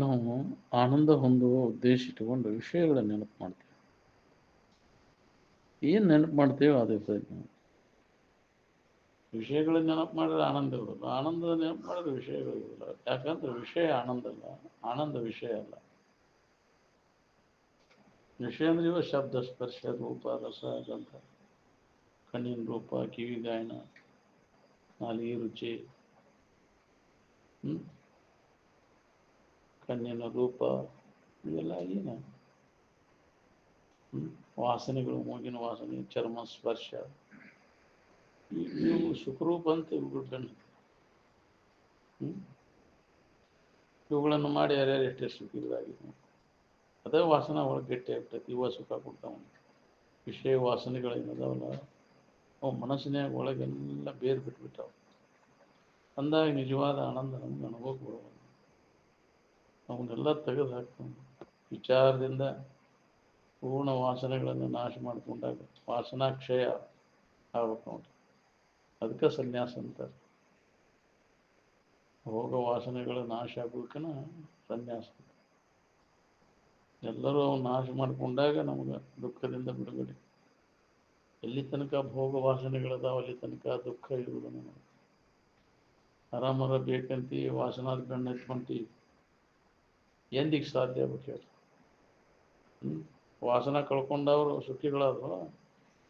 ನಾವು ಆನಂದ ಹೊಂದುವ ಉದ್ದೇಶ ಇಟ್ಟುಕೊಂಡು ವಿಷಯಗಳ ನೆನಪು ಮಾಡ್ತೀವಿ. ಏನು ನೆನಪು ಮಾಡ್ತೀವೋ ಅದೇ ಸರಿ. ನಾವು ವಿಷಯಗಳ ನೆನಪು ಮಾಡಿದ್ರೆ ಆನಂದ ಇರೋಲ್ಲ, ಆನಂದದ ನೆನಪು ಮಾಡಿದ್ರೆ ವಿಷಯಗಳು ಇರೋಲ್ಲ. ಯಾಕಂದ್ರೆ ವಿಷಯ ಆನಂದ ಅಲ್ಲ, ಆನಂದ ವಿಷಯ ಅಲ್ಲ. ವಿಷಯ ಅಂದ್ರೆ ಇವ ಶಬ್ದ, ಸ್ಪರ್ಶ, ರೂಪ, ರಸ, ಗಂಧ, ಕಣ್ಣಿನ ರೂಪ, ಕಿವಿ ಗಾಯನ, ನಾಲಿಗೆ ರುಚಿ, ಕಣ್ಣಿನ ರೂಪ, ಇವೆಲ್ಲ ಏನು ವಾಸನೆಗಳು, ಮೂಗಿನ ವಾಸನೆ, ಚರ್ಮ ಸ್ಪರ್ಶ, ಇವು ಸುಖರೂಪ ಅಂತ ಇವುಗಳು ಬೆನ್ನು. ಇವುಗಳನ್ನು ಮಾಡಿ ಯಾರ್ಯಾರು ಎಷ್ಟೇ ಸುಖಿಗಳಾಗಿದೆ, ಅದೇ ವಾಸನ ಒಳಗೆ ಗಟ್ಟಿ ಆಗ್ತೈತಿ. ಇವ ಸುಖ ಕೊಡ್ತಾವ. ವಿಷಯ ವಾಸನೆಗಳೇನದಾವಲ್ಲ ಅವು ಮನಸ್ಸಿನಾಗ ಒಳಗೆಲ್ಲ ಬೇರು ಬಿಟ್ಬಿಟ್ಟಾವ. ಅಂದಾಗ ನಿಜವಾದ ಆನಂದ ನಮ್ಗೆ ಅನುಭವಕ್ಕೆ ಬರೋದು. ಅವನ್ನೆಲ್ಲ ತೆಗೆದು ಹಾಕ್ತಾನೆ ವಿಚಾರದಿಂದ. ಪೂರ್ಣ ವಾಸನೆಗಳನ್ನು ನಾಶ ಮಾಡಿಕೊಂಡಾಗ ವಾಸನಾಕ್ಷಯ ಆಗ್ಬೇಕು ನೋಡ್ರಿ. ಅದಕ್ಕೆ ಸನ್ಯಾಸ ಅಂತಾರೆ. ಭೋಗ ವಾಸನೆಗಳ ನಾಶ ಆಗೋದಕ್ಕನ ಸನ್ಯಾಸ. ಎಲ್ಲರೂ ಅವು ನಾಶ ಮಾಡಿಕೊಂಡಾಗ ನಮ್ಗೆ ದುಃಖದಿಂದ ಬಿಡುಗಡೆ. ಎಲ್ಲಿ ತನಕ ಭೋಗ ವಾಸನೆಗಳದಾವ ಅಲ್ಲಿ ತನಕ ದುಃಖ ಇರುವುದು. ನಮಗೆ ಆರಾಮರ ಬೇಕಂತ ವಾಸನಾದ ಬೆಣ್ಣು ಹಚ್ಕೊಂತೀವಿ, ಎಂದಿಗೆ ಸಾಧ್ಯ ಆಗ್ಬೇಕು ಹೇಳಿ. ವಾಸನ ಕಳ್ಕೊಂಡವರು ಸುಖಿಗಳಾದ್ರು,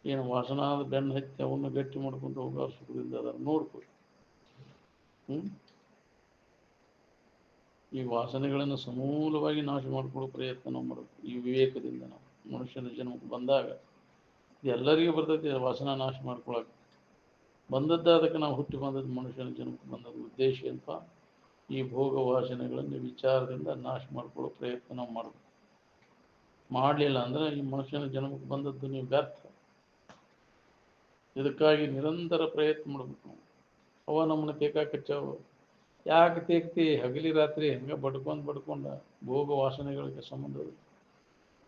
ಏನು ವಾಸನಾದ ಬೆನ್ನು ಹತ್ತಿ ಅವನ್ನ ಗಟ್ಟಿ ಮಾಡ್ಕೊಂಡು ಹೋಗೋ ಸುಖದಿಂದ ಅದನ್ನು ನೋಡ್ಕೊ. ಈ ವಾಸನೆಗಳನ್ನು ಸಮೂಲವಾಗಿ ನಾಶ ಮಾಡಿಕೊಳ್ಳೋ ಪ್ರಯತ್ನ ನಾವು ಮಾಡಬೇಕು. ಈ ವಿವೇಕದಿಂದ ನಾವು ಮನುಷ್ಯನ ಜನ್ಮಕ್ಕೆ ಬಂದಾಗ ಎಲ್ಲರಿಗೂ ಬರ್ತೈತಿ ವಾಸನ ನಾಶ ಮಾಡ್ಕೊಳಕ್ಕೆ. ಬಂದದ್ದ ಅದಕ್ಕೆ ನಾವು ಹುಟ್ಟಿ ಬಂದದ್ದು ಮನುಷ್ಯನ ಜನ್ಮಕ್ಕೆ ಬಂದದ್ದು ಉದ್ದೇಶ ಅಂತ. ಈ ಭೋಗ ವಾಸನೆಗಳನ್ನು ವಿಚಾರದಿಂದ ನಾಶ ಮಾಡ್ಕೊಳ್ಳೋ ಪ್ರಯತ್ನ ನಾವು ಮಾಡಬೇಕು. ಮಾಡಲಿಲ್ಲ ಅಂದ್ರೆ ಈ ಮನುಷ್ಯನ ಜನ್ಮಕ್ಕೆ ಬಂದದ್ದು ನೀವು ವ್ಯರ್ಥ. ಇದಕ್ಕಾಗಿ ನಿರಂತರ ಪ್ರಯತ್ನ ಮಾಡಬೇಕು ನಾವು. ಅವ ನಮ್ಮನ್ನ ತೇಕಾಕಚ್ಚಾವ. ಯಾಕೆ ತೇಕ್ತಿ? ಹಗಲಿ ರಾತ್ರಿ ಹಂಗೆ ಬಡ್ಕೊಂಡ ಭೋಗ ವಾಸನೆಗಳಿಗೆ ಸಂಬಂಧದ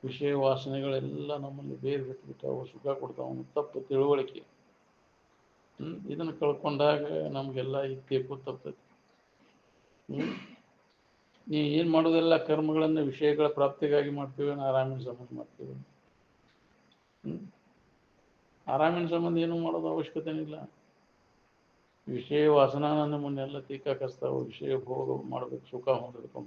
ವಿಷಯ ವಾಸನೆಗಳೆಲ್ಲ ನಮ್ಮಲ್ಲಿ ಬೇರೆ ಬಿಟ್ಬಿಟ್ಟಾವು, ಸುಖ ಕೊಡ್ತಾವ. ತಪ್ಪು ತಿಳುವಳಿಕೆ. ಇದನ್ನು ಕಳ್ಕೊಂಡಾಗ ನಮಗೆಲ್ಲ ಈ ತೇಕು ತಪ್ಪತೈತಿ. ನೀ ಏನು ಮಾಡೋದೆಲ್ಲ ಕರ್ಮಗಳನ್ನು ವಿಷಯಗಳ ಪ್ರಾಪ್ತಿಗಾಗಿ ಮಾಡ್ತೀವಿ, ಆರಾಮಿನ ಸಂಬಂಧ ಮಾಡ್ತೀವಿ. ಆರಾಮಿನ ಸಂಬಂಧ ಏನು ಮಾಡೋದು ಅವಶ್ಯಕತೆ ಇಲ್ಲ. ವಿಷಯ ವಾಸನ ನಮ್ಮನ್ನೆಲ್ಲ ತೀಕಾಕಸ್ತಾವ. ವಿಷಯ ಭೋಗ ಮಾಡ್ಬೇಕು, ಸುಖ ಹೊಂದಬೇಕು.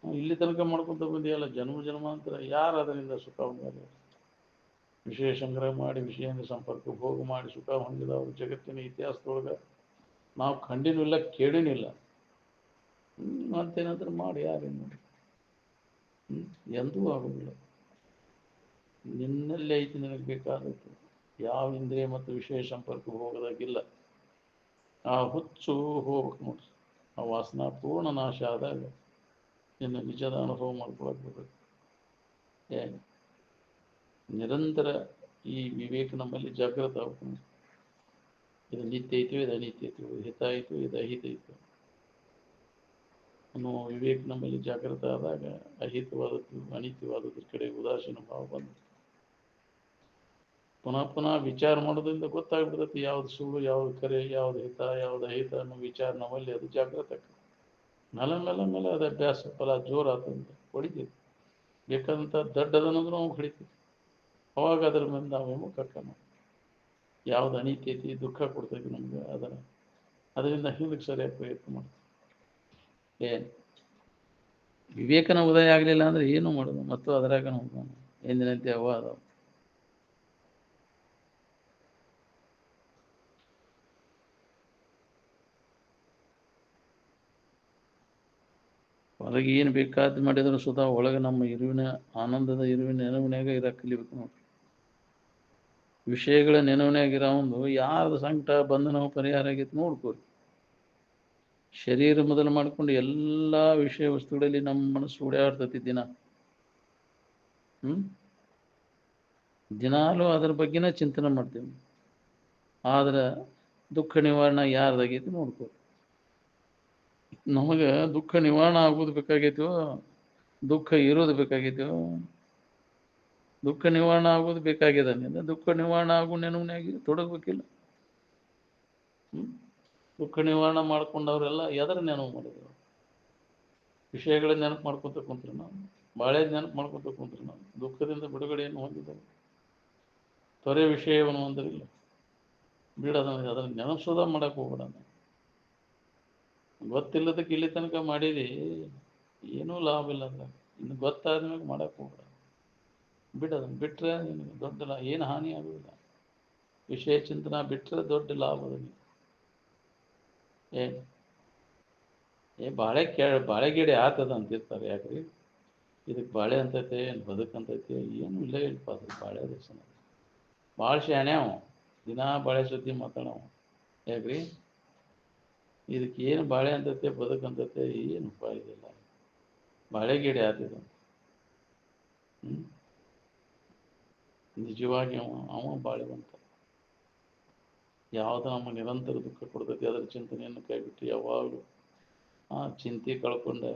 ಇಲ್ಲಿ ತನಕ ಮಾಡ್ಕೊಂತ ಬಂದಿಯಲ್ಲ ಜನ್ಮ ಜನ್ಮಾಂತರ, ಯಾರು ಅದರಿಂದ ಸುಖ ಹೊಂದಾರ? ವಿಷಯ ಸಂಗ್ರಹ ಮಾಡಿ ವಿಷಯದಿಂದ ಸಂಪರ್ಕ ಭೋಗ ಮಾಡಿ ಸುಖ ಹೊಂದಿದವರು ಜಗತ್ತಿನ ಇತಿಹಾಸದೊಳಗೆ ನಾವು ಕಂಡಿನೂ ಇಲ್ಲ, ಕೇಳಿನೂ ಇಲ್ಲ. ಮತ್ತೇನಾದ್ರೂ ಮಾಡಿ ಯಾರೇನು ನೋಡಿ ಎಂದೂ ಆಗೋದಿಲ್ಲ. ನಿನ್ನಲ್ಲಿ ಐತಿ ನಿನಗೆ ಬೇಕಾದದ್ದು. ಯಾವ ಇಂದ್ರಿಯ ಮತ್ತು ವಿಷಯ ಸಂಪರ್ಕ ಹೋಗೋದಾಗಿಲ್ಲ. ಆ ಹುಚ್ಚು ಹೋಗ್ಬೇಕು ನೋಡ್ರಿ. ಆ ವಾಸನಾ ಪೂರ್ಣ ನಾಶ ಆದಾಗ ನಿನ್ನ ನಿಜದ ಅನುಭವ ಮಾಡ್ಕೊಳಕ್ ಬರ್ಬೇಕು. ನಿರಂತರ ಈ ವಿವೇಕ ನಮ್ಮಲ್ಲಿ ಜಾಗೃತ ಆಗ್ಬೇಕು. ಇದು ನಿತ್ಯ ಐತಿವಿ, ಇದು ಅನಿತ್ಯ ಐತಿವಿ, ಇದು ಹಿತ ಆಯಿತು, ಇದು ಅಹಿತ ಐತು ಅನ್ನೋ ವಿವೇಕ ನಮ್ಮಲ್ಲಿ ಜಾಗೃತ ಆದಾಗ ಅಹಿತವಾದದ್ದು ಅನಿತ್ಯವಾದದ್ರ ಕಡೆ ಉದಾಸೀನ ಭಾವ ಬಂದು ಪುನಃ ವಿಚಾರ ಮಾಡೋದ್ರಿಂದ ಗೊತ್ತಾಗ್ಬಿಡ್ತೈತಿ ಯಾವ್ದು ಸುಳ್ಳು, ಯಾವ್ದು ಕರೆ, ಯಾವ್ದು ಹಿತ, ಯಾವ್ದು ಅಹಿತ ಅನ್ನೋ ವಿಚಾರ ನಮ್ಮಲ್ಲಿ ಅದು ಜಾಗೃತ ಆಗ್ತದೆ. ಮೇಲೆ ಅದು ಅಭ್ಯಾಸ ಫಲ ಜೋರು ಆತಂತ ಹೊಡಿತೀವಿ. ಬೇಕಾದಂಥ ದಡ್ಡದನ್ನಂದ್ರೂ ನಾವು ಹೊಡಿತೀವಿ. ಅವಾಗ ಅದರ ಮೇಲೆ ನಾವು ವಿಮುಖಕ್ಕ ಯಾವ್ದು ಅನಿತ್ಯತಿ ದುಃಖ ಕೊಡ್ತೈತಿ ನಮ್ಗೆ ಅದರಿಂದ ಹಿಂದಕ್ಕೆ ಸರಿಯಾಗಿ ಪ್ರಯತ್ನ ಮಾಡ್ತೀವಿ. ಏನು ವಿವೇಕನ ಉದಯ ಆಗಲಿಲ್ಲ ಅಂದ್ರೆ ಏನು ಮಾಡೋದು? ಮತ್ತು ಅದರಾಗ ನಾವು ಎಂದಿನಂತೆ ಅವ ಅದಾವ. ಹೊರಗೆ ಏನು ಬೇಕಾದ್ದು ಮಾಡಿದ್ರು ಸುಧಾ ಒಳಗೆ ನಮ್ಮ ಆನಂದದ ಇರುವಿನ ನೆನವಿನಾಗ ಇರಕ್ಕೆ ಕಲಿಬೇಕು ನೋಡ್ರಿ. ವಿಷಯಗಳ ನೆನವಿನಾಗಿರೋ ಒಂದು ಯಾರ್ದು ಸಂಕಟ ಬಂಧನ ಪರಿಹಾರ ಆಗೈತಿ ನೋಡ್ಕೋರಿ. ಶರೀರ ಮೊದಲು ಮಾಡ್ಕೊಂಡು ಎಲ್ಲ ವಿಷಯ ವಸ್ತುಗಳಲ್ಲಿ ನಮ್ಮ ಮನಸ್ಸು ಓಡಾಡ್ತೈತಿ ದಿನಾಲೂ ಅದ್ರ ಬಗ್ಗೆನೇ ಚಿಂತನೆ ಮಾಡ್ತೀವಿ. ಆದ್ರೆ ದುಃಖ ನಿವಾರಣೆ ಯಾರ್ದಾಗೈತಿ ನೋಡ್ಕೋರಿ. ನಮಗೆ ದುಃಖ ನಿವಾರಣೆ ಆಗೋದು ಬೇಕಾಗೈತೋ, ದುಃಖ ಇರೋದು ಬೇಕಾಗೈತೋ? ದುಃಖ ನಿವಾರಣೆ ಆಗೋದು ಬೇಕಾಗಿದೆ. ದುಃಖ ನಿವಾರಣೆ ಆಗೋ ನೆನವಿನಾಗಿ ತೊಡಗಬೇಕಿಲ್ಲ. ದುಃಖ ನಿವಾರಣೆ ಮಾಡ್ಕೊಂಡವ್ರೆಲ್ಲ ಎದರ ನೆನವು ಮಾಡಿದ್ರು? ವಿಷಯಗಳನ್ನ ನೆನಪು ಮಾಡ್ಕೊತ ಕುಂತ್ರೆ ನಾವು, ಬಾಳೆ ನೆನಪು ಮಾಡ್ಕೊತ ಕುಂತ್ರೆ ನಾವು ದುಃಖದಿಂದ ಬಿಡುಗಡೆಯನ್ನು ಹೊಂದಿದ್ದೇವೆ. ತೊರೆ ವಿಷಯವನ್ನು ಹೊಂದರಿಲ್ಲ, ಬಿಡೋದನ್ನ ಅದನ್ನು ನೆನಪಿಸೋದ ಮಾಡಕ್ಕೆ ಹೋಗ್ಬೇಡ. ಗೊತ್ತಿಲ್ಲದಕ್ಕೆ ಇಲ್ಲಿ ತನಕ ಮಾಡಿದಿ, ಏನೂ ಲಾಭ ಇಲ್ಲ ಅದ್ರಾಗ. ಇನ್ನು ಗೊತ್ತಾದ್ಮೇಲೆ ಮಾಡಕ್ಕೆ ಹೋಗ್ಬೇಡ, ಬಿಡೋದನ್ನು ಬಿಟ್ಟರೆ ನಿನಗೆ ದೊಡ್ಡ ಏನು ಹಾನಿ ಆಗೋದಿಲ್ಲ. ವಿಷಯ ಚಿಂತನ ಬಿಟ್ಟರೆ ದೊಡ್ಡ ಲಾಭ ಅದ. ಏನು ಬಾಳೆ ಗಿಡ ಆತದ ಅಂತಿರ್ತಾರೆ. ಯಾಕ್ರಿ ಇದಕ್ಕೆ ಬಾಳೆ ಅಂತೈತೆ, ಏನು ಬದುಕಂತೈತೆ, ಏನು ಇಲ್ಲ ಇಲ್ಪ ಅದಕ್ಕೆ ಬಾಳೆ ದೇಶನ. ಭಾಳ ಶಾಣೆ ಅವ, ದಿನಾ ಬಾಳೆ ಸುದ್ದಿ ಮಾತಾಡವ. ಯಾಕ್ರಿ ಇದಕ್ಕೆ ಏನು ಬಾಳೆ ಅಂತೈತೆ ಬದುಕಂತೈತೆ, ಏನು ಇದೆಲ್ಲ ಬಾಳೆ ಗಿಡ ಆತಿದ. ನಿಜವಾಗಿ ಅವ ಬಾಳೆವಂತ. ಯಾವುದು ನಮ್ಮ ನಿರಂತರ ದುಃಖ ಕೊಡ್ತೈತಿ ಅದರ ಚಿಂತನೆಯನ್ನು ಕೈಬಿಟ್ಟು ಯಾವಾಗಲೂ ಚಿಂತೆ ಕಳ್ಕೊಂಡೆ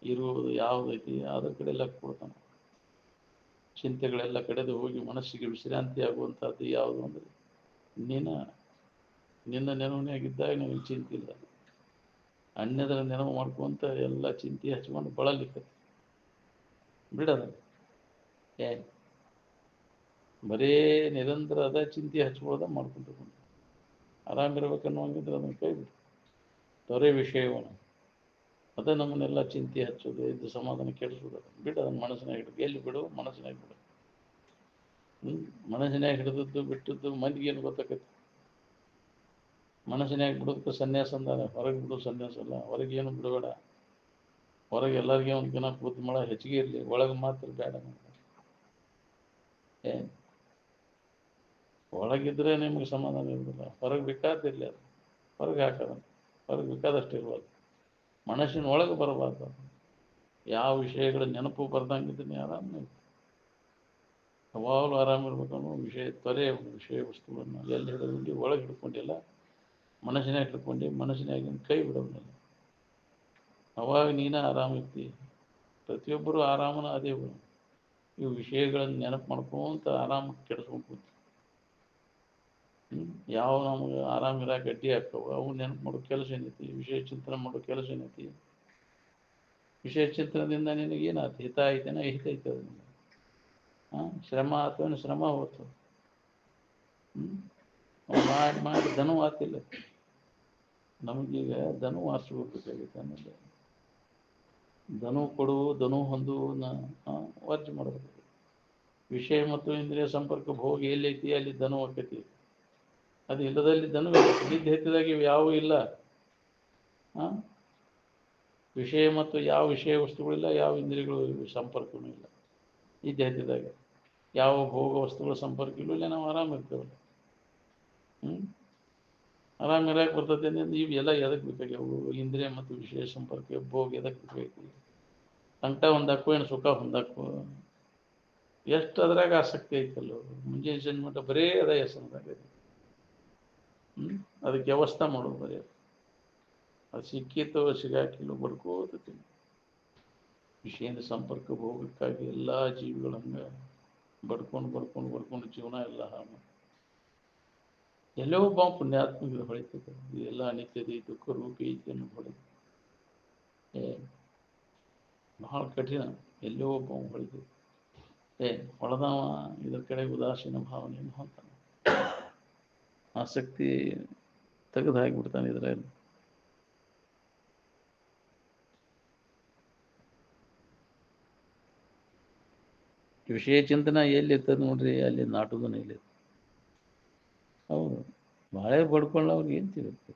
ಇರುವುದು ಯಾವುದೈತಿ ಅದ್ರ ಕಡೆ ಲಕ್ಷ್ಯ ಕೊಡ್ತಾನೆ. ಚಿಂತೆಗಳೆಲ್ಲ ಕಡೆದು ಹೋಗಿ ಮನಸ್ಸಿಗೆ ವಿಶ್ರಾಂತಿ ಆಗುವಂಥದ್ದು ಯಾವುದು ಅಂದರೆ ನಿನ್ನ ನೆನವಿನಾಗಿದ್ದಾಗ ನಿನಗೆ ಚಿಂತೆ ಇಲ್ಲ. ಅನ್ಯದರ ನೆನಪು ಮಾಡ್ಕೊಂತ ಎಲ್ಲ ಚಿಂತೆ ಹಚ್ಕೊಂಡು ಬಳಲಿಕ್ಕೆ ಬಿಡದ. ಏನು ಬರೇ ನಿರಂತರ ಅದ ಚಿಂತೆ ಹಚ್ಕೊಳ್ಳೋದ ಮಾಡ್ಕೊಂತ ಆರಾಮಿರ್ಬೇಕನ್ನೋಂಗಿದ್ರೆ ಅದನ್ನು ಕೈ ಬಿಡು. ತೊರೆ ವಿಷಯವನ್ನು ಅದೇ ನಮ್ಮನ್ನೆಲ್ಲ ಚಿಂತೆ ಹಚ್ಚೋದು, ಇದ್ದು ಸಮಾಧಾನ ಕೆಡಿಸೋದು, ಬಿಡು ಅದನ್ನು ಮನಸ್ಸಿನಾಗ ಹಿಡಿದು. ಎಲ್ಲಿ ಬಿಡು? ಮನಸ್ಸಿನಾಗ ಬಿಡು. ಮನಸ್ಸಿನಾಗ ಹಿಡಿದದ್ದು ಬಿಟ್ಟದ್ದು ಮಂದಿಗೆ ಏನು ಗೊತ್ತಾಕೈತಿ? ಮನಸ್ಸಿನಾಗ ಬಿಡೋದಕ್ಕೆ ಸನ್ಯಾಸ ಅಂದಾರೆ, ಹೊರಗೆ ಬಿಡು ಸನ್ಯಾಸ ಅಲ್ಲ. ಹೊರಗೆ ಏನು ಬಿಡಬೇಡ, ಹೊರಗೆ ಎಲ್ಲರಿಗೆ ಒಂದು ದಿನ ಕೂತು ಮಳ ಹೆಚ್ಚಿಗೆ ಇರಲಿ, ಒಳಗೆ ಮಾತ್ರ ಬೇಡ. ಏನು ಒಳಗಿದ್ರೆ ನಿಮ್ಗೆ ಸಮಾಧಾನ ಇರೋದಿಲ್ಲ, ಹೊರಗೆ ಬೇಕಾದಿರಲಿ. ಅದು ಹೊರಗೆ ಹಾಕೋದ, ಹೊರಗೆ ಬೇಕಾದಷ್ಟು ಇರ್ಬಾರ್ದು, ಮನಸ್ಸಿನ ಒಳಗೆ ಬರಬಾರ್ದು. ಯಾವ ವಿಷಯಗಳ ನೆನಪು ಬರ್ದಂಗಿದ್ದೀನಿ ಆರಾಮ ಯಾವಾಗಲೂ ಆರಾಮಿರ್ಬೇಕನ್ನೋ ತೊರೆ ವಿಷಯ ವಸ್ತುಗಳನ್ನು ಎಲ್ಲಿ ಹಿಡಿದು ಒಳಗೆ ಹಿಡ್ಕೊಂಡಿಲ್ಲ, ಮನಸ್ಸಿನಾಗ ಹಿಡ್ಕೊಂಡು ಮನಸ್ಸಿನಾಗಿನ ಕೈ ಬಿಡೋದಿಲ್ಲ. ಅವಾಗ ನೀನು ಆರಾಮಿರ್ತಿ. ಪ್ರತಿಯೊಬ್ಬರು ಆರಾಮನ ಅದೇ ಬಿಡು. ಇವು ವಿಷಯಗಳನ್ನು ನೆನಪು ಮಾಡ್ಕೊಂತ ಆರಾಮ ಕೆಡಿಸ್ಕೊಂಡು ಕೂತು ಯಾವ ನಮಗೆ ಆರಾಮಿರ ಗಡ್ಡಿ ಹಾಕವು, ಅವು ನೆನಪು ಮಾಡೋ ಕೆಲಸ ಏನೈತಿ? ವಿಷಯ ಚಿಂತನೆ ಮಾಡೋ ಕೆಲಸ ಏನೈತಿ? ವಿಷಯ ಚಿಂತನದಿಂದ ನಿನಗೆ ಏನಾಯ್ತು? ಹಿತ ಐತೆನ ಹಿತ ಐತೆ? ಅದರಿಂದ ಶ್ರಮ ಆತವೇನು? ಶ್ರಮ ಹೋಗ್ತದೆ. ಮಾಡಿ ಧನು ಆತಿಲ್ಲ. ನಮಗೀಗ ಧನು ಆರಿಸ್ಬೇಕಾಗೈತೆ. ಆಮೇಲೆ ಧನು ಕೊಡು, ಧನು ಹೊಂದುವನ್ನ ವರ್ಜ ಮಾಡಬೇಕು. ವಿಷಯ ಮತ್ತು ಇಂದ್ರಿಯ ಸಂಪರ್ಕ ಭೋಗ ಎಲ್ಲೈತಿ ಅಲ್ಲಿ ಧನು ಆಕೈತಿ. ಅದು ಇಲ್ಲದಲ್ಲಿ ಧನು ಇದ್ದ ಹೆಚ್ಚಿದಾಗ ಇವು ಯಾವೂ ಇಲ್ಲ. ವಿಷಯ ಮತ್ತು ಯಾವ ವಿಷಯ ವಸ್ತುಗಳಿಲ್ಲ, ಯಾವ ಇಂದ್ರಿಯಗಳು ಸಂಪರ್ಕವೂ ಇಲ್ಲ. ಇದ್ದ ಹೆಚ್ಚಿದಾಗ ಯಾವ ಭೋಗ ವಸ್ತುಗಳ ಸಂಪರ್ಕ ಇಲ್ಲ, ನಾವು ಆರಾಮಿರ್ತೇವಲ್ಲ. ಆರಾಮಿರಕ್ಕೆ ಬರ್ತದೆ ಅಂದ್ರೆ ಇವು ಎಲ್ಲ ಎದಕ್ಕೆ ಬೇಕಾಗ್ಯಾವು? ಇಂದ್ರಿಯ ಮತ್ತು ವಿಷಯ ಸಂಪರ್ಕ ಭೋಗ ಎದಕ್ಕೆ ಬೇಕು? ಸಂಕಟ ಹೊಂದಾಕು, ಏನು ಸುಖ ಹೊಂದಾಕು? ಎಷ್ಟು ಅದ್ರಾಗ ಆಸಕ್ತಿ ಐತಲ್ಲೋ. ಮುಂಜಾನೆ ಜನ್ಮಟ ಬರೇ ಅದ ಹೆಸರದಾಗ. ಅದಕ್ಕೆ ವ್ಯವಸ್ಥೆ ಮಾಡೋದು ಬರೀ. ಅದು ಸಿಕ್ಕಿತ್ತು ಸಿಗಾಕಿಲ್ಲ ಬಡ್ಕೋತೀನಿ. ವಿಷಯದ ಸಂಪರ್ಕ ಭೋಗಕ್ಕಾಗಿ ಎಲ್ಲ ಜೀವಿಗಳು ಹಂಗೆ ಬಡ್ಕೊಂಡು ಜೀವನ ಎಲ್ಲ ಹಾಳು. ಎಲ್ಲೋ ಒಬ್ಬ ಪುಣ್ಯಾತ್ಮಗಳು ಹೊಳಿತದೆ. ಇದೆಲ್ಲ ಅನಿತ್ಯತೆ, ದುಃಖ ರೂಪಿ ಐತಿ ಅನ್ನೋದು ಹೊಳಿತು. ಬಹಳ ಕಠಿಣ. ಎಲ್ಲೋ ಒಬ್ಬ ಹೊಳಿತದೆ. ಹೊಳೆದವ ಇದ್ರ ಕಡೆ ಉದಾಸೀನ ಭಾವನೆಯನ್ನು ಹೊಂತಾನೆ. ಆಸಕ್ತಿ ತೆಗೆದು ಹಾಕಿಬಿಡ್ತಾನೆ ಇದರಲ್ಲಿ. ವಿಷಯ ಚಿಂತನ ಎಲ್ಲಿರ್ತದೆ ನೋಡ್ರಿ, ಅಲ್ಲಿ ನಾಟುದನ ಇಲ್ಲಿ. ಹೌದು, ಬಾಳೆ ಬಡ್ಕೊಳ್ಳೋರ್ಗೆ ಏನು ಸಿಗುತ್ತೆ?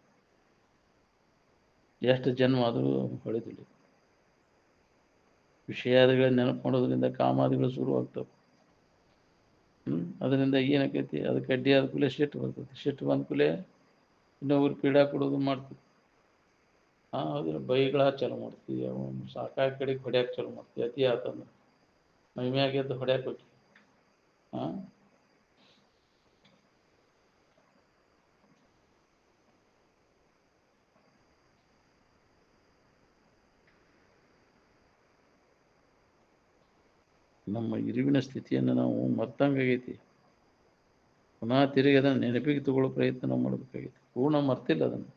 ಎಷ್ಟು ಜನ್ಮ ಆದರೂ ಹೊಳೆದಿಲ್ಲ. ವಿಷಯಾದಿಗಳ ನೆನಪು ಮಾಡೋದ್ರಿಂದ ಕಾಮಾದಿಗಳು ಶುರುವಾಗ್ತವೆ. ಅದರಿಂದ ಏನಾಕೈತಿ? ಅದಕ್ಕೆ ಅಡ್ಡಿ ಆದ ಕೂಲೆ ಸಿಟ್ಟು ಬರ್ತದೆ. ಸಿಟ್ಟು ಬಂದ ಕೂಲೆ ಇನ್ನೊಬ್ರು ಪೀಡಾ ಕೊಡೋದು ಮಾಡ್ತೀವಿ. ಅದ್ರ ಬೈಗಳ ಚಾಲು ಮಾಡ್ತೀವಿ. ಅವನು ಸಾಕಾಗಿ ಕಡೆಗೆ ಹೊಡ್ಯಾಕೆ ಚಾಲು ಮಾಡ್ತೀವಿ. ಅತಿ ಆತಂದ್ರೆ ಮೈಮ್ಯಾಗ ಎದ್ದು ಹೊಡ್ಯಾಕೆ ಹೋಗಿ ನಮ್ಮ ಇರುವಿನ ಸ್ಥಿತಿಯನ್ನು ನಾವು ಮರ್ತಂಗಾಗೈತಿ. ಪುನಃ ತಿರುಗಿ ಅದನ್ನು ನೆನಪಿಗೆ ತಗೊಳ್ಳೋ ಪ್ರಯತ್ನ ನಾವು ಮಾಡಬೇಕಾಗೈತಿ. ಪೂರ್ಣ ಮರ್ತಿಲ್ಲ ಅದನ್ನು.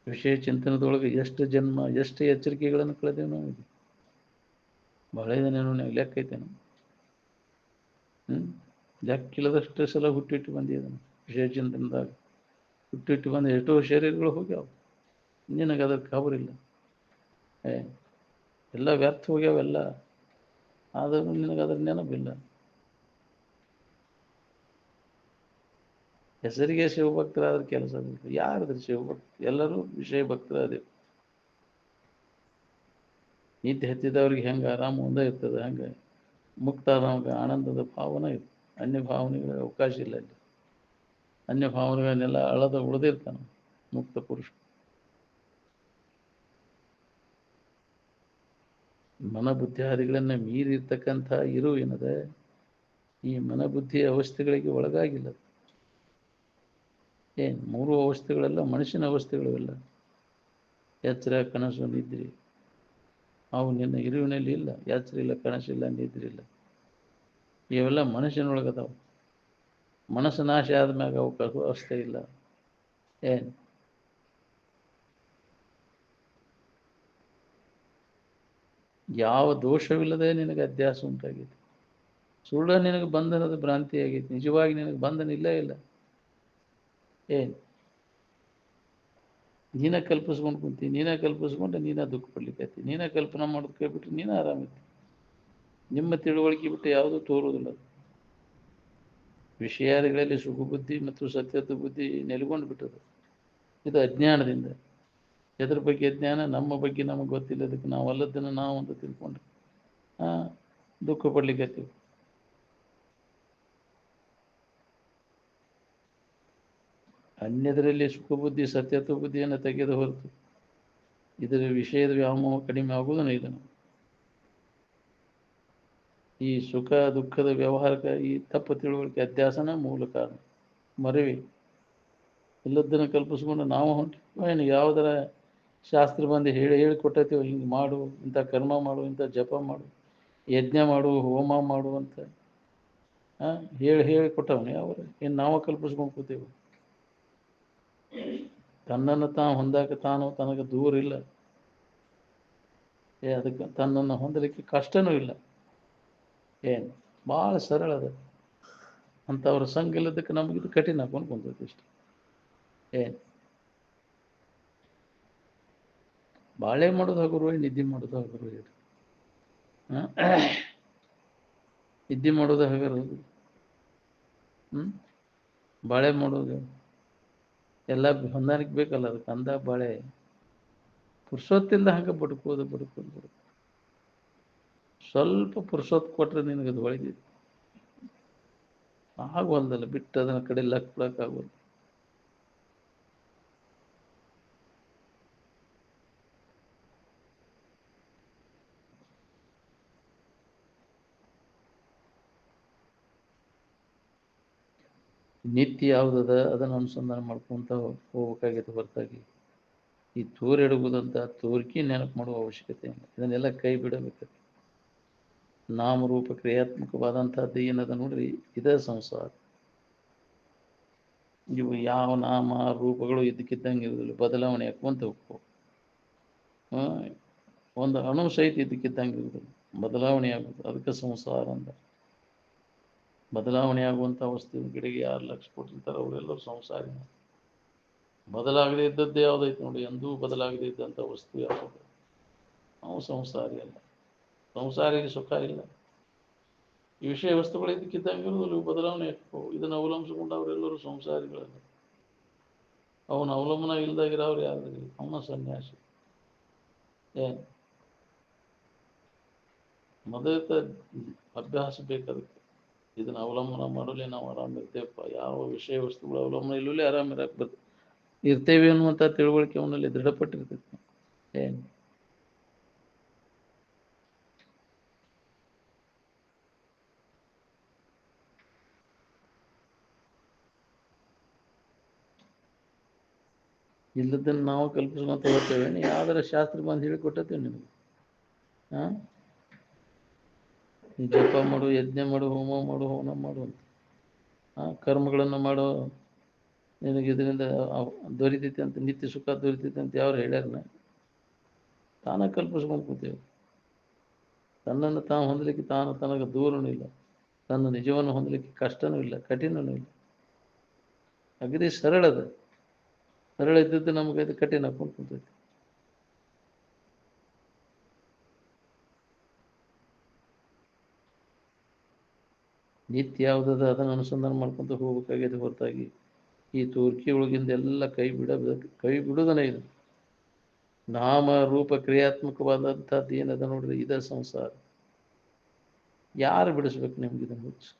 ವಿಷಯ ಚಿಂತನದೊಳಗೆ ಎಷ್ಟು ಜನ್ಮ ಎಷ್ಟು ಎಚ್ಚರಿಕೆಗಳನ್ನು ಕಳೆದೇವೆ ನಾವು. ಇದು ಬಹಳ ಇದನ್ನೇನು ನಾವು ಲೆಕ್ಕ ಐತೇನು? ಲೆಕ್ಕಿಲ್ಲದಷ್ಟು ಸಲ ಹುಟ್ಟಿಟ್ಟು ಬಂದಿದ್ದಾನೆ ವಿಷಯ ಚಿಂತನದಾಗ. ಹುಟ್ಟಿಟ್ಟು ಬಂದು ಎಷ್ಟೋ ಶರೀರಗಳು ಹೋಗ್ಯಾವ, ನಿನಗೆ ಅದ್ರ ಖಬರಿಲ್ಲ. ಎಲ್ಲ ವ್ಯರ್ಥ ಹೋಗ್ಯಾವೆಲ್ಲ, ಆದರೂ ನಿನಗೆ ಅದ್ರ ನೆನಪಿಲ್ಲ. ಹೆಸರಿಗೆ ಶಿವಭಕ್ತರಾದ್ರೆ ಕೆಲಸ ಬೇಕು. ಯಾರಾದ್ರೂ ಶಿವಭಕ್ತ? ಎಲ್ಲರೂ ವಿಷಯ ಭಕ್ತರಾದೇವು. ನಿತ್ಯ ಹತ್ತಿದವ್ರಿಗೆ ಹೆಂಗೆ ಆರಾಮ ಒಂದೇ ಇರ್ತದೆ, ಹಂಗೆ ಮುಕ್ತ ನಮಗೆ ಆನಂದದ ಭಾವನೆ ಇರ್ತದೆ. ಅನ್ಯ ಭಾವನೆಗಳಿಗೆ ಅವಕಾಶ ಇಲ್ಲ ಅಲ್ಲಿ. ಅನ್ಯ ಭಾವನೆಗಳನ್ನೆಲ್ಲ ಅಳದ ಉಳಿದಿರ್ತಾನೆ ಮುಕ್ತ ಪುರುಷ. ಮನಬುದ್ಧಿಯಾದಿಗಳನ್ನ ಮೀರಿರ್ತಕ್ಕಂಥ ಇರು ಏನದೆ, ಈ ಮನಬುದ್ಧಿಯ ಅವಸ್ಥೆಗಳಿಗೆ ಒಳಗಾಗಿಲ್ಲ. ಮೂರು ಅವಸ್ಥೆಗಳೆಲ್ಲ ಮನುಷ್ಯನ ಅವಸ್ಥೆಗಳೆಲ್ಲ. ಎಚ್ಚರ, ಕನಸು, ನಿದ್ರೆ ಅವು ನಿನ್ನ ಇರುವಿನಲ್ಲಿ ಇಲ್ಲ. ಎಚ್ಚರ ಇಲ್ಲ, ಕನಸಿಲ್ಲ, ನಿದ್ರೆ ಇಲ್ಲ. ಇವೆಲ್ಲ ಮನುಷ್ಯನೊಳಗದಾವ. ಮನಸ್ಸು ನಾಶ ಆದ್ಮ್ಯಾಗ ಅವಕಾಶ ಅವಸ್ಥೆ ಇಲ್ಲ. ಯಾವ ದೋಷವಿಲ್ಲದೆ ನಿನಗೆ ಅಧ್ಯಾಸ ಉಂಟಾಗೈತಿ. ಸುಳ್ಳ ನಿನಗೆ ಬಂಧನದ ಭ್ರಾಂತಿ ಆಗೈತಿ. ನಿಜವಾಗಿ ನಿನಗೆ ಬಂಧನ ಇಲ್ಲೇ ಇಲ್ಲ. ನೀನ ಕಲ್ಪಿಸ್ಕೊಂಡು ಕುಂತಿ, ನೀನ ಕಲ್ಪಿಸ್ಕೊಂಡು ನೀನ ದುಃಖ ಪಡ್ಲಿಕ್ಕೈತಿ. ನೀನ ಕಲ್ಪನಾ ಮಾಡೋದು ಕೇಳ್ಬಿಟ್ರೆ ನೀನ ಆರಾಮಿತ್ತು. ನಿಮ್ಮ ತಿಳುವಳಿಕೆ ಬಿಟ್ಟು ಯಾವುದೂ ತೋರುವುದಿಲ್ಲ. ವಿಷಯಾದಿಗಳಲ್ಲಿ ಸುಖ ಬುದ್ಧಿ ಮತ್ತು ಸತ್ಯತ್ವ ಬುದ್ಧಿ ನೆಲೆಗೊಂಡು ಬಿಟ್ಟದು. ಇದು ಅಜ್ಞಾನದಿಂದ. ಎದ್ರ ಬಗ್ಗೆ ಜ್ಞಾನ? ನಮ್ಮ ಬಗ್ಗೆ ನಮಗೆ ಗೊತ್ತಿಲ್ಲದಕ್ಕೆ ನಾವು ಅಲ್ಲದನ್ನು ನಾವು ಅಂತ ತಿಳ್ಕೊಂಡ್ರೆ ದುಃಖ ಪಡ್ಲಿಕ್ಕತ್ತೀವಿ. ಅನ್ಯದರಲ್ಲಿ ಸುಖ ಬುದ್ಧಿ ಸತ್ಯತ್ವ ಬುದ್ಧಿಯನ್ನು ತೆಗೆದು ಹೊರತು ಇದರ ವಿಷಯದ ವ್ಯಾಮೋಹ ಕಡಿಮೆ ಆಗುವುದೂ ಇಲ್ಲ. ಈ ಸುಖ ದುಃಖದ ವ್ಯವಹಾರಕ್ಕೆ ಈ ತಪ್ಪು ತಿಳುವಳಿಕೆ ಅಧ್ಯಾಸನ ಮೂಲ ಕಾರಣ. ಮರವಿ ಎಲ್ಲದನ್ನು ಕಲ್ಪಿಸ್ಕೊಂಡು ನಾವು ಹೊಂಟಿವಿ. ಯಾವುದರ ಶಾಸ್ತ್ರ ಬಂದು ಹೇಳಿ ಕೊಟ್ಟೈತಿವ, ಹಿಂಗೆ ಮಾಡು, ಇಂಥ ಕರ್ಮ ಮಾಡು, ಇಂಥ ಜಪ ಮಾಡು, ಯಜ್ಞ ಮಾಡು, ಹೋಮ ಮಾಡು ಅಂತ ಹೇಳಿ ಕೊಟ್ಟವನು ಯಾವ? ಏನು ನಾವು ಕಲ್ಪಿಸ್ಕೊಂಡು ಕೂತೇವೆ? ತನ್ನನ್ನು ತಾನು ಹೊಂದಾಕ ತಾನು ತನಗೆ ದೂರ ಇಲ್ಲ. ಅದಕ್ಕೆ ತನ್ನನ್ನು ಹೊಂದಲಿಕ್ಕೆ ಕಷ್ಟನೂ ಇಲ್ಲ. ಭಾಳ ಸರಳ ಅದ. ಅಂಥವ್ರ ಸಂಘ ಇಲ್ಲದಕ್ಕೆ ನಮಗಿದು ಕಠಿಣ ಹಾಕೊಂಡು ಕುಂತೈತಿ ಇಷ್ಟು. ಬಾಳೆ ಮಾಡೋದು ಹಗುರು, ನಿದ್ದೆ ಮಾಡೋದು ಹಗುರು. ನಿದ್ದೆ ಮಾಡೋದು ಹಗರು. ಬಾಳೆ ಮಾಡೋದು ಎಲ್ಲ ಹೊಂದಾಣಿಕೆ ಬೇಕಲ್ಲ ಅದಕ್ಕೆ. ಅಂದ ಬಾಳೆ ಪುರುಷೊತ್ತಿಂದ ಹಂಗೆ ಬದುಕೋದು. ಸ್ವಲ್ಪ ಪುರುಷೊತ್ತು ಕೊಟ್ರೆ ನಿನಗದು ಒಳಗೆ ಆಗೋಲ್ದಲ್ಲ. ಬಿಟ್ಟು ಅದನ್ನ ಕಡೆ ಲಕ್ ಬಿಡಕ್ಕಾಗೋಲ್ಲ. ನಿತ್ಯ ಯಾವುದದ ಅದನ್ನು ಅನುಸಂಧಾನ ಮಾಡ್ಕೊಂತ ಹೋಗ್ಬೇಕಾಗೈತೆ ಹೊರತಾಗಿ ಈ ತೋರಿಡುವುದಂತ ತೋರಿಕೆ ನೆನಪು ಮಾಡುವ ಅವಶ್ಯಕತೆ ಇಲ್ಲ. ಇದನ್ನೆಲ್ಲ ಕೈ ಬಿಡಬೇಕಾಗ್ತದೆ. ನಾಮರೂಪ ಕ್ರಿಯಾತ್ಮಕವಾದಂಥದ್ದು ಏನದ ನೋಡ್ರಿ, ಇದೇ ಸಂಸಾರ. ಇವು ಯಾವ ನಾಮ ರೂಪಗಳು ಇದ್ದಕ್ಕಿದ್ದಂಗೆ ಇರುವುದಿಲ್ಲ, ಬದಲಾವಣೆ ಹಾಕುವಂತ ಹೋಗ್ತವೆ. ಒಂದು ಅಣು ಸಹಿತ ಇದ್ದಕ್ಕಿದ್ದಂಗೆ ಇರುವುದಿಲ್ಲ, ಬದಲಾವಣೆ ಆಗುವುದು. ಅದಕ್ಕೆ ಸಂಸಾರ ಅಂತ. ಬದಲಾವಣೆ ಆಗುವಂಥ ವಸ್ತುವಿನ ಕಡೆಗೆ ಯಾರು ಲಕ್ಷ ಕೊಟ್ಟಿರ್ತಾರೆ ಅವರೆಲ್ಲರೂ ಸಂಸಾರಿನ. ಬದಲಾಗದೇ ಇದ್ದದ್ದು ಯಾವುದೈತೆ ನೋಡಿ, ಎಂದೂ ಬದಲಾಗದೇ ಇದ್ದಂಥ ವಸ್ತು ಯಾವುದು? ನಾವು ಸಂಸಾರಿ ಅಲ್ಲ. ಸಂಸಾರಿಗೆ ಸುಖ ಇಲ್ಲ. ಈ ವಿಷಯ ವಸ್ತುಗಳು ಇದಕ್ಕಿದ್ದಂಗೆ ಇರುವುದಿಲ್ಲ, ಬದಲಾವಣೆ ಆಗ್ತವೆ. ಇದನ್ನು ಅವಲಂಬಿಸಿಕೊಂಡು ಅವರೆಲ್ಲರೂ ಸಂಸಾರಿಗಳಲ್ಲ. ಅವನ ಅವಲಂಬನ ಇಲ್ದಾಗಿರೋರು ಯಾರು? ಅವನ ಸನ್ಯಾಸಿ. ಮೊದಲ ಅಭ್ಯಾಸ ಬೇಕಾದಕ್ಕೆ. ಇದನ್ನು ಅವಲಂಬನ ಮಾಡಲೇ ನಾವು ಆರಾಮಿರ್ತೇವಪ್ಪ. ಯಾವ ವಿಷಯ ವಸ್ತುಗಳು ಅವಲಂಬನೆ ಇಲ್ಲವೇ ಆರಾಮಿರಾಕ್ ಇರ್ತೇವೆ ಅನ್ನುವಂಥ ತಿಳುವಳಿಕೆ ಅವನಲ್ಲಿ ದೃಢಪಟ್ಟಿರ್ತೈತಿ. ಇಲ್ಲದನ್ನು ನಾವು ಕಲ್ಪಿಸ್ಕೊಂತ ಹೋಗ್ತೇವೆ. ಯಾವ್ದಾರ ಶಾಸ್ತ್ರ ಬಂದು ಹೇಳಿಕೊಟ್ಟೇವೆ ನಿಮಗೆ. ಜಪ ಮಾಡು, ಯಜ್ಞ ಮಾಡು, ಹೋಮ ಮಾಡು, ಹವನ ಮಾಡು ಅಂತ. ಕರ್ಮಗಳನ್ನು ಮಾಡೋ ನಿನಗೆ ಇದರಿಂದ ದೊರಿತೈತೆ ಅಂತ, ನಿತ್ಯ ಸುಖ ದೊರಿತೈತೆ ಅಂತ ಯಾರು ಹೇಳ್ಯಾರನ? ತಾನ ಕಲ್ಪಿಸ್ಕೊಂಡು ಕೂತೇವೆ. ತನ್ನನ್ನು ತಾನು ಹೊಂದಲಿಕ್ಕೆ ತಾನು ತನಗೆ ದೂರನೂ ಇಲ್ಲ, ತನ್ನ ನಿಜವನ್ನು ಹೊಂದಲಿಕ್ಕೆ ಕಷ್ಟನೂ ಇಲ್ಲ, ಕಠಿಣನೂ ಇಲ್ಲ. ಅಗದಿ ಸರಳದ. ಸರಳ ಇದ್ದದ್ದು ನಮಗೆ ಅದು ಕಠಿಣ ಹಾಕೊಂಡು ಕೂತೈತಿ. ನಿತ್ಯ ಯಾವುದದ ಅದನ್ನು ಅನುಸಂಧಾನ ಮಾಡ್ಕೊಂತ ಹೋಗ್ಬೇಕಾಗಿದೆ ಹೊರತಾಗಿ ಈ ತೋರ್ಕಿ ಒಳಗಿಂದ ಎಲ್ಲ ಕೈ ಬಿಡುವುದನೇ ಇದು. ನಾಮ ರೂಪ ಕ್ರಿಯಾತ್ಮಕವಾದಂಥದ್ದು ಏನದ ನೋಡ್ರಿ, ಇದ ಸಂಸಾರ. ಯಾರು ಬಿಡಿಸ್ಬೇಕು ನಿಮ್ಗೆ ಇದನ್ನು ಹುಚ್ಚು?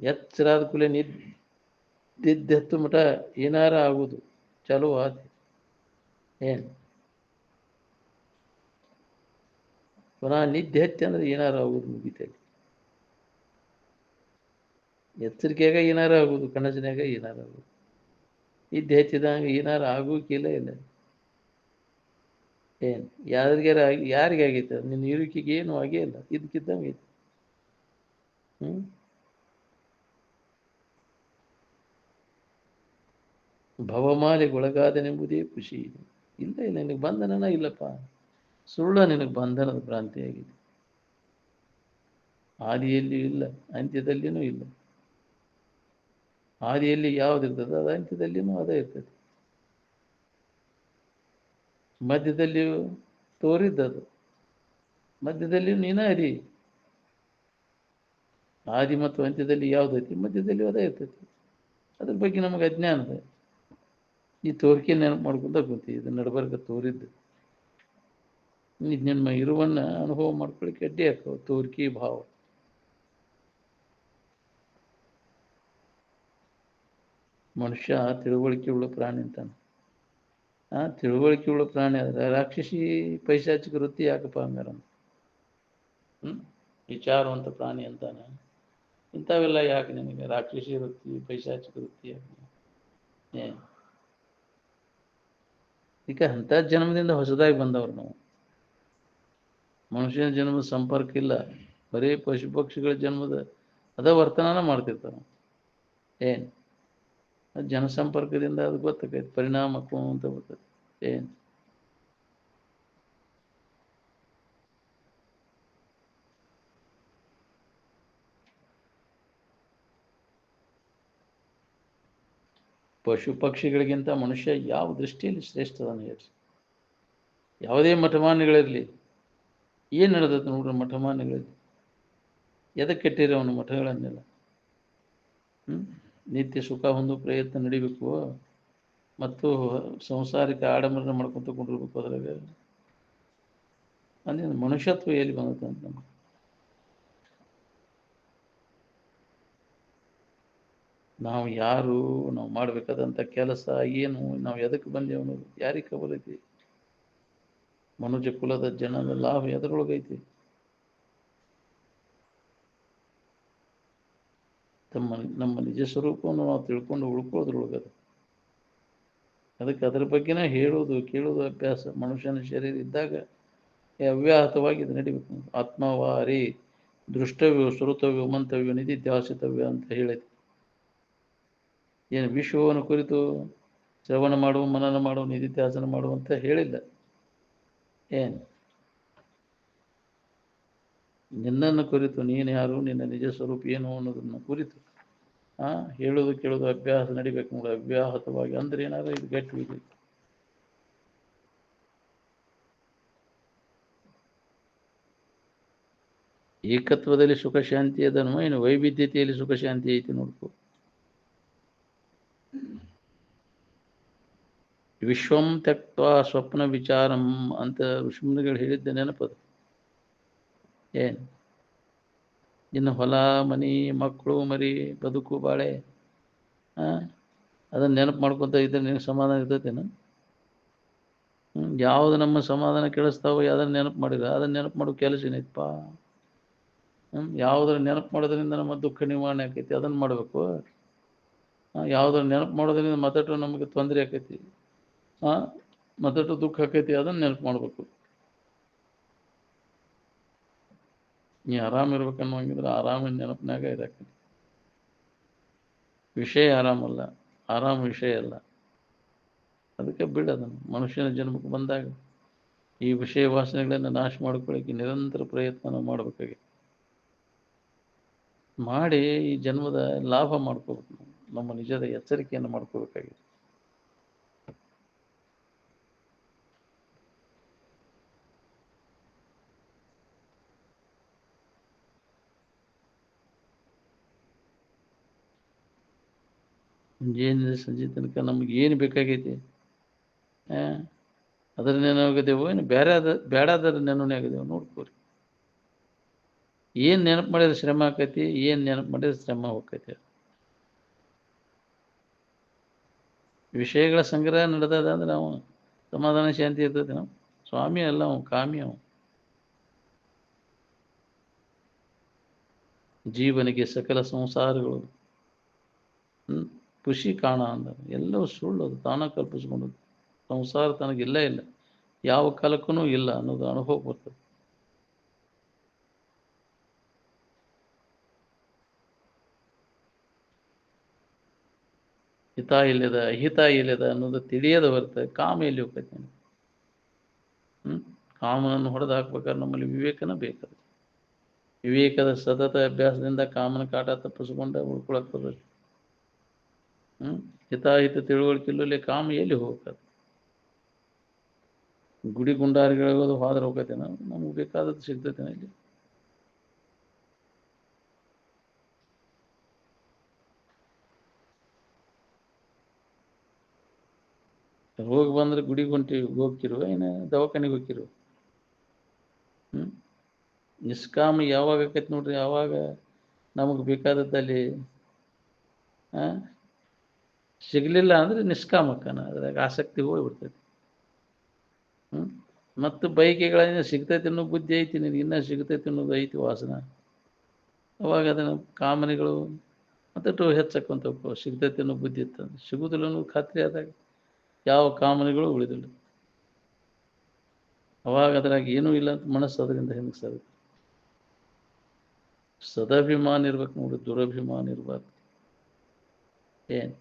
ಎಚ್ಚರಾದ ಕೂಲೆ ನಿದ್ದೆತ್ತು ಮಠ ಏನಾರ ಆಗುದು ಚಲೋ ಆದ ಏನು? ಪುನಃ ನಿದ್ದೆ ಹತ್ತಿ ಅಂದ್ರೆ ಏನಾರು ಆಗುದು ಮುಗಿತೈತಿ. ಎಚ್ಚರಿಕೆಯಾಗ ಏನಾರ ಆಗುದು, ಕನಸಿನಾಗ ಏನಾರ ಆಗುದು. ನಿದ್ದೆ ಹಚ್ಚಿದಂಗೆ ಏನಾರ ಆಗೋಕಿಲ್ಲ ಇಲ್ಲ. ಏನು ಯಾರಿಗೆ ಆಗೈತೆ? ನಿನ್ನ ಇರುವಿಕೆಗೆ ಏನು ಆಗೇ ಇಲ್ಲ, ಇದಕ್ಕಿದ್ದಂಗೆ ಐತಿ. ಭವಮಾಲೆಗೊಳಗಾದನೆಂಬುದೇ ಖುಷಿ. ಇಲ್ಲ ಇಲ್ಲ, ನಿನಗೆ ಬಂಧನನ ಇಲ್ಲಪ್ಪ. ಸುಳ್ಳ ನಿನಗೆ ಬಂಧನದ ಭ್ರಾಂತಿಯಾಗಿದೆ. ಆದಿಯಲ್ಲಿಯೂ ಇಲ್ಲ, ಅಂತ್ಯದಲ್ಲಿಯೂ ಇಲ್ಲ. ಆದಿಯಲ್ಲಿ ಯಾವುದಿರ್ತದೆ ಅದು ಅಂತ್ಯದಲ್ಲಿಯೂ ಅದೇ ಇರ್ತದೆ. ಮಧ್ಯದಲ್ಲಿಯೂ ತೋರಿದ್ದದು, ಮಧ್ಯದಲ್ಲಿಯೂ ನೀನ ಅದಿ. ಆದಿ ಮತ್ತು ಅಂತ್ಯದಲ್ಲಿ ಯಾವುದೈತಿ ಮಧ್ಯದಲ್ಲಿಯೂ ಅದೇ ಇರ್ತೈತಿ. ಅದ್ರ ಬಗ್ಗೆ ನಮಗೆ ಅಜ್ಞಾನದ. ಈ ತೋರಿಕೆ ನೆನಪು ಮಾಡ್ಕೊಂತ ಗೊತ್ತಿ, ಇದು ನಡಬರ್ಕ ತೋರಿದ್ದು. ನಿಮ್ಮ ಇರುವನ್ನ ಅನುಭವ ಮಾಡ್ಕೊಳಿಕ್ಕೆ ಅಡ್ಡಿ ಹಾಕವು ತೋರಿಕೆ ಭಾವ. ಮನುಷ್ಯ ತಿಳುವಳಿಕೆ ಉಳ್ಳ ಪ್ರಾಣಿ ಅಂತಾನೆ. ತಿಳುವಳಿಕೆ ಉಳ್ಳ ಪ್ರಾಣಿ ಆದ್ರೆ ರಾಕ್ಷಸಿ ಪೈಶಾಚಿಕ ವೃತ್ತಿ ಯಾಕಪ್ಪ ಹಂಗಾರ? ವಿಚಾರವಂತ ಪ್ರಾಣಿ ಅಂತಾನೆ. ಇಂಥವೆಲ್ಲ ಯಾಕೆ ನಿನಗೆ? ರಾಕ್ಷಸಿ ವೃತ್ತಿ, ಪೈಶಾಚಿಕ ವೃತ್ತಿ ಯಾಕೆ? ಈಗ ಅಂಥ ಜನ್ಮದಿಂದ ಹೊಸದಾಗಿ ಬಂದವ್ರು ನಾವು. ಮನುಷ್ಯನ ಜನ್ಮದ ಸಂಪರ್ಕ ಇಲ್ಲ, ಬರೀ ಪಶು ಪಕ್ಷಿಗಳ ಜನ್ಮದ ಅದ ವರ್ತನಾನ ಮಾಡ್ತಿರ್ತಾವ. ಏನು ಜನಸಂಪರ್ಕದಿಂದ ಅದು ಗೊತ್ತಾಗೈತೆ, ಪರಿಣಾಮಕ್ಕೂ ಅಂತ ಬರ್ತದೆ. ಏನು ಪಶು ಪಕ್ಷಿಗಳಿಗಿಂತ ಮನುಷ್ಯ ಯಾವ ದೃಷ್ಟಿಯಲ್ಲಿ ಶ್ರೇಷ್ಠದನ್ನು ಹೇಳಿ? ಯಾವುದೇ ಮಠಮಾನ್ಯಗಳಿರಲಿ, ಏನು ನಡೆದದ್ದು ನೋಡ್ರಿ ಮಠಮಾನ್ಯಗಳಲ್ಲಿ? ಎದಕ್ಕೆ ಕೆಟ್ಟಿರೋ ಅವನು ಮಠಗಳನ್ನೆಲ್ಲ? ನಿತ್ಯ ಸುಖ ಹೊಂದೋ ಪ್ರಯತ್ನ ನಡಿಬೇಕು, ಮತ್ತು ಸಂಸಾರಿಕ ಆಡಂಬರ ಮಾಡ್ಕೊಂತ ಕೊಂಡಿರ್ಬೇಕು. ಅದ್ರಾಗ ಅಂದೇನು ಮನುಷ್ಯತ್ವ ಎಲ್ಲಿ ಬಂದತ್ತೆ ಅಂತ ನಮ್ಗೆ? ನಾವು ಯಾರು, ನಾವು ಮಾಡಬೇಕಾದಂಥ ಕೆಲಸ ಏನು, ನಾವು ಎದಕ್ಕೆ ಬಂದೇವು ಅನ್ನೋದು ಯಾರಿಗೆ ಖಬರ್ ಐತಿ? ಮನುಜ ಕುಲದ ಜನದ ಲಾಭ ಎದರೊಳಗೈತಿ? ನಮ್ಮ ನಿಜ ಸ್ವರೂಪವನ್ನು ನಾವು ತಿಳ್ಕೊಂಡು ಉಳ್ಕೊಳ್ಳೋದ್ರೊಳಗದ. ಅದಕ್ಕೆ ಅದ್ರ ಬಗ್ಗೆನೇ ಹೇಳೋದು ಕೇಳೋದು ಅಭ್ಯಾಸ. ಮನುಷ್ಯನ ಶರೀರ ಇದ್ದಾಗ ಅವ್ಯಾಹತವಾಗಿ ಇದು ನಡಿಬೇಕು. ಆತ್ಮವಾರಿ ದೃಷ್ಟವ್ಯ ಶ್ರುತವ್ಯ ಮಂತವ್ಯ ನಿಧಿಧ್ಯಾಸಿತವ್ಯ ಅಂತ ಹೇಳೈತಿ. ಏನು ವಿಶ್ವವನ್ನು ಕುರಿತು ಶ್ರವಣ ಮಾಡುವ, ಮನನ ಮಾಡುವ, ನಿಧಿಧ್ಯಾಸನ ಮಾಡುವಂತ ಹೇಳಿಲ್ಲ. ಏನು ನಿನ್ನನ್ನು ಕುರಿತು, ನೀನು ಯಾರು, ನಿನ್ನ ನಿಜ ಸ್ವರೂಪ ಏನು ಅನ್ನೋದನ್ನ ಕುರಿತು ಹೇಳೋದು ಕೇಳೋದು ಅಭ್ಯಾಸ ನಡಿಬೇಕು ನೋಡಿ, ಅವ್ಯಾಹತವಾಗಿ. ಅಂದ್ರೆ ಏನಾದ್ರು ಇದು ಗಟ್ಟಿ ಇದೆ. ಏಕತ್ವದಲ್ಲಿ ಸುಖ ಶಾಂತಿ ಅದನ್ನು, ಏನು ವೈವಿಧ್ಯತೆಯಲ್ಲಿ ಸುಖ ಶಾಂತಿ ಐತಿ ನೋಡ್ಕೊ. ವಿಶ್ವಂ ತ್ಯಕ್ತ್ವಾ ಸ್ವಪ್ನ ವಿಚಾರಂ ಅಂತ ಋಷಿಮುನಿಗಳು ಹೇಳಿದ್ದ ನೆನಪದು. ಏನು ಇನ್ನು ಹೊಲ ಮನಿ ಮಕ್ಕಳು ಮರಿ ಬದುಕು ಬಾಳೆ ಅದನ್ನ ನೆನಪು ಮಾಡ್ಕೊತ ಇದ್ರೆ ನಿನಗೆ ಸಮಾಧಾನ ಇರ್ತೈತೇನು? ಯಾವ್ದು ನಮ್ಮ ಸಮಾಧಾನ ಕೆಡಿಸ್ತಾವೋ ಯಾವ್ದನ್ನ ನೆನಪು ಮಾಡಿರ, ಅದನ್ನ ನೆನಪು ಮಾಡೋ ಕೆಲಸ ಏನೈತಪ್ಪ? ಯಾವುದರ ನೆನಪು ಮಾಡೋದ್ರಿಂದ ನಮ್ಮ ದುಃಖ ನಿವಾರಣೆ ಆಕೈತಿ, ಅದನ್ನು ಮಾಡಬೇಕು. ಯಾವುದರ ನೆನಪು ಮಾಡೋದ್ರಿಂದ ಮತ್ತಷ್ಟು ನಮಗೆ ತೊಂದರೆ ಆಕೈತಿ, ಮತ್ತಷ್ಟು ದುಃಖ ಆಕೈತಿ, ಅದನ್ನು ನೆನಪು ಮಾಡಬೇಕು. ನೀ ಆರಾಮಿರ್ಬೇಕನ್ನೋಂಗಿದ್ರೆ ಆರಾಮಿನ ನೆನಪಿನಾಗ ಇರಾಕೈತಿ. ವಿಷಯ ಆರಾಮಲ್ಲ, ಆರಾಮ ವಿಷಯ ಅಲ್ಲ. ಅದಕ್ಕೆ ಬಿಡೋದನ್ನು ಮನುಷ್ಯನ ಜನ್ಮಕ್ಕೆ ಬಂದಾಗ ಈ ವಿಷಯ ವಾಸನೆಗಳನ್ನು ನಾಶ ಮಾಡ್ಕೊಳ್ಳಿಕ್ಕೆ ನಿರಂತರ ಪ್ರಯತ್ನ ಮಾಡಬೇಕಾಗಿ ಮಾಡಿ ಈ ಜನ್ಮದ ಲಾಭ ಮಾಡ್ಕೋಬೇಕು. ನಮ್ಮ ನಿಜದ ಎಚ್ಚರಿಕೆಯನ್ನು ಮಾಡ್ಕೋಬೇಕಾಗಿದೆ. ಮುಂಜಾನೆ ಸಂಜೆ ತನಕ ನಮ್ಗೆ ಏನು ಬೇಕಾಗೈತಿ, ಅದ್ರ ನೆನವಾಗದೇವೋ ಏನು ಬೇಡಾದ್ರ ನೆನವೇ ಆಗದೇವೋ ನೋಡ್ಕೋರಿ. ಏನು ನೆನಪು ಮಾಡಿದ್ರೆ ಶ್ರಮ ಆಕೈತಿ, ಏನು ನೆನಪು ಮಾಡಿದ್ರೆ ಶ್ರಮ ಹೋಗ್ತೈತಿ. ವಿಷಯಗಳ ಸಂಗ್ರಹ ನಡೆದದ ಅಂದ್ರೆ ನಾವು ಸಮಾಧಾನ ಶಾಂತಿ ಇರ್ತೈತಿ. ನಾವು ಸ್ವಾಮಿ ಅಲ್ಲ, ಅವ ಕಾಮಿ. ಅವ ಜೀವನಿಗೆ ಸಕಲ ಸಂಸಾರಗಳು ಖುಷಿ ಕಾಣ ಅಂದ ಎಲ್ಲವೂ ಸುಳ್ಳು. ಅದು ತಾನ ಕಲ್ಪಿಸ್ಕೊಂಡದ್ದು. ಸಂಸಾರ ತನಗಿಲ್ಲ ಇಲ್ಲ, ಯಾವ ಕಾಲಕ್ಕೂ ಇಲ್ಲ ಅನ್ನೋದು ಅನುಭವ ಬರ್ತದೆ. ಹಿತ ಇಲ್ಲದ ಅಹಿತ ಇಲ್ಲದ ಅನ್ನೋದು ತಿಳಿಯದ ಬರ್ತದೆ. ಕಾಮ ಎಲ್ಲಿ ಹೋಗ್ತೈತೆ? ಕಾಮನನ್ನು ಹೊಡೆದು ಹಾಕ್ಬೇಕಾದ್ರೆ ನಮ್ಮಲ್ಲಿ ವಿವೇಕನ ಬೇಕಾದ್ರೆ ವಿವೇಕದ ಸತತ ಅಭ್ಯಾಸದಿಂದ ಕಾಮನ ಕಾಟ ತಪ್ಪಿಸ್ಕೊಂಡ ಉಳ್ಕೊಳಕ್ ಬರ್ತದೆ. ಹಿತಾಹಿತ ತಿಳುವಳಿಕೆಲ್ಲೇ ಕಾಮ ಎಲ್ಲಿ ಹೋಗ್ತದೆ? ಗುಡಿ ಗುಂಡಾರಿಗಳಾಗೋದು ಹೋದ್ರೆ ಹೋಗ್ತೇನೆ, ನಮ್ಗೆ ಬೇಕಾದದ್ದು ಸಿಗ್ತೈತೇನೆ ಇಲ್ಲಿ. ರೋಗ ಬಂದ್ರೆ ಗುಡಿಗೆ ಹೋಗ್ತಿರುವ ಏನು ದವಾಖಾನೆಗೆ ಹೋಗ್ತಿರುವ? ನಿಷ್ಕಾಮ ಯಾವಾಗ ಆಕೈತಿ ನೋಡ್ರಿ, ಯಾವಾಗ ನಮಗೆ ಬೇಕಾದದ್ದಲ್ಲಿ ಸಿಗಲಿಲ್ಲ ಅಂದ್ರೆ ನಿಷ್ಕಾಮಕ್ಕನ ಅದ್ರಾಗ ಆಸಕ್ತಿ ಹೋಗ್ಬಿಡ್ತೈತಿ. ಮತ್ತು ಬೈಕೆಗಳನ್ನ ಸಿಗ್ತೈತಿ ಅನ್ನೋ ಬುದ್ಧಿ ಐತಿ ನಿನಗೆ, ಇನ್ನೂ ಸಿಗ್ತೈತಿ ಅನ್ನೋದು ಐತಿ ವಾಸನ. ಅವಾಗ ಅದನ್ನು ಕಾಮನೆಗಳು ಮತ್ತಷ್ಟು ಹೆಚ್ಚಕ್ಕಂತ ಸಿಗ್ತೈತಿ ಅನ್ನೋ ಬುದ್ಧಿ ಇರ್ತದೆ. ಸಿಗುದಿಲ್ಲ ಅನ್ನೋದು ಖಾತ್ರಿ ಆದಾಗ ಯಾವ ಕಾಮನೆಗಳು ಉಳಿದಿಲ್ಲ. ಅವಾಗ ಅದ್ರಾಗ ಏನೂ ಇಲ್ಲ ಅಂತ ಮನಸ್ಸು ಅದರಿಂದ ಹಿಂಸಗುತ್ತೆ. ಸದಾಭಿಮಾನ ಇರ್ಬೇಕು ನೋಡಿ, ದುರಭಿಮಾನ ಇರ್ಬಾರ್ದು. ಏನು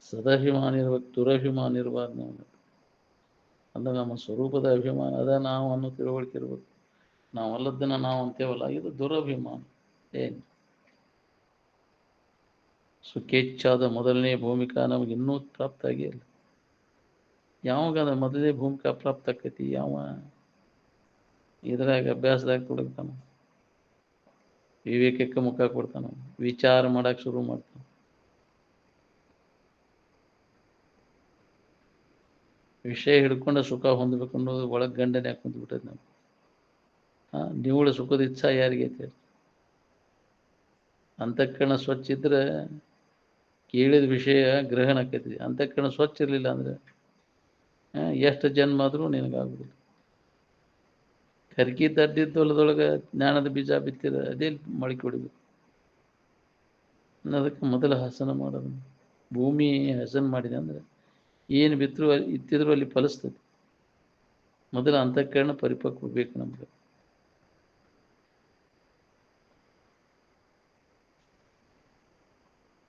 ಸದಾಭಿಮಾನ ಇರ್ಬೇಕು, ದುರಭಿಮಾನ ಇರಬಾರ್ದು. ನಾವು ಅಂದ್ರೆ ನಮ್ಮ ಸ್ವರೂಪದ ಅಭಿಮಾನ ಅದ ನಾವು ಅನ್ನೋ ತಿಳುವಳಿಕೆ ಇರ್ಬೇಕು. ನಾವಲ್ಲದನ್ನ ನಾವು ಅಂತೇವಲ್ಲ, ಇದು ದುರಭಿಮಾನ. ಏನು ಸುಖೇಚ್ಛಾದ ಮೊದಲನೇ ಭೂಮಿಕಾ ನಮ್ಗೆ ಇನ್ನೂ ಪ್ರಾಪ್ತ ಆಗಿಲ್ಲ. ಯಾವಾಗ ಅದ ಮೊದಲನೇ ಭೂಮಿಕಾ ಪ್ರಾಪ್ತ ಆಕೈತಿ, ಯಾವ ಇದ್ರಾಗ ಅಭ್ಯಾಸದಾಗ ತೊಡಗ್ತಾನ, ವಿವೇಕಕ್ಕೆ ಮುಖ ಕೊಡ್ತಾನ, ವಿಚಾರ ಮಾಡಕ್ಕೆ ಶುರು ಮಾಡ್ತಾನ. ವಿಷಯ ಹಿಡ್ಕೊಂಡು ಸುಖ ಹೊಂದಬೇಕು ಅನ್ನೋದು ಒಳಗೆ ಗಂಡನೆ ಹಾಕಿ ಕುಂತ್ಬಿಟ್ಟೈತೆ ನಾವು. ನಿವ್ವಳ ಸುಖದ ಇಚ್ಛಾ ಯಾರಿಗೈತೆ? ಅಂತಃಕರಣ ಸ್ವಚ್ಛ ಇದ್ರೆ ಕೇಳಿದ ವಿಷಯ ಗ್ರಹಣ ಆಕೈತಿ. ಅಂತಃಕರಣ ಸ್ವಚ್ಛ ಇರಲಿಲ್ಲ ಅಂದ್ರೆ ಎಷ್ಟು ಜನ್ಮ ಆದರೂ ನಿನಗಾಗುದಿಲ್ಲ. ಕರ್ಕಿ ತಡ್ಡಿದ್ದು ಹೊಲದೊಳಗೆ ಜ್ಞಾನದ ಬೀಜ ಬಿತ್ತಿದ ಅದೇ ಮೊಳಕೆ ಹೊಡಿಬೇಕು ಅನ್ನೋದಕ್ಕೆ ಮೊದಲ ಹಸನ ಮಾಡೋದು. ಭೂಮಿ ಹಸನ ಮಾಡಿದೆ ಅಂದ್ರೆ ಏನು ಬಿತ್ತರೂ ಇತ್ತಿದ್ರು ಅಲ್ಲಿ ಫಲಿಸ್ತದೆ. ಮೊದಲ ಅಂತಃಕರಣ ಪರಿಪಕ್ವ ಬೇಕು ನಮ್ಗೆ.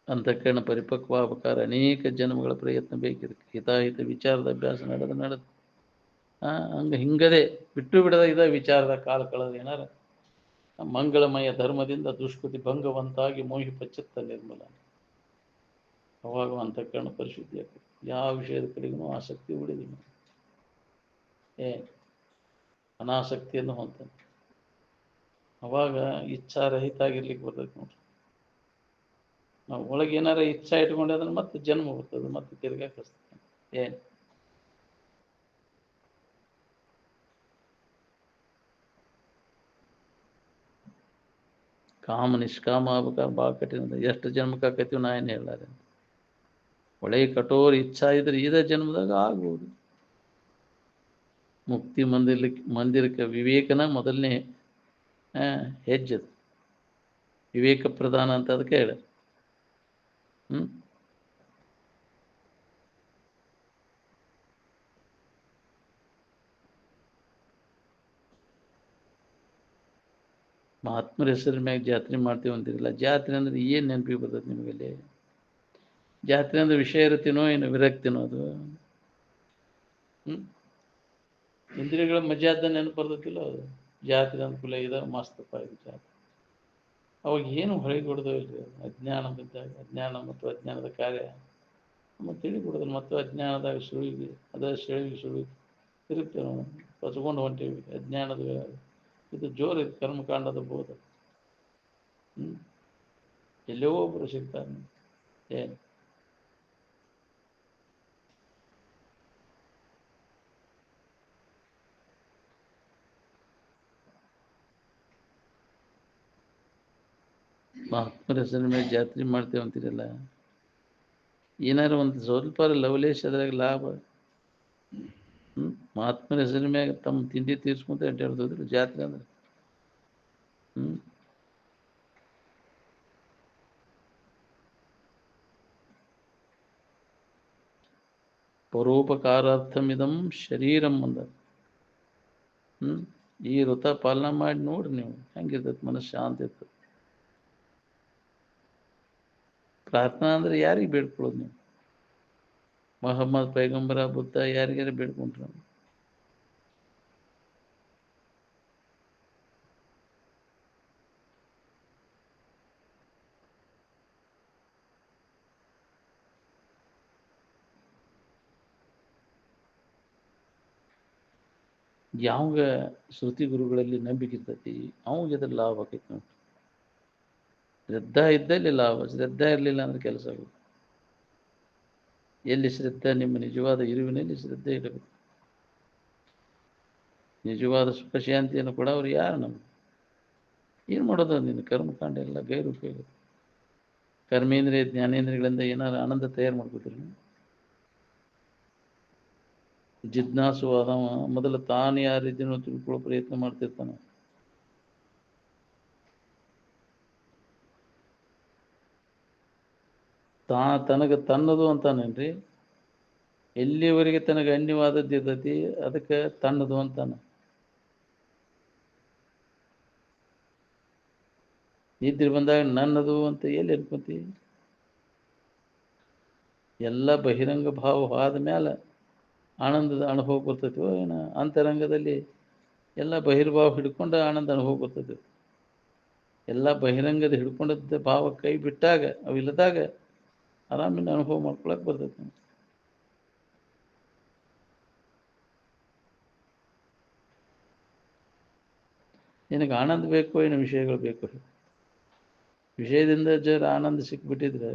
ಅಂತಃಕರಣ ಪರಿಪಕ್ವ ಆಗ್ಬೇಕಾದ್ರೆ ಅನೇಕ ಜನ್ಮಗಳ ಪ್ರಯತ್ನ ಬೇಕಿದೆ. ಹಿತಾಹಿತ ವಿಚಾರದ ಅಭ್ಯಾಸ ನಡೆದು ಹಂಗೆ ಹಿಂಗದೆ ಬಿಟ್ಟು ಬಿಡದ ಇದ ವಿಚಾರದ ಕಾಲ ಕಳೆದ ಏನಾರ ಮಂಗಳಮಯ ಧರ್ಮದಿಂದ ದುಷ್ಕೃತಿ ಭಂಗವಂತಾಗಿ ಮೋಹಿಪ ಚಿತ್ತ ನಿರ್ಮಲ. ಅವಾಗ ಅಂತಃಕರಣ ಪರಿಶುದ್ಧಿ ಆಗ್ತದೆ. ಯಾವ ವಿಷಯದ ಕಡೆಗೂ ಆಸಕ್ತಿ ಉಳಿದಿಲ್ಲ. ಅನಾಸಕ್ತಿಯನ್ನು ಹೊಂತಾನೆ. ಅವಾಗ ಇಚ್ಛಾರಹಿತ ಆಗಿರ್ಲಿಕ್ಕೆ ಬರ್ತೈತೆ ನೋಡ್ರಿ. ನಾವು ಒಳಗೆ ಏನಾರ ಇಚ್ಛಾ ಇಟ್ಕೊಂಡೆ ಅದನ್ನು ಮತ್ತೆ ಜನ್ಮ ಬರ್ತದೆ, ಮತ್ತೆ ತಿರ್ಗಾ ಕಳಿಸ್ತದೆ. ಏನು ಕಾಮ ನಿಷ್ಕಾಮ ಆಗ್ಬೇಕಾದ್ರೆ ಭಾಳ ಕಠಿಣ. ಎಷ್ಟು ಜನ್ಮಕ್ಕೆ ಆಕೈತಿವಿ ನಾ ಏನು ಹೇಳಾರೆ. ಒಳ್ಳೆಯ ಕಠೋರ ಇಚ್ಛಾ ಇದ್ರೆ ಇದೇ ಜನ್ಮದಾಗ ಆಗ್ಬೋದು. ಮುಕ್ತಿ ಮಂದಿರಕ್ಕೆ ವಿವೇಕನ ಮೊದಲನೇ ಹೆಜ್ಜದು ವಿವೇಕ ಪ್ರಧಾನ ಅಂತ ಅದಕ್ಕೆ ಹೇಳ. ಮಹಾತ್ಮರ ಹೆಸರ ಮ್ಯಾಗ ಜಾತ್ರೆ ಮಾಡ್ತೀವಿ ಅಂತಿರಲಿಲ್ಲ. ಜಾತ್ರೆ ಅಂದ್ರೆ ಏನು ನೆನಪಿಗೆ ಬರ್ತದೆ ನಿಮಗಲ್ಲಿ? ಜಾತ್ರೆ ಅಂದ್ರೆ ವಿಷಯ ಇರುತ್ತೀನೋ ಏನು ವಿರಕ್ತಿನೋ ಅದು? ಇಂದ್ರಿಯಗಳ ಮಜಾದ ನೆನಪು ಬರ್ತೈತಿಲ್ಲ ಅದು. ಜಾತ್ರೆ ಅನುಕೂಲ ಇದೆ ಮಸ್ತಪ್ಪ ಇದು ಜಾತ್ರೆ. ಅವಾಗ ಏನು ಹೊಳೆಗೊಡ್ದು ಇಲ್ರಿ, ಅಜ್ಞಾನ ಬಿದ್ದಾಗ ಅಜ್ಞಾನ ಮತ್ತು ಅಜ್ಞಾನದ ಕಾರ್ಯ ಮತ್ತು ತಿಳಿಕೊಡೋದಿಲ್ಲ. ಮತ್ತು ಅಜ್ಞಾನದಾಗ ಸುಳಿಗೆ ಅದ ಸೆಳಿಗೆ ಸುಳಿಗೆ ತಿರುಗ್ತೇವೆ ನಾವು, ಪಚ್ಕೊಂಡು ಹೊಂಟೇವಿ. ಅಜ್ಞಾನದ ಇದು ಜೋರಿದೆ ಕರ್ಮಕಾಂಡದ ಬೋಧ. ಎಲ್ಲೋ ಒಬ್ಬರು ಸಿಗ್ತಾರೆ. ಏನು ಮಹಾತ್ಮರ ಹೆಸರಿನ ಮೇಲೆ ಜಾತ್ರೆ ಮಾಡ್ತೇವೆ ಅಂತೀರಲ್ಲ, ಏನಾರು ಒಂದು ಸ್ವಲ್ಪ ಲವಲೇಶ ಅದ್ರಾಗ ಲಾಭ? ಮಹಾತ್ಮರ ಹೆಸರಿನ ಮ್ಯಾಗ ತಮ್ಮ ತಿಂಡಿ ತೀರ್ಸ್ಕೊಂತ ಅಡ್ಡಾಡ್ತದ್ರು ಜಾತ್ರೆ ಅಂದ್ರೆ. ಪರೋಪಕಾರಾರ್ಥಮಿದಂ ಶರೀರಂ ಅಂದ. ಈ ವೃತ ಪಾಲನೆ ಮಾಡಿ ನೋಡ್ರಿ ನೀವು, ಹೆಂಗಿರ್ತೈತೆ ಮನಸ್ಸು ಶಾಂತಿ ಇರ್ತದೆ. ಪ್ರಾರ್ಥನಾ ಅಂದ್ರೆ ಯಾರಿಗೆ ಬೇಡ್ಕೊಳ್ಳೋದು ನೀವು? ಮೊಹಮ್ಮದ್ ಪೈಗಂಬರ ಬುದ್ಧ ಯಾರಿಗಾರ ಬೇಡ್ಕೊಂಡ್ರ? ಯಾವಾಗ ಶ್ರುತಿ ಗುರುಗಳಲ್ಲಿ ನಂಬಿಕೆ ಇರ್ತೈತಿ ಅವಾಗ ಇದ್ರ ಲಾಭ ಆಕೈತಿ ನೋಡಿ. ಶ್ರದ್ಧಾ ಇದ್ದಲ್ಲಿ ಲಾಭ, ಶ್ರದ್ಧಾ ಇರಲಿಲ್ಲ ಅಂದ್ರೆ ಕೆಲಸ ಆಗುತ್ತೆ. ಎಲ್ಲಿ ಶ್ರದ್ಧಾ? ನಿಮ್ಮ ನಿಜವಾದ ಇರುವಿನಲ್ಲಿ ಶ್ರದ್ಧೆ ಇಡಬೇಕು. ನಿಜವಾದ ಸುಖ ಶಾಂತಿಯನ್ನು ಕೊಡೋರು ಯಾರು? ನಮ್ಗೆ ಏನು ಮಾಡೋದು? ನಿನ್ನ ಕರ್ಮಕಾಂಡ ಎಲ್ಲ ಗೈರು ಉಪಯೋಗ. ಕರ್ಮೇಂದ್ರಿಯ ಜ್ಞಾನೇಂದ್ರಿಯಗಳಿಂದ ಏನಾರು ಆನಂದ ತಯಾರು ಮಾಡ್ಕೋತೀರಿ? ಜಿಜ್ಞಾಸುವಾದವ ಮೊದಲು ತಾನು ಯಾರಿದ್ದೀನೋ ತಿಳ್ಕೊಳ್ಳೋ ಪ್ರಯತ್ನ ಮಾಡ್ತಿರ್ತಾನೆ. ತನಗೆ ತನ್ನದು ಅಂತಾನೇನ್ರಿ? ಎಲ್ಲಿವರೆಗೆ ತನಗೆ ಅನ್ಯವಾದದ್ದು ಇರ್ತೈತಿ ಅದಕ್ಕೆ ತನ್ನದು ಅಂತಾನೆ. ನಿದ್ರೆ ಬಂದಾಗ ನನ್ನದು ಅಂತ ಎಲ್ಲಿ ಅನ್ಕೊಂತಿ? ಎಲ್ಲ ಬಹಿರಂಗ ಭಾವ ಆದ ಮೇಲೆ ಆನಂದದ ಅನುಭವ ಬರ್ತೈತಿ. ಏನ ಅಂತರಂಗದಲ್ಲಿ ಎಲ್ಲ ಬಹಿರ್ಭಾವ ಹಿಡ್ಕೊಂಡು ಆನಂದ ಅನುಭವ ಬರ್ತೈತಿ. ಎಲ್ಲ ಬಹಿರಂಗದ ಹಿಡ್ಕೊಂಡದ್ದ ಭಾವ ಕೈ ಬಿಟ್ಟಾಗ, ಅವಿಲ್ಲದಾಗ ಆರಾಮಿನ ಅನುಭವ ಮಾಡ್ಕೊಳಕ್ ಬರ್ತೈತಿ. ನಿನಗೆ ಆನಂದ ಬೇಕು ಏನು ವಿಷಯಗಳು ಬೇಕು? ವಿಷಯದಿಂದ ಜರ ಆನಂದ ಸಿಕ್ಬಿಟ್ಟಿದ್ರೆ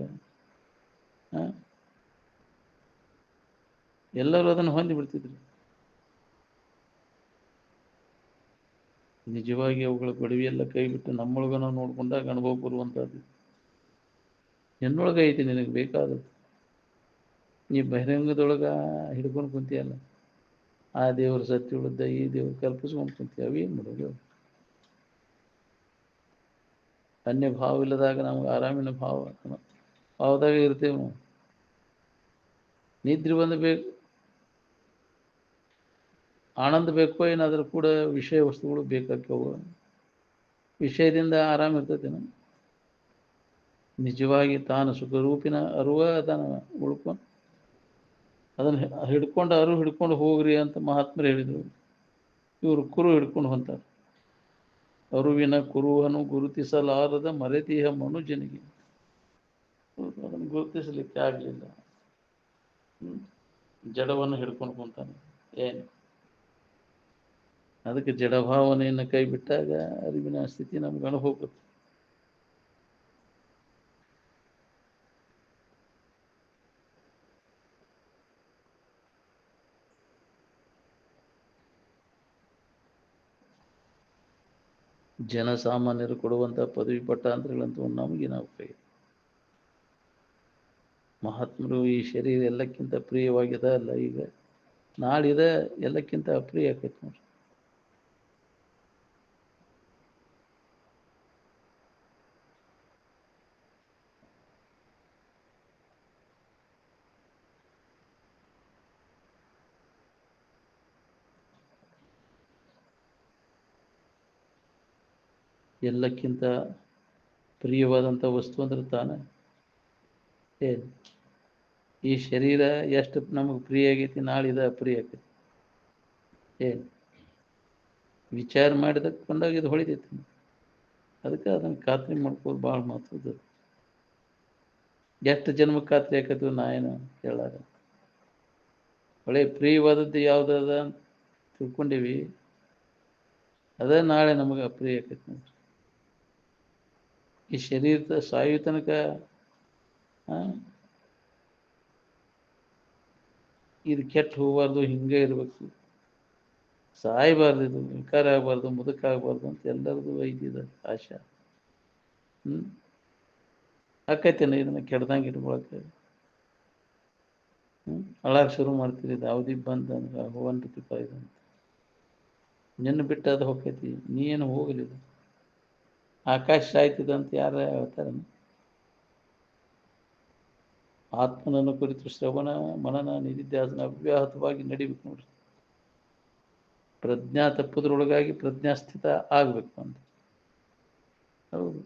ಎಲ್ಲರೂ ಅದನ್ನು ಹೊಂದಿ ಬಿಡ್ತಿದ್ರು. ನಿಜವಾಗಿ ಅವುಗಳ ಗೊಡವೆಯೆಲ್ಲ ಕೈ ಬಿಟ್ಟು ನಮ್ಮೊಳಗ ನಾವು ನೋಡ್ಕೊಂಡಾಗ ಅನುಭವ ಬರುವಂಥದ್ದು. ಎನ್ನೊಳಗ ಐತಿ ನಿನಗೆ ಬೇಕಾದದ್ದು. ನೀ ಬಹಿರಂಗದೊಳಗ ಹಿಡ್ಕೊಂಡು ಕುಂತಿಯಲ್ಲ, ಆ ದೇವರು ಸತ್ಯ ಉಳಿದ ಈ ದೇವ್ರು ಕಲ್ಪಿಸ್ಕೊಂಡು ಕುಂತೀವಿ. ಅವೇನು ಮಾಡೋದು? ಅನ್ಯ ಭಾವ ಇಲ್ಲದಾಗ ನಮ್ಗೆ ಆರಾಮಿನ ಭಾವದಾಗ ಇರ್ತೇವೆ ನಾವು. ನಿದ್ರೆ ಬಂದು ಬೇಕು, ಆನಂದ ಬೇಕೋ ಏನಾದರೂ ಕೂಡ ವಿಷಯ ವಸ್ತುಗಳು ಬೇಕಾಗ್ತವೆ. ವಿಷಯದಿಂದ ಆರಾಮ ಇರ್ತೈತೆ ನಮ್ಗೆ. ನಿಜವಾಗಿ ತಾನು ಸುಖರೂಪಿನ ಅರುವ ಅದನ್ನು ಉಳ್ಕೊಂಡು ಅದನ್ನು ಹಿಡ್ಕೊಂಡು ಹಿಡ್ಕೊಂಡು ಹೋಗ್ರಿ ಅಂತ ಮಹಾತ್ಮರು ಹೇಳಿದರು. ಇವರು ಕುರು ಹಿಡ್ಕೊಂಡು ಹೊಂತಾರೆ. ಅರುವಿನ ಕುರುಹನು ಗುರುತಿಸಲಾರದ ಮರೆತಿಹ ಮನುಜನಿಗೆ. ಅದನ್ನು ಗುರುತಿಸಲಿಕ್ಕೆ ಆಗಲಿಲ್ಲ. ಜಡವನ್ನು ಹಿಡ್ಕೊಂಡು ಕುಂತಾನೆ. ಏನು ಅದಕ್ಕೆ ಜಡಭಾವನೆಯನ್ನು ಕೈ ಬಿಟ್ಟಾಗ ಅರಿವಿನ ಸ್ಥಿತಿ ನಮ್ಗೆ ಅನುಭವ. ಜನಸಾಮಾನ್ಯರು ಕೊಡುವಂಥ ಪದವಿ ಪಟ್ಟಾಂತರಗಳಂತೂ ನಮಗೆ ನಾವು ಕೈ. ಮಹಾತ್ಮರು ಈ ಶರೀರ ಎಲ್ಲಕ್ಕಿಂತ ಪ್ರಿಯವಾಗಿದೆ ಅಲ್ಲ, ಈಗ ನಾಳಿದೆ ಎಲ್ಲಕ್ಕಿಂತ ಅಪ್ರಿಯ ಆಕೈತಿ ನೋಡ್ರಿ. ಎಲ್ಲಕ್ಕಿಂತ ಪ್ರಿಯವಾದಂಥ ವಸ್ತು ಅಂದ್ರೆ ತಾನೇ ಏನು ಈ ಶರೀರ ಎಷ್ಟು ನಮಗೆ ಪ್ರಿಯ ಆಗೈತಿ, ನಾಳೆ ಇದು ಅಪ್ರಿಯ ಆಗೈತಿ. ಏನು ವಿಚಾರ ಮಾಡಿದಕ್ಕೆ ಕೊಂಡಾಗ ಇದು ಹೊಳಿತೈತಿ. ಅದಕ್ಕೆ ಅದನ್ನು ಖಾತ್ರಿ ಮಾಡ್ಕೋದು ಭಾಳ ಮಹತ್ವದ. ಎಷ್ಟು ಜನ್ಮಕ್ಕೆ ಖಾತ್ರಿ ಆಕೈತಿ ನಾ ಏನು ಹೇಳಾರ. ಒಳ್ಳೆ ಪ್ರಿಯವಾದದ್ದು ಯಾವುದದ ಅಂತ ತಿಳ್ಕೊಂಡೀವಿ, ಅದೇ ನಾಳೆ ನಮಗೆ ಅಪ್ರಿಯ ಆಕೈತಿ ನೋಡ್ರಿ. ಈ ಶರೀರದ ಸಾಯೋ ತನಕ ಇದು ಕೆಟ್ಟು ಹೋಗಬಾರ್ದು, ಹಿಂಗೆ ಇರಬೇಕು, ಸಾಯಬಾರ್ದು, ಇದು ವಿಕಾರ ಆಗಬಾರ್ದು, ಮುದುಕಾಗಬಾರ್ದು ಅಂತ ಎಲ್ಲರದು ಐತಿದ ಆಶಾ. ಆಕೈತೇನೆ ಇದನ್ನ ಕೆಡ್ದಂಗೆ ಇಟ್ಕೊಳಕ್ಕೆ. ಅಳಾಗ ಶುರು ಮಾಡ್ತೀರಿ, ಇದು ಅವಧಿ ಬಂದಂದ್ರೆ ಹೋಗಂಟಿಪ್ಪ ಇದಂತ. ನಿನ್ನ ಬಿಟ್ಟು ಅದು ಹೋಗ್ತೈತಿ, ನೀ ಏನು ಹೋಗಲಿಲ್ಲ. ಆಕಾಶ ಸಾಯ್ತದಂತ ಯಾರ ಹೇಳ್ತಾರ? ಆತ್ಮನನ್ನು ಕುರಿತು ಶ್ರವಣ ಮನನ ನಿಧಿಧ್ಯಾಸನ ಅವ್ಯಾಹತವಾಗಿ ನಡಿಬೇಕು ನೋಡ್ರಿ. ಪ್ರಜ್ಞಾ ತಪ್ಪುದ್ರೊಳಗಾಗಿ ಪ್ರಜ್ಞಾಸ್ಥಿತ ಆಗ್ಬೇಕು ಅಂತ. ಹೌದು,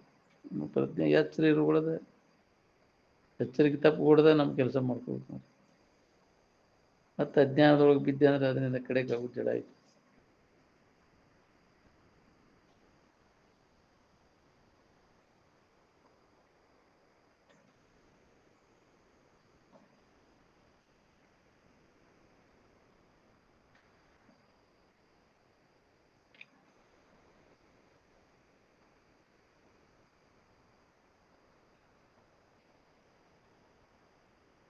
ಪ್ರಜ್ಞೆ ಎಚ್ಚರ ಇರುಗಳದ, ಎಚ್ಚರಿಕೆ ತಪ್ಪು ಹೊಡೆದ ನಮ್ಮ ಕೆಲಸ ಮಾಡ್ಕೋಬೇಕು ನೋಡಿ. ಮತ್ತು ಅಜ್ಞಾನದೊಳಗೆ ಬಿದ್ದೆ ಅಂದ್ರೆ ಅದರಿಂದ ಕಡೆಗೆ ಉಜ್ಜಡ ಆಯ್ತು.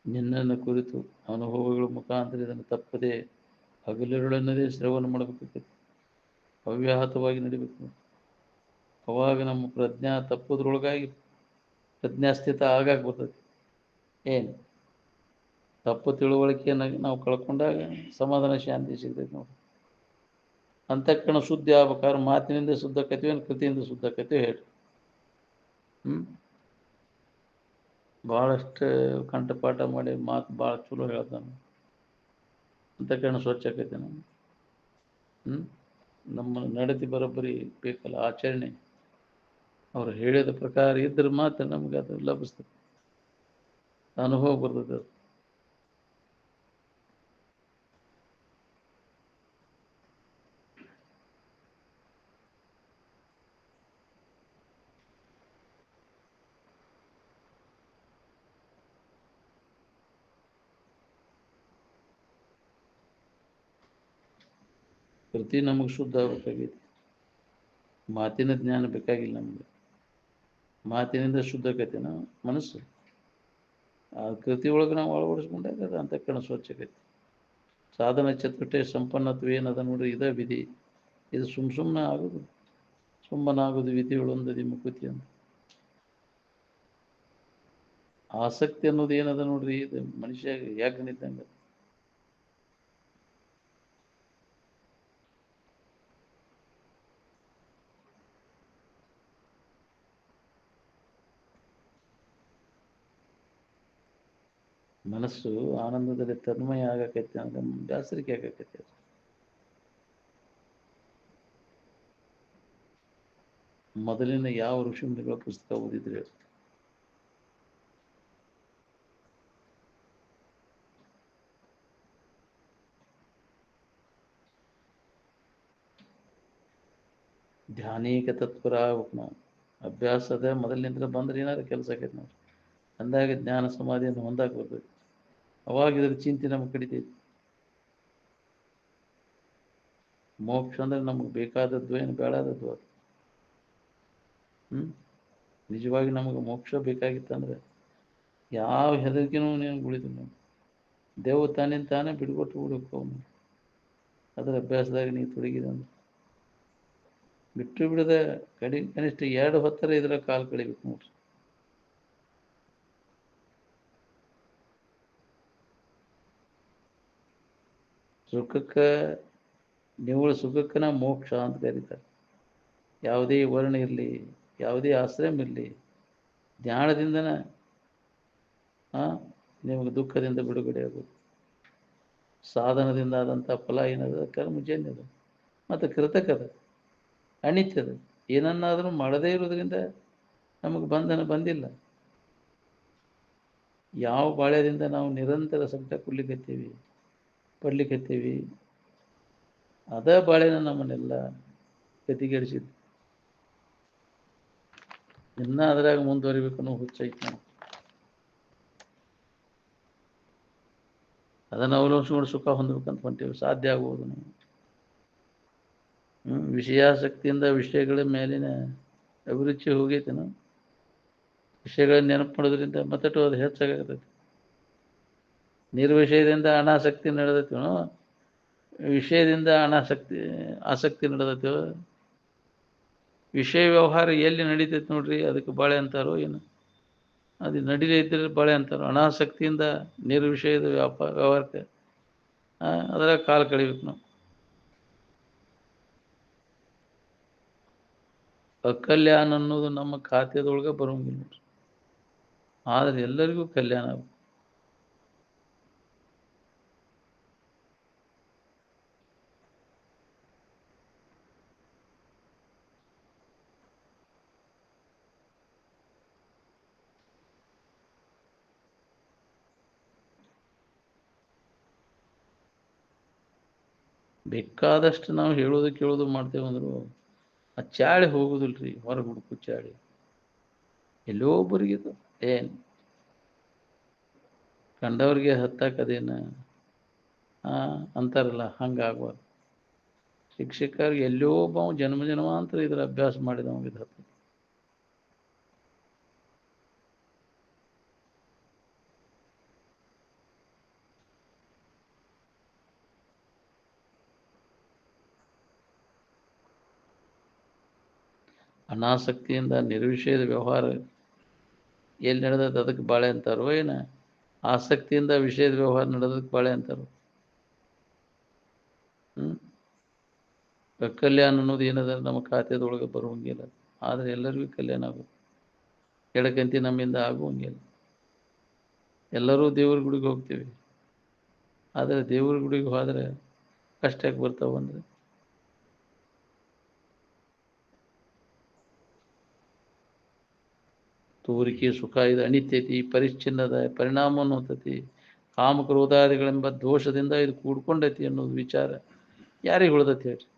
ನಿನ್ನನ್ನು ಕುರಿತು ಅನುಭವಗಳ ಮುಖಾಂತರ ಇದನ್ನು ತಪ್ಪದೆ ಹಗಲಿರುಳನ್ನದೇ ಶ್ರವಣ ಮಾಡಬೇಕಾಗ್ತದೆ, ಅವ್ಯಾಹತವಾಗಿ ನಡಿಬೇಕು. ಅವಾಗ ನಮ್ಮ ಪ್ರಜ್ಞಾ ತಪ್ಪುದ್ರೊಳಗಾಗಿ ಪ್ರಜ್ಞಾಸ್ಥಿತ ಆಗಾಕ್ ಬರ್ತದೆ. ಏನು ತಪ್ಪು ತಿಳುವಳಿಕೆಯನ್ನು ನಾವು ಕಳ್ಕೊಂಡಾಗ ಸಮಾಧಾನ ಶಾಂತಿ ಸಿಗ್ತೈತೆ ನೋಡಿ. ಅಂತಃಕರಣ ಶುದ್ಧಿ ಆಗ್ಬೇಕಾದ್ರೆ ಮಾತಿನಿಂದ ಶುದ್ಧಕತ್ತೀವಿ, ಕೃತಿಯಿಂದ ಶುದ್ಧಕತ್ತೀವಿ ಹೇಳಿ. ಭಾಳಷ್ಟು ಕಂಠಪಾಠ ಮಾಡಿ ಮಾತು ಭಾಳ ಚಲೋ ಹೇಳ್ತಾನೆ. ಅಂತಃಕರಣ ಸ್ವಚ್ಛ ಆಕೈತೆ ನಮ್ಮ ನಮ್ಮ ನಡತೆ ಬರೋಬ್ಬರಿ ಬೇಕಲ್ಲ, ಆಚರಣೆ ಅವ್ರು ಹೇಳಿದ ಪ್ರಕಾರ ಇದ್ರ ಮಾತ್ರ ನಮ್ಗೆ ಅದು ಲಭಿಸ್ತದೆ, ಅನುಭವ ಬರ್ತದೆ. ಅದು ಕೃತಿ ನಮಗೆ ಶುದ್ಧ ಆಗಬೇಕಾಗೈತಿ, ಮಾತಿನ ಜ್ಞಾನ ಬೇಕಾಗಿಲ್ಲ ನಮಗೆ. ಮಾತಿನಿಂದ ಶುದ್ಧಕೈತೆನ ಮನಸ್ಸು, ಆ ಕೃತಿ ಒಳಗೆ ನಾವು ಅಳವಡಿಸ್ಕೊಂಡಾಗ ಅದು ಅಂತಃಕರಣ ಸ್ವಚ್ಛ ಆಕೈತಿ. ಸಾಧನ ಚತುಷ್ಟಯ ಸಂಪನ್ನತ್ವ ಏನದ ನೋಡ್ರಿ, ಇದೇ ವಿಧಿ. ಇದು ಸುಮ್ಮನೆ ಆಗೋದು, ಸುಮ್ಮನಾಗೋದು ವಿಧಿಗಳೊಂದದಿ ಮುಕುತಿ ಅಂತ. ಆಸಕ್ತಿ ಅನ್ನೋದು ಏನದ ನೋಡ್ರಿ, ಇದು ಮನುಷ್ಯ ಯಾಕನಿದ್ದಂಗೆ. ಮನಸ್ಸು ಆನಂದದಲ್ಲಿ ತನ್ಮಯ ಆಗಕೈತೆ ಅಂದ್ರೆ ಬೇಸರಿಕೆ ಆಗಕೈತೆ. ಮೊದಲಿನ ಯಾವ ಋಷಿಮುನಿಗಳ ಪುಸ್ತಕ ಓದಿದ್ರೆ ಧ್ಯಾನೀಕ ತತ್ಪರ ಆಗ್ಬೇಕು ನಾವು. ಅಭ್ಯಾಸದ ಮೊದಲಿನಿಂದ ಬಂದ್ರೆ ಏನಾದ್ರು ಕೆಲಸ ಆಕೈತೆ ನಾವು ಅಂದಾಗ ಜ್ಞಾನ ಸಮಾಧಿಯನ್ನು ಹೊಂದಾಕ್ ಬರ್ತೈತಿ. ಅವಾಗ ಇದ್ರ ಚಿಂತೆ ನಮ್ಗೆ ಕಡಿತೈತಿ. ಮೋಕ್ಷ ಅಂದ್ರೆ ನಮಗೆ ಬೇಕಾದದ್ದು ಏನು ಬೇಡಾದದ್ದು ಅದು. ನಿಜವಾಗಿ ನಮಗೆ ಮೋಕ್ಷ ಬೇಕಾಗಿತ್ತಂದ್ರೆ ಯಾವ ಹೆದರಿಕೆನೂ ನೀನು ಉಳಿದಿಲ್ಲ. ದೇವ ತಾನಿಂದ ತಾನೇ ಬಿಡ್ಕೊಟ್ಟು ಬಿಡ್ಬೇಕು ಅವನು. ಅದರ ಅಭ್ಯಾಸದಾಗ ನೀವು ತೊಡಗಿದಂದ್ರೆ ಬಿಟ್ಟು ಬಿಡದೆ ಕನಿಷ್ಠ 2 ಹೊತ್ತರ ಇದರ ಕಾಲು ಕಳಿಬೇಕು ನೋಡ್ರಿ. ಸುಖಕ್ಕೆ ನಿವ್ವಳ ಸುಖಕ್ಕನ ಮೋಕ್ಷ ಅಂತ ಕರೀತಾರೆ. ಯಾವುದೇ ವರ್ಣ ಇರಲಿ, ಯಾವುದೇ ಆಶ್ರಮ ಇರಲಿ, ಧ್ಯಾನದಿಂದನ ನಿಮಗೆ ದುಃಖದಿಂದ ಬಿಡುಗಡೆ ಆಗೋದು. ಸಾಧನದಿಂದ ಆದಂಥ ಫಲ ಏನದ ಕರ್ಮಜನ್ಯದ ಮತ್ತು ಕೃತಕದ, ಅನಿತ್ಯದ, ಏನನ್ನಾದರೂ ಮಾಡದೇ ಇರೋದ್ರಿಂದ ನಮಗೆ ಬಂಧನ ಬಂದಿಲ್ಲ. ಯಾವ ಬಾಳ್ಯದಿಂದ ನಾವು ನಿರಂತರ ಸಂಕಟ ಪಡ್ಲಿಕ್ಕತ್ತೀವಿ, ಅದ ಬಾಳೆನ ನಮ್ಮನ್ನೆಲ್ಲ ಗತಿಗೆಡಿಸಿದ್ದು. ಇನ್ನ ಅದ್ರಾಗ ಮುಂದುವರಿಬೇಕನ್ನೋ ಹುಚ್ಚೈತಿ ನಾವು. ಅದನ್ನು ಅವಲಂಬಿಸ್ಕೊಂಡು ಸುಖ ಹೊಂದಬೇಕಂತ ಹೊಂಟೇವೆ, ಸಾಧ್ಯ ಆಗುವುದು ನಾವು. ವಿಷಯಾಸಕ್ತಿಯಿಂದ ವಿಷಯಗಳ ಮೇಲಿನ ಅಭಿರುಚಿ ಹೋಗೈತೇನು. ವಿಷಯಗಳನ್ನ ನೆನಪು ಮಾಡೋದ್ರಿಂದ ಮತ್ತಟು ಅದು ಹೆಚ್ಚಾಗತೈತಿ. ನಿರ್ವಿಷಯದಿಂದ ಅನಾಸಕ್ತಿ ನಡೆದೈತೇನೋ, ವಿಷಯದಿಂದ ಆಸಕ್ತಿ ನಡೆದೈತೋ. ವಿಷಯ ವ್ಯವಹಾರ ಎಲ್ಲಿ ನಡೀತೈತೆ ನೋಡ್ರಿ, ಅದಕ್ಕೆ ಬಾಳೆ ಅಂತಾರೋ ಏನು. ಅದು ನಡೀಲೇ ಇದ್ದರೆ ಬಾಳೆ ಅಂತಾರೋ. ಅನಾಸಕ್ತಿಯಿಂದ ನಿರ್ವಿಷಯದ ವ್ಯವಹಾರಕ್ಕೆ ಅದ್ರಾಗ ಕಾಲ ಕಳಿಬೇಕು ನಾವು. ಅಕಲ್ಯಾಣ ಅನ್ನೋದು ನಮ್ಮ ಖಾತೆದೊಳಗೆ ಬರೋಂಗಿಲ್ಲ ನೋಡ್ರಿ. ಆದರೆ ಎಲ್ಲರಿಗೂ ಕಲ್ಯಾಣ ಆಗುತ್ತೆ. ಬೇಕಾದಷ್ಟು ನಾವು ಹೇಳೋದು ಕೇಳೋದು ಮಾಡ್ತೇವೆ ಅಂದ್ರು ಆ ಚಾಳಿ ಹೋಗುದಿಲ್ರಿ. ಹೊರಗೆ ಹುಡುಕು ಚಾಳಿ ಎಲ್ಲೋ ಒಬ್ಬರಿಗೆ ಏನ್ ಕಂಡವ್ರಿಗೆ ಹತ್ತಾಕದೇನ ಅಂತಾರಲ್ಲ, ಹಂಗಾಗ್ಬಾರ್ದು. ಶಿಕ್ಷಕರಿಗೆ ಎಲ್ಲೋ ಒಬ್ಬ ಜನ್ಮಾಂತರ ಇದ್ರ ಅಭ್ಯಾಸ ಮಾಡಿದವಂಗೆ ಹತ್ತ. ಅನಾಸಕ್ತಿಯಿಂದ ನಿರ್ವಿಷಯದ ವ್ಯವಹಾರ ಎಲ್ಲಿ ನಡೆದದ್ದು ಅದಕ್ಕೆ ಬಾಳೆ ಅಂತಾರೋ ಏನ, ಆಸಕ್ತಿಯಿಂದ ವಿಷಯದ ವ್ಯವಹಾರ ನಡೆದಕ್ಕೆ ಬಾಳೆ ಅಂತಾರೋ. ಕಲ್ಯಾಣ ಅನ್ನೋದು ಏನದ ನಮ್ಮ ಖಾತೆದೊಳಗೆ ಬರುವಂಗಿಲ್ಲ. ಆದರೆ ಎಲ್ಲರಿಗೂ ಕಲ್ಯಾಣ ಆಗುತ್ತೆ. ಎಡಕಂತಿ ನಮ್ಮಿಂದ ಆಗುವಂಗಿಲ್ಲ. ಎಲ್ಲರೂ ದೇವ್ರ ಗುಡಿಗೆ ಹೋಗ್ತೀವಿ, ಆದರೆ ದೇವ್ರ ಗುಡಿಗೆ ಹೋದರೆ ಕಷ್ಟಕ್ಕೆ ಬರ್ತಾವಂದ್ರೆ ತೋರಿಕೆ ಸುಖ ಇದು ಅನಿತ್ಯತಿ, ಪರಿಚ್ಛಿನ್ನದ ಪರಿಣಾಮವನ್ನು ಹೊತ್ತತಿ, ಕಾಮಕ್ರೋಧಾದಿಗಳೆಂಬ ದೋಷದಿಂದ ಇದು ಕೂಡ್ಕೊಂಡೈತಿ ಅನ್ನೋದು ವಿಚಾರ ಯಾರಿಗೆ ಉಳ್ದತಿ ಹೇಳ್ರಿ.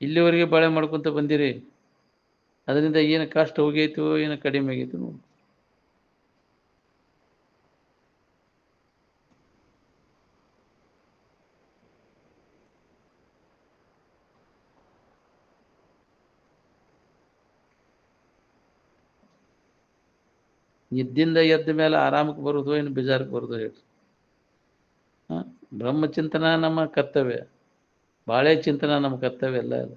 ಇಲ್ಲಿವರೆಗೆ ಬಾಳೆ ಮಾಡ್ಕೊತ ಬಂದಿರಿ, ಅದರಿಂದ ಏನು ಕಷ್ಟ ಹೋಗೈತೋ ಏನು ಕಡಿಮೆ ಆಗೈತೋ ನೋಡಿ. ನಿದ್ದಿಂದ ಎದ್ದ ಮೇಲೆ ಆರಾಮಕ್ಕೆ ಬರೋದು ಏನು ಬೇಜಾರಕ್ಕೆ ಬರೋದು ಹೇಳ್ರಿ. ಬ್ರಹ್ಮಚಿಂತನ ನಮ್ಮ ಕರ್ತವ್ಯ, ಬಾಳೆ ಚಿಂತನ ನಮ್ಮ ಕರ್ತವ್ಯ ಎಲ್ಲ ಅಲ್ಲ.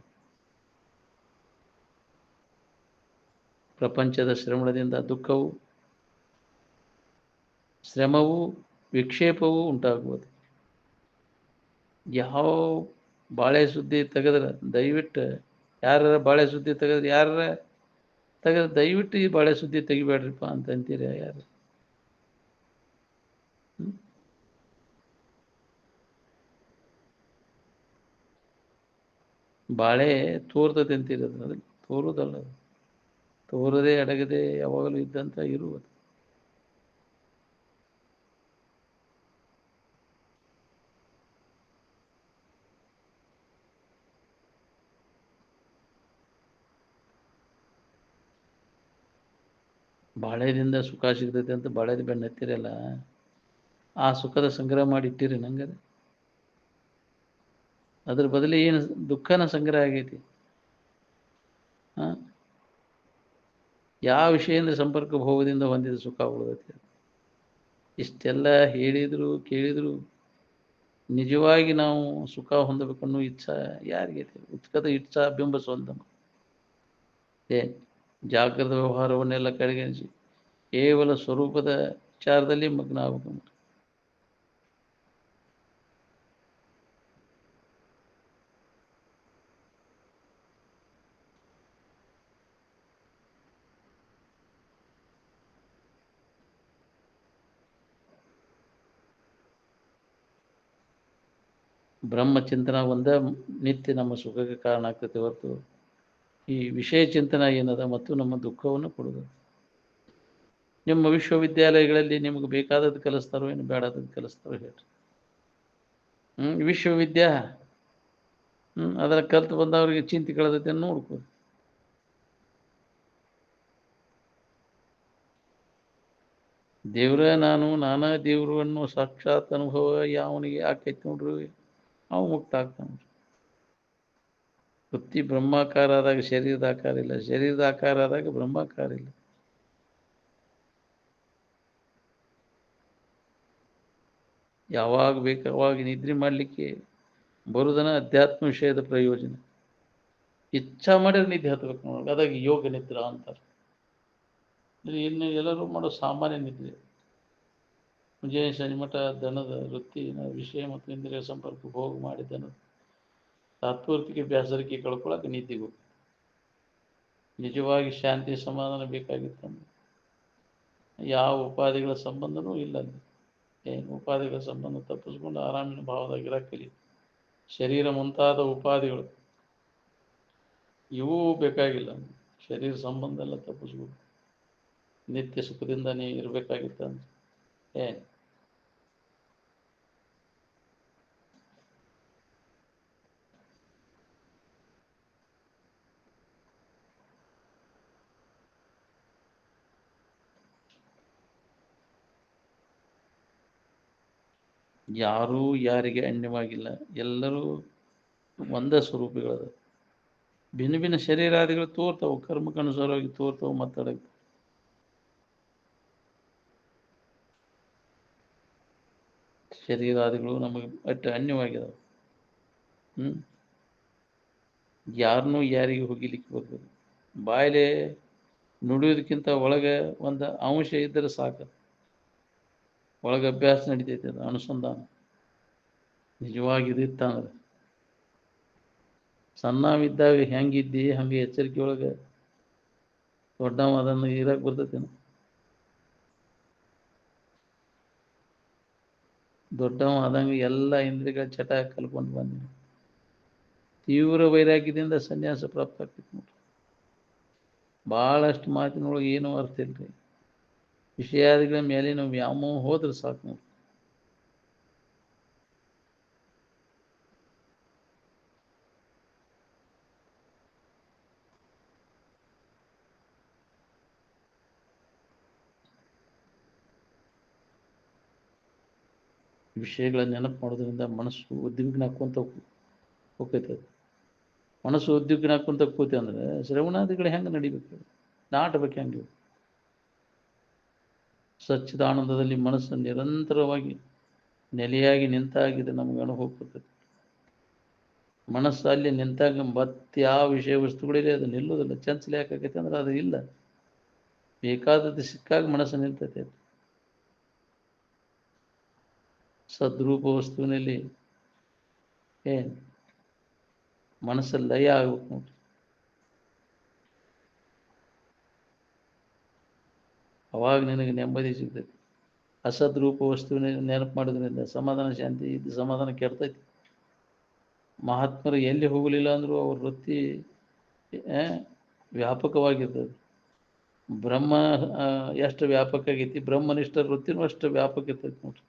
ಪ್ರಪಂಚದ ಶ್ರಮವು ವಿಕ್ಷೇಪವೂ ಉಂಟಾಗುವುದು. ಯಾವ ಬಾಳೆ ಸುದ್ದಿ ತೆಗೆದ್ರೆ ದಯವಿಟ್ಟು ಬಾಳೆ ಸುದ್ದಿ ತೆಗೆದ್ರೆ ದಯವಿಟ್ಟು ಈ ಬಾಳೆ ಸುದ್ದಿ ತೆಗಿಬೇಡ್ರಿಪ್ಪ ಅಂತ ಅಂತೀರ ಯಾರು? ಬಾಳೆ ತೋರ್ತದೆ ಅಂತಿರೋದು, ಅದಕ್ಕೆ ತೋರುದಲ್ಲ, ತೋರದೆ ಅಡಗದೆ ಯಾವಾಗಲೂ ಇದ್ದಂತ ಇರುವುದು. ಬಾಳೆದಿಂದ ಸುಖ ಸಿಗ್ತೈತೆ ಅಂತ ಬಾಳೆದ ಬೆನ್ನ ಹತ್ತಿರಲ್ಲ, ಆ ಸುಖದ ಸಂಗ್ರಹ ಮಾಡಿ ಇಟ್ಟಿರಿ ನಂಗದ. ಅದ್ರ ಬದಲು ಏನು ದುಃಖನ ಸಂಗ್ರಹ ಆಗೈತಿ. ಯಾವ ವಿಷಯದಿಂದ ಸಂಪರ್ಕ ಭೋಗದಿಂದ ಹೊಂದಿದ ಸುಖ ಉಳಿದೈತಿ. ಇಷ್ಟೆಲ್ಲ ಹೇಳಿದ್ರು ಕೇಳಿದ್ರು ನಿಜವಾಗಿ ನಾವು ಸುಖ ಹೊಂದಬೇಕನ್ನೋ ಇಚ್ಛಾ ಯಾರಿಗೈತಿ? ಉತ್ಕದ ಇಚ್ಛಾ ಬಿಂಬಿಸುವಂತ ಜಾಗೃತ ವ್ಯವಹಾರವನ್ನೆಲ್ಲ ಕಡೆಗಣಿಸಿ ಕೇವಲ ಸ್ವರೂಪದ ವಿಚಾರದಲ್ಲಿ ಮಗ್ನ ಆಗಬೇಕು. ಬ್ರಹ್ಮಚಿಂತನ ಒಂದೇ ನಿತ್ಯ ನಮ್ಮ ಸುಖಕ್ಕೆ ಕಾರಣ ಆಗ್ತೈತೆ ಹೊರತು ಈ ವಿಷಯ ಚಿಂತನ ಏನದ ಮತ್ತು ನಮ್ಮ ದುಃಖವನ್ನು ಕೊಡೋದು. ನಿಮ್ಮ ವಿಶ್ವವಿದ್ಯಾಲಯಗಳಲ್ಲಿ ನಿಮಗೆ ಬೇಕಾದದ್ದು ಕಲಿಸ್ತಾರೋ ಏನು ಬೇಡಾದದ್ದು ಕಲಿಸ್ತಾರೋ ಹೇಳ್ರಿ. ವಿಶ್ವವಿದ್ಯಾ ಅದರ ಕಲ್ತು ಬಂದವರಿಗೆ ಚಿಂತೆ ಕಳೆದೈತೆ ನೋಡ್ಕೊ. ದೇವ್ರ ನಾನಾ ದೇವರು ಅನ್ನೋ ಸಾಕ್ಷಾತ್ ಅನುಭವ ಯಾವನಿಗೆ ಆಕೈತಿ ನೋಡ್ರಿ ಅವ ಮುಕ್ತ ಆಗ್ತಾನ. ವೃತ್ತಿ ಬ್ರಹ್ಮಾಕಾರ ಆದಾಗ ಶರೀರದ ಆಕಾರ ಇಲ್ಲ, ಶರೀರದ ಆಕಾರ ಆದಾಗ ಬ್ರಹ್ಮಾಕಾರ ಇಲ್ಲ. ಯಾವಾಗ ಬೇಕು ಅವಾಗ ನಿದ್ರೆ ಮಾಡಲಿಕ್ಕೆ ಬರುವುದನ್ನ ಅಧ್ಯಾತ್ಮ ವಿಷಯದ ಪ್ರಯೋಜನ. ಇಚ್ಛಾ ಮಾಡಿದ್ರೆ ನಿದ್ದೆ ಹತ್ಬೇಕು ನೋಡಿ, ಅದಾಗ ಯೋಗ ನಿದ್ರಾ ಅಂತಾರೆ. ಇನ್ನು ಎಲ್ಲರೂ ಮಾಡೋ ಸಾಮಾನ್ಯ ನಿದ್ರೆ. ಮುಂಜಾನೆ ಸಂಜೆ ಮಠ ದನದ ವೃತ್ತಿನ ವಿಷಯ ಮತ್ತು ಇಂದ್ರಿಯ ಸಂಪರ್ಕ ಭೋಗ ಮಾಡಿ ದನದ ತಾತ್ಪೂರ್ತಿಗೆ ಬೇಸರಿಕೆ ಕಳ್ಕೊಳಕ್ಕೆ ನಿದ್ದೆಗೆ ಹೋಗಿ. ನಿಜವಾಗಿ ಶಾಂತಿ ಸಮಾಧಾನ ಬೇಕಾಗಿತ್ತಂದ್ರೆ ಯಾವ ಉಪಾಧಿಗಳ ಸಂಬಂಧನೂ ಇಲ್ಲ ಅಲ್ಲಿ. ಏನು ಉಪಾಧಿಗಳ ಸಂಬಂಧ ತಪ್ಪಿಸ್ಕೊಂಡು ಆರಾಮಿನ ಭಾವದಾಗಿರಕ್ಕಲಿ. ಶರೀರ ಮುಂತಾದ ಉಪಾಧಿಗಳು ಇವೂ ಬೇಕಾಗಿಲ್ಲ. ಶರೀರ ಸಂಬಂಧ ಎಲ್ಲ ತಪ್ಪಿಸ್ಬೋದು. ನಿತ್ಯ ಸುಖದಿಂದನೇ ಇರಬೇಕಾಗಿತ್ತಂದ್ರೆ ಏನು ಯಾರೂ ಯಾರಿಗೆ ಅನ್ಯವಾಗಿಲ್ಲ. ಎಲ್ಲರೂ ಒಂದೇ ಸ್ವರೂಪಿಗಳದ. ಭಿನ್ನ ಭಿನ್ನ ಶರೀರಾದಿಗಳು ತೋರ್ತಾವೆ, ಕರ್ಮಕ್ಕನುಸಾರವಾಗಿ ತೋರ್ತಾವೆ, ಮಾತಾಡಕ್ಕೆ. ಶರೀರಾದಿಗಳು ನಮಗೆ ಅಟ್ಟ ಅನ್ಯವಾಗಿದಾವೆ. ಯಾರನ್ನೂ ಯಾರಿಗೆ ಹೋಗಿಲಿಕ್ಕೆ ಬರ್ತದೆ. ಬಾಯಿಲೆ ನುಡಿಯೋದಕ್ಕಿಂತ ಒಳಗೆ ಒಂದು ಅಂಶ ಇದ್ದರೆ ಸಾಕು. ಒಳಗೆ ಅಭ್ಯಾಸ ನಡೀತೈತೆ, ಅದು ಅನುಸಂಧಾನ ನಿಜವಾಗಿದ್ದಿತ್ತಂದ್ರೆ. ಸಣ್ಣವಿದ್ದಾಗ ಹೆಂಗಿದ್ದಿ ಹಂಗೆ ಎಚ್ಚರಿಕೆ ಒಳಗೆ ದೊಡ್ಡವ ಅದನ್ನು ಇರಕ್ಕೆ ಬರ್ತೈತೇನು? ದೊಡ್ಡವ ಆದಂಗೆ ಎಲ್ಲ ಇಂದ್ರಿಯಗಳ ಚಟ ಕಲ್ಕೊಂಡು ಬಂದ ತೀವ್ರ ವೈರಾಗ್ಯದಿಂದ ಸನ್ಯಾಸ ಪ್ರಾಪ್ತ ಆಗ್ತೈತಿ ನೋಡ್ರಿ. ಭಾಳಷ್ಟು ಮಾತಿನೊಳಗೆ ಏನೂ ಅರ್ಥ ಇಲ್ರಿ. ವಿಷಯಾದಿಗಳ ಮೇಲೆ ನಾವು ವ್ಯಾಮೋಹ ಹೋದ್ರೆ ಸಾಕು ನೋಡ್ರಿ. ವಿಷಯಗಳ ನೆನಪು ಮಾಡೋದ್ರಿಂದ ಮನಸ್ಸು ಉದ್ವಿಗ್ನ ಹಾಕ್ಕೊಂತ ಹೋಗ್ತೈತೆ. ಅದು ಮನಸ್ಸು ಉದ್ವಿಗ್ನ ಹಾಕ್ಕೊಂತ ಕೂತಿ ಅಂದ್ರೆ ಶ್ರವಣಾದಿಗಳು ಹೆಂಗೆ ನಡಿಬೇಕು, ನಾಟಬೇಕು ಹೆಂಗೆ? ಸಚ್ಚಿದಾನಂದದಲ್ಲಿ ಮನಸ್ಸು ನಿರಂತರವಾಗಿ ನೆಲೆಯಾಗಿ ನಿಂತಾಗಿದೆ ನಮಗೆ ಅನುಭವ ಕೊಡ್ತೈತಿ. ಮನಸ್ಸು ಅಲ್ಲಿ ನಿಂತಾಗ ಮತ್ತೆ ಯಾವ ವಿಷಯ ವಸ್ತುಗಳಿದೆ ಅದು ನಿಲ್ಲೋದಿಲ್ಲ. ಚಂಚಲ ಯಾಕಾಗೈತೆ ಅಂದ್ರೆ ಅದು ಇಲ್ಲ. ಬೇಕಾದದ್ದು ಸಿಕ್ಕಾಗ ಮನಸ್ಸು ನಿಲ್ತೈತೆ. ಸದ್ರೂಪ ವಸ್ತುವಿನಲ್ಲಿ ಏನು ಮನಸ್ಸಲ್ಲಿ ಲಯ ಆಗ್ಬೇಕು ನೋಡ್ರಿ. ಅವಾಗ ನಿನಗೆ ನೆಮ್ಮದಿ ಸಿಗ್ತೈತಿ. ಅಸದ್ರೂಪ ವಸ್ತುವಿನ ನೆನಪು ಮಾಡೋದ್ರಿಂದ ಸಮಾಧಾನ ಶಾಂತಿ ಇದ್ದು ಸಮಾಧಾನ ಕೆಡ್ತೈತಿ. ಮಹಾತ್ಮರು ಎಲ್ಲಿ ಹೋಗಲಿಲ್ಲ ಅಂದರೂ ಅವ್ರ ವೃತ್ತಿ ವ್ಯಾಪಕವಾಗಿರ್ತದೆ. ಬ್ರಹ್ಮ ಎಷ್ಟು ವ್ಯಾಪಕ ಆಗೈತಿ, ಬ್ರಹ್ಮನಿಷ್ಠ ವೃತ್ತಿನೂ ಅಷ್ಟು ವ್ಯಾಪಕ ಇರ್ತೈತಿ ನೋಡ್ರಿ.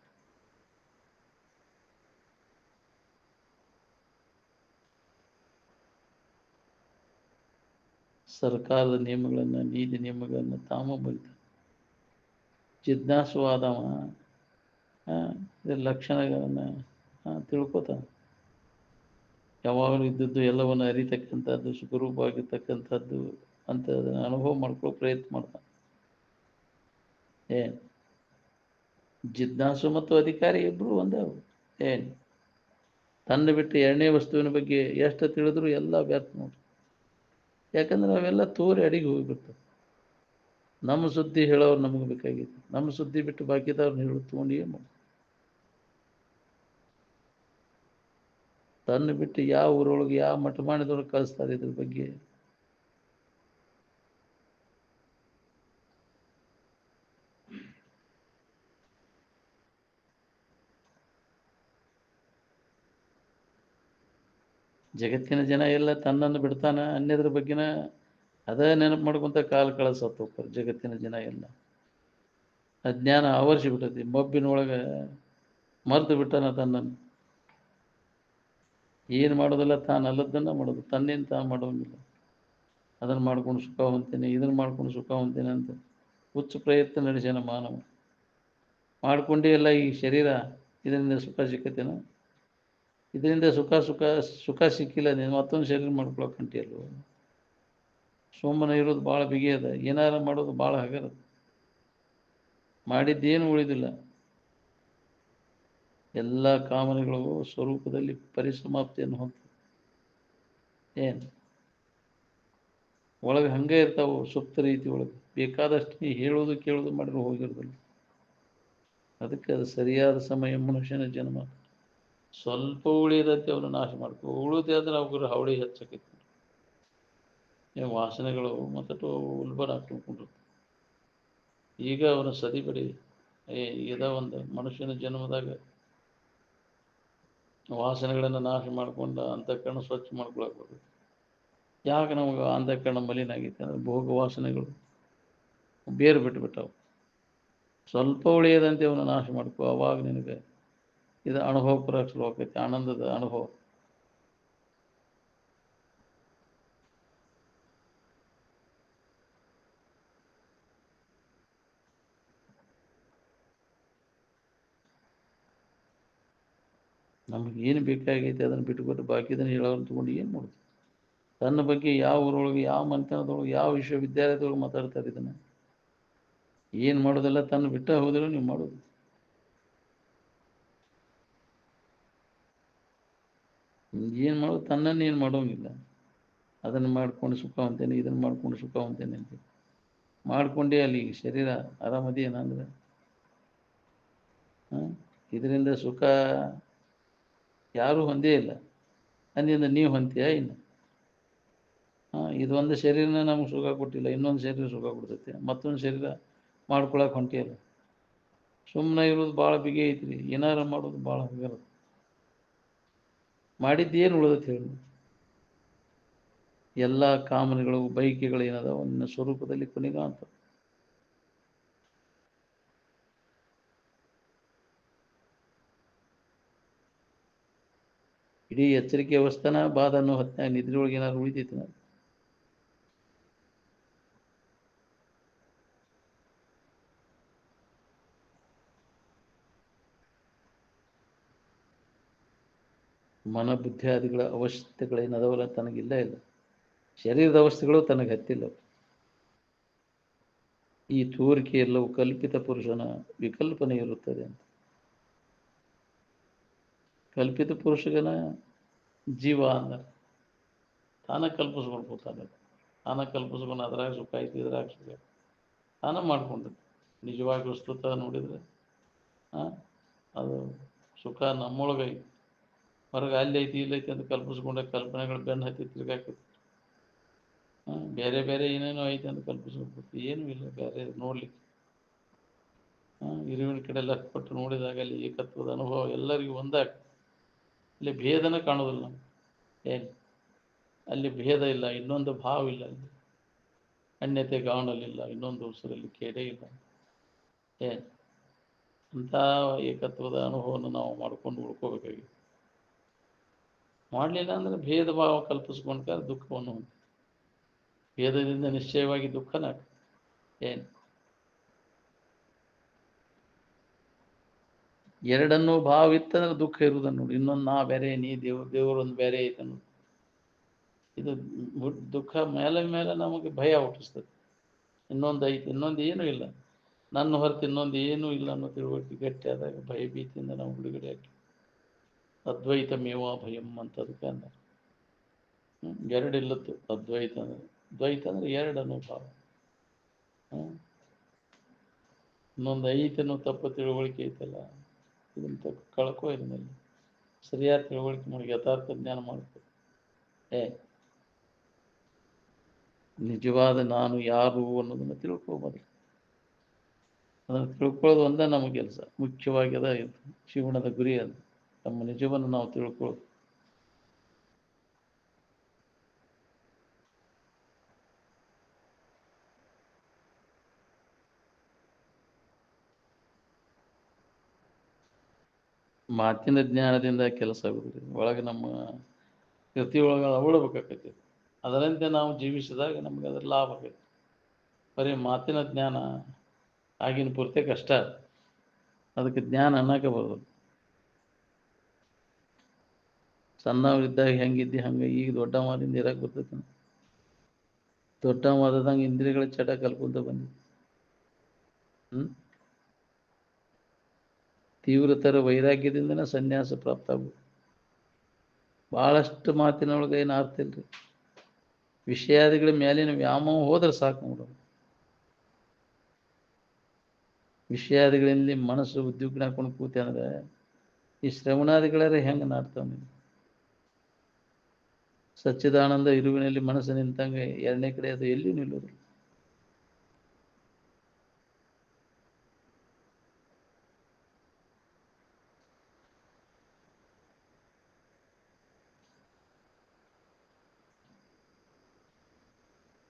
ಸರ್ಕಾರದ ನಿಯಮಗಳನ್ನು ನೀತಿ ನಿಯಮಗಳನ್ನು ತಾಮ ಬರೀತಾರೆ. ಜಿಜ್ಞಾಸುವಾದವ ಲಕ್ಷಣಗಳನ್ನು ತಿಳ್ಕೊತಾನೆ. ಯಾವಾಗಲೂ ಇದ್ದದ್ದು ಎಲ್ಲವನ್ನು ಅರಿತಕ್ಕಂಥದ್ದು, ಸುಖರೂಪವಾಗಿರ್ತಕ್ಕಂಥದ್ದು ಅಂತ ಅದನ್ನು ಅನುಭವ ಮಾಡ್ಕೊಳ್ಳೋ ಪ್ರಯತ್ನ ಮಾಡ್ತಾನೆ. ಏನು ಜಿಜ್ಞಾಸು ಮತ್ತು ಅಧಿಕಾರಿ ಇಬ್ಬರು ಒಂದೇ ಅವರು. ಏನು ತನ್ನ ಬಿಟ್ಟು ಎರಡನೇ ವಸ್ತುವಿನ ಬಗ್ಗೆ ಎಷ್ಟು ತಿಳಿದ್ರು ಎಲ್ಲ ವ್ಯರ್ಥ ನೋಡಿ. ಯಾಕಂದ್ರೆ ಅವೆಲ್ಲ ತೋರಿ ಅಡಿಗೆ ಹೋಗಿಬಿಡ್ತವೆ. ನಮ್ಮ ಸುದ್ದಿ ಹೇಳೋರು ನಮಗೆ ಬೇಕಾಗಿತ್ತು. ನಮ್ಮ ಸುದ್ದಿ ಬಿಟ್ಟು ಬಾಕಿದವ್ರನ್ನ ಹೇಳೋದು ತೊಗೊಂಡು ಏನು ಮಾಡಿ. ತನ್ನ ಬಿಟ್ಟು ಯಾವ ಊರೊಳಗೆ ಯಾವ ಮಠ ಮಾಡಿದವ್ರು ಕಳಿಸ್ತಾರೆ ಇದ್ರ ಬಗ್ಗೆ. ಜಗತ್ತಿನ ಜನ ಎಲ್ಲ ತನ್ನನ್ನು ಬಿಡ್ತಾನ, ಅನ್ಯದ್ರ ಬಗ್ಗೆನ ಅದ ನೆನಪು ಮಾಡ್ಕೊಂತ ಕಾಲ ಕಳಿಸತ್ತು ಹೋಗ್ತಾರೆ ಜಗತ್ತಿನ ಜನ ಎಲ್ಲ. ಅಜ್ಞಾನ ಆವರಿಸಿ ಬಿಟ್ಟೈತಿ, ಮಬ್ಬಿನೊಳಗೆ ಮರ್ತು ಬಿಟ್ಟಾನ ತನ್ನನ್ನು. ಏನು ಮಾಡೋದಿಲ್ಲ, ತಾನು ಅಲ್ಲದನ್ನ ಮಾಡೋದು, ತನ್ನೇನು ತಾನು ಮಾಡೋಂಗಿಲ್ಲ. ಅದನ್ನು ಮಾಡ್ಕೊಂಡು ಸುಖ ಹೊಂತೇನೆ, ಇದನ್ನು ಮಾಡ್ಕೊಂಡು ಸುಖ ಹೊಂತೇನೆ ಅಂತ ಹುಚ್ಚು ಪ್ರಯತ್ನ ನಡೆಸ್ಯಾನ ಮಾನವ. ಮಾಡ್ಕೊಂಡೇ ಎಲ್ಲ ಈ ಶರೀರ, ಇದರಿಂದ ಸುಖ ಸಿಕ್ಕತ್ತೇನ? ಇದರಿಂದ ಸುಖ ಸಿಕ್ಕಿಲ್ಲ, ನೀನು ಮತ್ತೊಂದು ಶರೀರ ಮಾಡ್ಕೊಳಕ್ಕೆ ಹೊಂಟಿಯಲ್ವ? ಸುಮ್ಮನೆ ಇರೋದು ಭಾಳ ಬಿಗಿ ಅದ, ಏನಾರ ಮಾಡೋದು ಭಾಳ ಹಗರದ. ಮಾಡಿದ್ದೇನು ಉಳಿದಿಲ್ಲ. ಎಲ್ಲ ಕಾಮನೆಗಳು ಸ್ವರೂಪದಲ್ಲಿ ಪರಿಸಮಾಪ್ತಿಯನ್ನು ಹೊಂತ. ಏನು ಒಳಗೆ ಹಂಗೆ ಇರ್ತಾವೆ ಸುಪ್ತ ರೀತಿ ಒಳಗೆ, ಬೇಕಾದಷ್ಟು ನೀ ಹೇಳೋದು ಕೇಳೋದು ಮಾಡಿದ್ರು ಹೋಗಿರೋದಿಲ್ಲ. ಅದಕ್ಕೆ ಅದು ಸರಿಯಾದ ಸಮಯ ಮನುಷ್ಯನ ಜನ್ಮ. ಸ್ವಲ್ಪ ಉಳಿಯದಂತೆ ಅವನು ನಾಶ ಮಾಡ್ಕೊ, ಉಳಿದೇ ಅಂದ್ರೆ ಅವ್ರ ಹಾವಳಿ ಹೆಚ್ಚಾಕೈತಿ. ವಾಸನೆಗಳು ಮತ್ತು ಉಲ್ಬಣ ಹಾಕ್ಕೊಂಡ್ರು. ಈಗ ಅವನ ಸದಿಬೇಡಿ. ಇದ ಒಂದು ಮನುಷ್ಯನ ಜನ್ಮದಾಗ ವಾಸನೆಗಳನ್ನು ನಾಶ ಮಾಡ್ಕೊಂಡ ಅಂತಃಕರಣ ಸ್ವಚ್ಛ ಮಾಡ್ಕೊಳಕ್ಬೋದು. ಯಾಕೆ ನಮಗೆ ಅಂತಃಕರಣ ಮಲಿನ ಆಗೈತೆ ಅಂದ್ರೆ ಭೋಗ ವಾಸನೆಗಳು ಬೇರು ಬಿಟ್ಟುಬಿಟ್ಟವು. ಸ್ವಲ್ಪ ಉಳಿಯದಂತೆ ಅವನು ನಾಶ ಮಾಡ್ಕೊ, ಅವಾಗ ನಿನಗೆ ಇದು ಅನುಭವ ಪೂರಕ ಶುರು ಆಕೈತಿ, ಆನಂದದ ಅನುಭವ. ನಮಗೆ ಏನು ಬೇಕಾಗೈತೆ ಅದನ್ನು ಬಿಟ್ಟುಕೊಟ್ಟು ಬಾಕಿದನ್ನು ಹೇಳೋರು ತಗೊಂಡು ಏನು ಮಾಡೋದು? ತನ್ನ ಬಗ್ಗೆ ಯಾವ ಊರೊಳಗೆ, ಯಾವ ಮನೆತನದೊಳಗೆ, ಯಾವ ವಿಶ್ವವಿದ್ಯಾಲಯದೊಳಗೆ ಮಾತಾಡ್ತಾರೆ ಇದನ್ನು? ಏನು ಮಾಡೋದೆಲ್ಲ ತನ್ನ ಬಿಟ್ಟ ಹೋದರೂ ನೀವು ಮಾಡೋದು. ಏನು ಮಾಡೋದು? ತನ್ನನ್ನು ಏನು ಮಾಡೋಂಗಿಲ್ಲ. ಅದನ್ನು ಮಾಡ್ಕೊಂಡು ಸುಖ ಹೊಂತೇನೆ, ಇದನ್ನು ಮಾಡ್ಕೊಂಡು ಸುಖ ಹೊಂತೇನೆ ಅಂತ ಮಾಡ್ಕೊಂಡೇ ಅಲ್ಲಿ ಶರೀರ ಆರಾಮದೇನ ಅಂದ್ರೆ ಇದರಿಂದ ಸುಖ ಯಾರೂ ಹೊಂದೇ ಇಲ್ಲ. ಅಂದಿಂದ ನೀವು ಹೊಂತೀಯ ಇನ್ನು? ಇದೊಂದು ಶರೀರನ ನಮ್ಗೆ ಸುಖ ಕೊಟ್ಟಿಲ್ಲ, ಇನ್ನೊಂದು ಶರೀರ ಸುಖ ಕೊಡ್ತೈತೆ, ಮತ್ತೊಂದು ಶರೀರ ಮಾಡ್ಕೊಳಕ್ಕೆ ಹೊಂಟಿಯಲ್ಲ. ಸುಮ್ಮನೆ ಇರೋದು ಭಾಳ ಬಿಗಿ ಐತ್ರಿ, ಏನಾರ ಮಾಡೋದು ಭಾಳ ಹಗರ. ಮಾಡಿದ್ದೇನು ಉಳಿದೈತೆ ಹೇಳಿ? ಎಲ್ಲ ಕಾಮನೆಗಳು ಬಯಕೆಗಳು ಏನದ ಒಂದು ಸ್ವರೂಪದಲ್ಲಿ ಕೊನೆಗಾಂತ. ಇಡೀ ಎಚ್ಚರಿಕೆ ಅವಸ್ಥಾನ ಬಾಧ ಅನ್ನೋ ಹೊತ್ತಿನಾಗ ನಿದ್ರೆಯೊಳಗೆ ಏನಾದ್ರು ಉಳಿತೈತಿ ನಾವು? ಮನ ಬುದ್ಧಿಯಾದಿಗಳ ಅವಶ್ಯಕತೆಗಳೇನದವಲ್ಲ ತನಗಿಲ್ಲ ಇಲ್ಲ. ಶರೀರದ ಅವಸ್ಥೆಗಳು ತನಗೆ ಹತ್ತಿಲ್ಲ. ಈ ತೋರಿಕೆ ಎಲ್ಲವೂ ಕಲ್ಪಿತ ಪುರುಷನ ವಿಕಲ್ಪನೆ ಇರುತ್ತದೆ ಅಂತ. ಕಲ್ಪಿತ ಪುರುಷಗನ ಜೀವ ಅಂದ ತಾನ ಕಲ್ಪಿಸ್ಕೊಳ್ಬೋತಾನೆ, ತಾನ ಕಲ್ಪಿಸ್ಕೊಂಡು ಅದ್ರಾಗ ಸುಖ ಐತಿ, ಇದ್ರಾಗ ಸುಖ ತಾನ ಮಾಡ್ಕೊಂಡು ನಿಜವಾಗಿ ವಸ್ತುತ ನೋಡಿದರೆ ಅದು ಸುಖ ನಮ್ಮೊಳಗೈತಿ. ಹೊರಗೆ ಅಲ್ಲಿ ಐತಿ ಇಲ್ಲ ಐತಿ ಅಂತ ಕಲ್ಪಿಸ್ಕೊಂಡೆ ಕಲ್ಪನೆಗಳು ಬೆನ್ನು ಹತ್ತಿ ತಿರ್ಗಾಕೈತಿ. ಬೇರೆ ಬೇರೆ ಏನೇನೋ ಐತಿ ಅಂತ ಕಲ್ಪಿಸ್ಕೊಳ್ಬೇಕು, ಏನೂ ಇಲ್ಲ ಬೇರೆ ನೋಡ್ಲಿಕ್ಕೆ. ಇರುವಿನ ಕಡೆ ಲಕ್ಷ ಪಟ್ಟು ನೋಡಿದಾಗ ಅಲ್ಲಿ ಏಕತ್ವದ ಅನುಭವ ಎಲ್ಲರಿಗೂ ಒಂದಾಗ ಅಲ್ಲಿ ಭೇದನ ಕಾಣೋದಿಲ್ಲ ನಮ್ಗೆ. ಏನು ಅಲ್ಲಿ ಭೇದ ಇಲ್ಲ, ಇನ್ನೊಂದು ಭಾವ ಇಲ್ಲ, ಅಲ್ಲಿ ಅನ್ಯತೆ ಕಾಣಲಿಲ್ಲ, ಇನ್ನೊಂದು ಉಸಿರಲ್ಲಿ ಕೇಡೇ ಇಲ್ಲ. ಏನು ಅಂಥ ಏಕತ್ವದ ಅನುಭವವನ್ನು ನಾವು ಮಾಡ್ಕೊಂಡು ಉಳ್ಕೋಬೇಕಾಗಿ. ಮಾಡಲಿಲ್ಲ ಅಂದರೆ ಭೇದ ಭಾವ ಕಲ್ಪಿಸ್ಕೊಂಡ್ರೆ ದುಃಖವನ್ನು ಹೊಂದಿ. ಭೇದದಿಂದ ನಿಶ್ಚಯವಾಗಿ ದುಃಖನ ಏನು ಎರಡನ್ನೂ ಭಾವ ಇತ್ತಂದ್ರೆ ದುಃಖ ಇರುವುದನ್ನು ನೋಡಿ. ಇನ್ನೊಂದು ನಾ ಬೇರೆ, ನೀ ದೇವರೊಂದು ಬೇರೆ ಐತೆ ಅನ್ನೋದು. ಇದು ದುಃಖ ಮೇಲೆ ಮೇಲೆ ನಮಗೆ ಭಯ ಹುಟ್ಟಿಸ್ತದೆ. ಇನ್ನೊಂದು ಐತಿ, ಇನ್ನೊಂದು ಏನೂ ಇಲ್ಲ, ನನ್ನ ಹೊರತು ಇನ್ನೊಂದು ಏನೂ ಇಲ್ಲ ಅನ್ನೋ ತಿಳುವಳಿಕೆ ಗಟ್ಟಿ ಆದಾಗ ಭಯ ಭೀತಿಯಿಂದ ನಾವು ಬಿಡುಗಡೆ ಹಾಕಿ ಅದ್ವೈತ ಮೇವಾ ಭಯಂ ಅಂತ ಅದಕ್ಕೆ ಅಂದ. ಎರಡಿಲ್ಲತ್ತು ಅದ್ವೈತ ಅಂದರೆ. ದ್ವೈತ ಅಂದರೆ ಎರಡು ಅನ್ನೋ ಭಾವ. ಇನ್ನೊಂದು ಐತನೋ ತಪ್ಪು ತಿಳುವಳಿಕೆ ಐತಲ್ಲ, ಇದನ್ನು ಕಳ್ಕೋ. ಇದನ್ನಲ್ಲಿ ಸರಿಯಾದ ತಿಳುವಳಿಕೆ ಮಾಡಿ ಯಥಾರ್ಥ ಜ್ಞಾನ ಮಾಡ್ಕೋ. ನಿಜವಾದ ನಾನು ಯಾರು ಅನ್ನೋದನ್ನು ತಿಳ್ಕೊಬೋದು. ಅದನ್ನು ತಿಳ್ಕೊಳ್ಳೋದು ಒಂದೇ ನಮ್ಮ ಕೆಲಸ. ಮುಖ್ಯವಾಗಿ ಅದ ಜೀವನದ ಗುರಿ ಅದು, ನಮ್ಮ ನಿಜವನ್ನು ನಾವು ತಿಳ್ಕೊಳ್ಳೋದು. ಮಾತಿನ ಜ್ಞಾನದಿಂದ ಕೆಲಸ ಆಗುದಿಲ್ಲ. ಒಳಗೆ ನಮ್ಮ ಕೃತಿಯೊಳಗೆ ಅಳವಡಬೇಕಾಗೈತಿ. ಅದರಂತೆ ನಾವು ಜೀವಿಸಿದಾಗ ನಮ್ಗೆ ಅದ್ರ ಲಾಭ ಆಗೈತಿ. ಬರೀ ಮಾತಿನ ಜ್ಞಾನ ಆಗಿನ ಪೂರ್ತಿ ಕಷ್ಟ. ಅದಕ್ಕೆ ಜ್ಞಾನ ಅನ್ನಕ್ಕೆ ಬರೋದು. ಸಣ್ಣವರಿದ್ದಾಗ ಹೆಂಗಿದ್ದಿ ಹಂಗೆ ಈಗ ದೊಡ್ಡ ಮಾದಿಂದ ಇರಕ್ಕೆ ಬರ್ತೈತಿ. ದೊಡ್ಡ ಮಾದದಂಗೆ ಇಂದ್ರಿಯಗಳ ಚಟ ಕಲ್ಕೊಂತ ಬಂದಿ. ತೀವ್ರತರ ವೈರಾಗ್ಯದಿಂದನೇ ಸನ್ಯಾಸ ಪ್ರಾಪ್ತ ಆಗ್ಬೋದು. ಭಾಳಷ್ಟು ಮಾತಿನೊಳಗೆ ಏನು ಅರ್ಥ ಇಲ್ರಿ. ವಿಷಯಾದಿಗಳ ಮೇಲಿನ ವ್ಯಾಮೋಹ ಹೋದ್ರೆ ಸಾಕು ನೋಡೋದು. ವಿಷಯಾದಿಗಳಲ್ಲಿ ಮನಸ್ಸು ಉದ್ಯೋಗ ಹಾಕೊಂಡು ಕೂತೆ ಅಂದ್ರೆ ಈ ಶ್ರವಣಾದಿಗಳೇ ಹೆಂಗೆ ನಾಡ್ತಾವ ನೀವು. ಸಚ್ಚಿದಾನಂದ ಇರುವಿನಲ್ಲಿ ಮನಸ್ಸು ನಿಂತಂಗೆ ಎರಡನೇ ಕಡೆ ಅದು ಎಲ್ಲಿ ನಿಲ್ಲೋದು.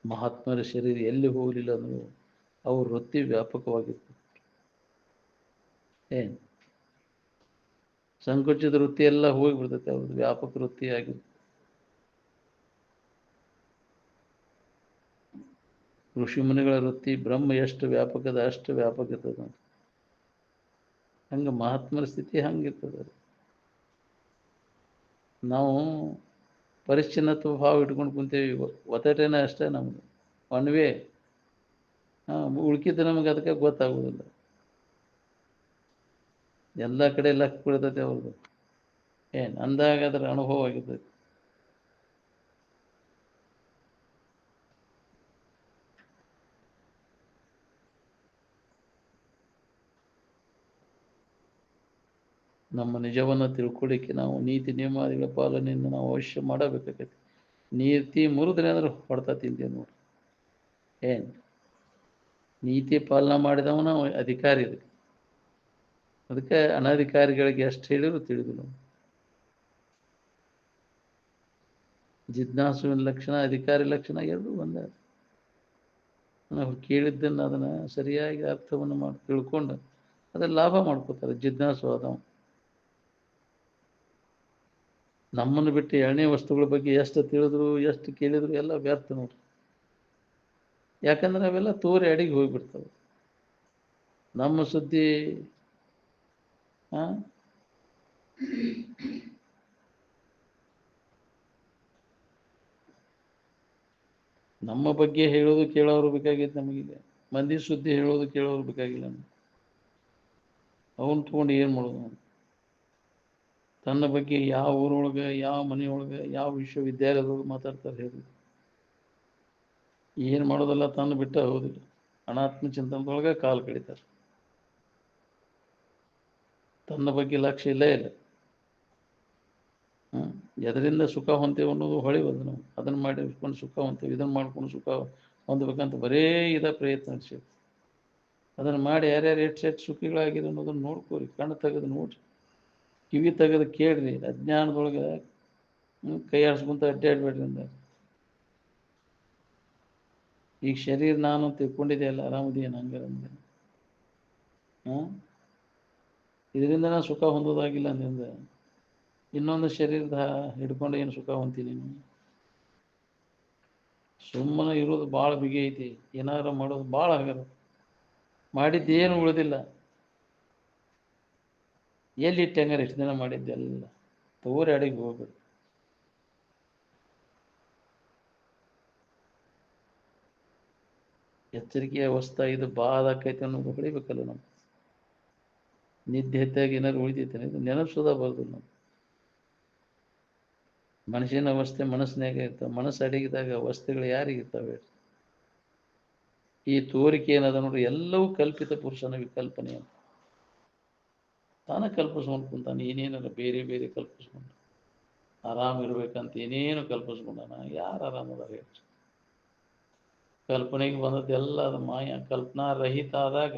ಮಹಾತ್ಮರ ಶರೀರ ಎಲ್ಲಿ ಹೋಗಲಿಲ್ಲ ಅಂದ್ರು ಅವ್ರ ವೃತ್ತಿ ವ್ಯಾಪಕವಾಗಿತ್ತು. ಏನು ಸಂಕುಚಿತ ವೃತ್ತಿ ಎಲ್ಲ ಹೋಗಿಬಿಡ್ತೈತೆ, ಅವ್ರದ್ದು ವ್ಯಾಪಕ ವೃತ್ತಿ ಆಗಿದೆ. ಋಷಿ ಮುನಿಗಳ ವೃತ್ತಿ ಬ್ರಹ್ಮ ಎಷ್ಟು ವ್ಯಾಪಕದ ಅಷ್ಟು ವ್ಯಾಪಕ ಇರ್ತದ. ಹಂಗೆ ಮಹಾತ್ಮರ ಸ್ಥಿತಿ ಹಂಗಿರ್ತದೆ. ನಾವು ಪರಿಚ್ಛಿನ್ನತ್ವ ಭಾವ ಇಟ್ಕೊಂಡು ಕುಂತೇವಿ. ಒತ್ತಟೇನ ಅಷ್ಟೇ ನಮ್ಗೆ ಒನ್ವೇ. ಉಳ್ಕಿದ್ದು ನಮಗೆ ಅದಕ್ಕೆ ಗೊತ್ತಾಗೋದಿಲ್ಲ. ಎಲ್ಲ ಕಡೆ ಲಕ್ ಬಿಡ್ತೈತೆ ಅವ್ರದ್ದು. ಅಂದಾಗ ಅದರ ಅನುಭವ ಆಗಿರ್ತೈತಿ. ನಮ್ಮ ನಿಜವನ್ನು ತಿಳ್ಕೊಳ್ಳಿಕ್ಕೆ ನಾವು ನೀತಿ ನಿಯಮಾದಿಗಳ ಪಾಲನೆಯಿಂದ ನಾವು ಅವಶ್ಯ ಮಾಡಬೇಕಾಗೈತಿ. ನೀತಿ ಮುರಿದ್ರೆ ಅಂದ್ರೆ ಹೊಡ್ತಾ ತಿಂತೀವಿ ನೋಡಿ. ನೀತಿ ಪಾಲನೆ ಮಾಡಿದವನ ಅಧಿಕಾರಿ ಇದಕ್ಕೆ. ಅದಕ್ಕೆ ಅನಧಿಕಾರಿಗಳಿಗೆ ಎಷ್ಟು ಹೇಳಿದ್ರು ತಿಳಿದಿಲ್ಲ. ಜಿಜ್ಞಾಸುವಿನ ಲಕ್ಷಣ ಅಧಿಕಾರಿ ಲಕ್ಷಣ ಎರಡೂ ಒಂದೇ. ನಾವು ಕೇಳಿದ್ದನ್ನು ಅದನ್ನು ಸರಿಯಾಗಿ ಅರ್ಥವನ್ನು ಮಾಡಿ ತಿಳ್ಕೊಂಡು ಅದ್ರ ಲಾಭ ಮಾಡ್ಕೋತಾರೆ ಜಿಜ್ಞಾಸು ಆದವ. ನಮ್ಮನ್ನು ಬಿಟ್ಟು ಎರಡನೇ ವಸ್ತುಗಳ ಬಗ್ಗೆ ಎಷ್ಟು ತಿಳಿದ್ರು ಎಷ್ಟು ಕೇಳಿದ್ರು ಎಲ್ಲ ವ್ಯರ್ಥ ನೋಡ್ರಿ. ಯಾಕಂದ್ರೆ ಅವೆಲ್ಲ ತೋರಿ ಅಡಿಗೆ ಹೋಗಿಬಿಡ್ತವೆ. ನಮ್ಮ ಸುದ್ದಿ ನಮ್ಮ ಬಗ್ಗೆ ಹೇಳೋದು ಕೇಳೋರು ಬೇಕಾಗಿತ್ತು ನಮಗೀಗ. ಮಂದಿ ಸುದ್ದಿ ಹೇಳೋದು ಕೇಳೋರು ಬೇಕಾಗಿಲ್ಲ ನಮ್ಗೆ. ಅವನ್ ತಗೊಂಡು ಏನು ಮಾಡೋದು. ತನ್ನ ಬಗ್ಗೆ ಯಾವ ಊರೊಳಗೆ ಯಾವ ಮನೆಯೊಳಗೆ ಯಾವ ವಿಶ್ವವಿದ್ಯಾಲಯದೊಳಗೆ ಮಾತಾಡ್ತಾರೆ ಹೇಳಿ. ಏನು ಮಾಡೋದಲ್ಲ ತನ್ನ ಬಿಟ್ಟ ಹೋದಿಲ್ಲ. ಅನಾತ್ಮ ಚಿಂತನದೊಳಗೆ ಕಾಲು ಕಡಿತಾರೆ. ತನ್ನ ಬಗ್ಗೆ ಲಕ್ಷ್ಯ ಇಲ್ಲೇ ಇಲ್ಲ. ಎದರಿಂದ ಸುಖ ಹೊಂತೇವೆ ಅನ್ನೋದು ಹೊಳಿಬೋದು. ನಾವು ಅದನ್ನು ಮಾಡಿಕೊಂಡು ಸುಖ ಹೊಂತೇವೆ, ಇದನ್ನು ಮಾಡ್ಕೊಂಡು ಸುಖ ಹೊಂದಬೇಕಂತ ಬರೇ ಪ್ರಯತ್ನ ನಡೆಸಿ ಅದನ್ನು ಮಾಡಿ ಯಾರ್ಯಾರು ಎಷ್ಟು ಸುಖಿಗಳಾಗಿದೆ ಅನ್ನೋದನ್ನು ನೋಡ್ಕೋರಿ. ಕಣ್ಣು ತೆಗೆದು ನೋಡ್ರಿ, ಕಿವಿ ತೆಗೆದು ಕೇಳ್ರಿ. ಅಜ್ಞಾನದೊಳಗೆ ಕೈ ಆಡಿಸ್ಕೊಂತ ಅಡ್ಡಾಡ್ಬೇಡ್ರಿ ಅಂದ. ಈಗ ಶರೀರ ನಾನು ತಿಳ್ಕೊಂಡಿದ್ದೆ ಅಲ್ಲ, ಆರಾಮದೇನು ಹಂಗಾರ ಇದರಿಂದ ನಾನು ಸುಖ ಹೊಂದೋದಾಗಿಲ್ಲ ಅಂದಿಂದ ಇನ್ನೊಂದು ಶರೀರದ ಹಿಡ್ಕೊಂಡು ಏನು ಸುಖ ಹೊಂತೀನಿ. ಸುಮ್ಮನೆ ಇರೋದು ಭಾಳ ಬಿಗಿ ಐತಿ. ಏನಾರು ಮಾಡೋದು ಭಾಳ ಆಗಲ್ಲ. ಮಾಡಿದ್ದೇನು ಉಳಿದಿಲ್ಲ. ಎಲ್ಲಿಟ್ಟು ಹಂಗಾರೆ ಇಷ್ಟು ದಿನ ಮಾಡಿದ್ದೆಲ್ಲ ತೋರಿ ಅಡಿಗೆ ಹೋಗ್ಬೇಡಿ. ಎಚ್ಚರಿಕೆಯ ಅವಸ್ಥೆ ಇದು ಬಾದಾಕೈತೆ ಅನ್ನೋದು ಹೊಳಿಬೇಕಲ್ಲ. ನಾವು ನಿದ್ದೆ ಹೆಚ್ಚಾಗಿ ಏನಾದ್ರು ಉಳಿದೈತೆ ಇದು ನೆನಪಿಸೋದ ಬರೋದಿಲ್ಲ. ನಾವು ಮನುಷ್ಯನ ಅವಸ್ಥೆ ಮನಸ್ಸಿನಾಗ ಇರ್ತಾವೆ. ಮನಸ್ಸು ಅಡಗಿದಾಗ ಅವಸ್ಥೆಗಳು ಯಾರಿಗಿರ್ತಾವೆ? ಈ ತೋರಿಕೆ ಏನದ ನೋಡ್ರಿ, ಎಲ್ಲವೂ ಕಲ್ಪಿತ ಪುರುಷನ ವಿಕಲ್ಪನೆ ಅಂತ ತಾನೇ ಕಲ್ಪಿಸ್ಕೊಂಡು ಕುಂತಾನೆ. ಏನೇನಲ್ಲ ಬೇರೆ ಬೇರೆ ಕಲ್ಪಿಸ್ಕೊಂಡು ಆರಾಮಿರ್ಬೇಕಂತ ಏನೇನು ಕಲ್ಪಿಸ್ಕೊಂಡಾನ. ಯಾರು ಆರಾಮದಾರ? ಕಲ್ಪನೆಗೆ ಬಂದದ್ದೆಲ್ಲ ಅದು ಮಾಯ. ಕಲ್ಪನಾ ರಹಿತ ಆದಾಗ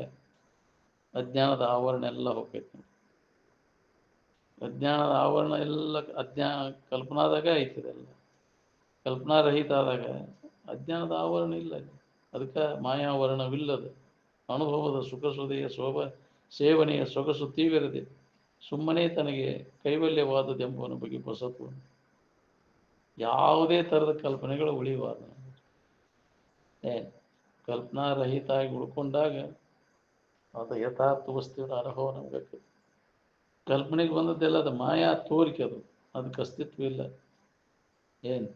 ಅಜ್ಞಾನದ ಆವರಣ ಎಲ್ಲ ಹೋಗ್ತೈತಿ. ಅಜ್ಞಾನದ ಆವರಣ ಎಲ್ಲ ಕಲ್ಪನಾದಾಗ ಐತಿದೆಲ್ಲ. ಕಲ್ಪನಾ ರಹಿತ ಆದಾಗ ಅಜ್ಞಾನದ ಆವರಣ ಇಲ್ಲ. ಅದಕ್ಕೆ ಮಾಯಾವರಣವಿಲ್ಲದ ಅನುಭವದ ಸುಖ ಸುದೆಯ ಸೇವನೆಯ ಸೊಗಸು ತೀವ್ರತೆ ಸುಮ್ಮನೆ ತನಗೆ ಕೈವಲ್ಯವಾದದೆಂಬುವನ ಬಗ್ಗೆ ಬಸತು ಯಾವುದೇ ಥರದ ಕಲ್ಪನೆಗಳು ಉಳಿವಾದ ಏನು ಕಲ್ಪನಾರಹಿತ ಆಗಿ ಉಳ್ಕೊಂಡಾಗ ಅದು ಯಥಾರ್ಥ ವಸ್ತುವಿನ ಅನುಭವ ನಮ್ಗೆ ಕಲ್ಪನೆಗೆ ಬಂದದ್ದೆಲ್ಲ ಅದು ಮಾಯಾ ತೋರಿಕೆ ಅದಕ್ಕೆ ಅಸ್ತಿತ್ವ ಇಲ್ಲ ಏನು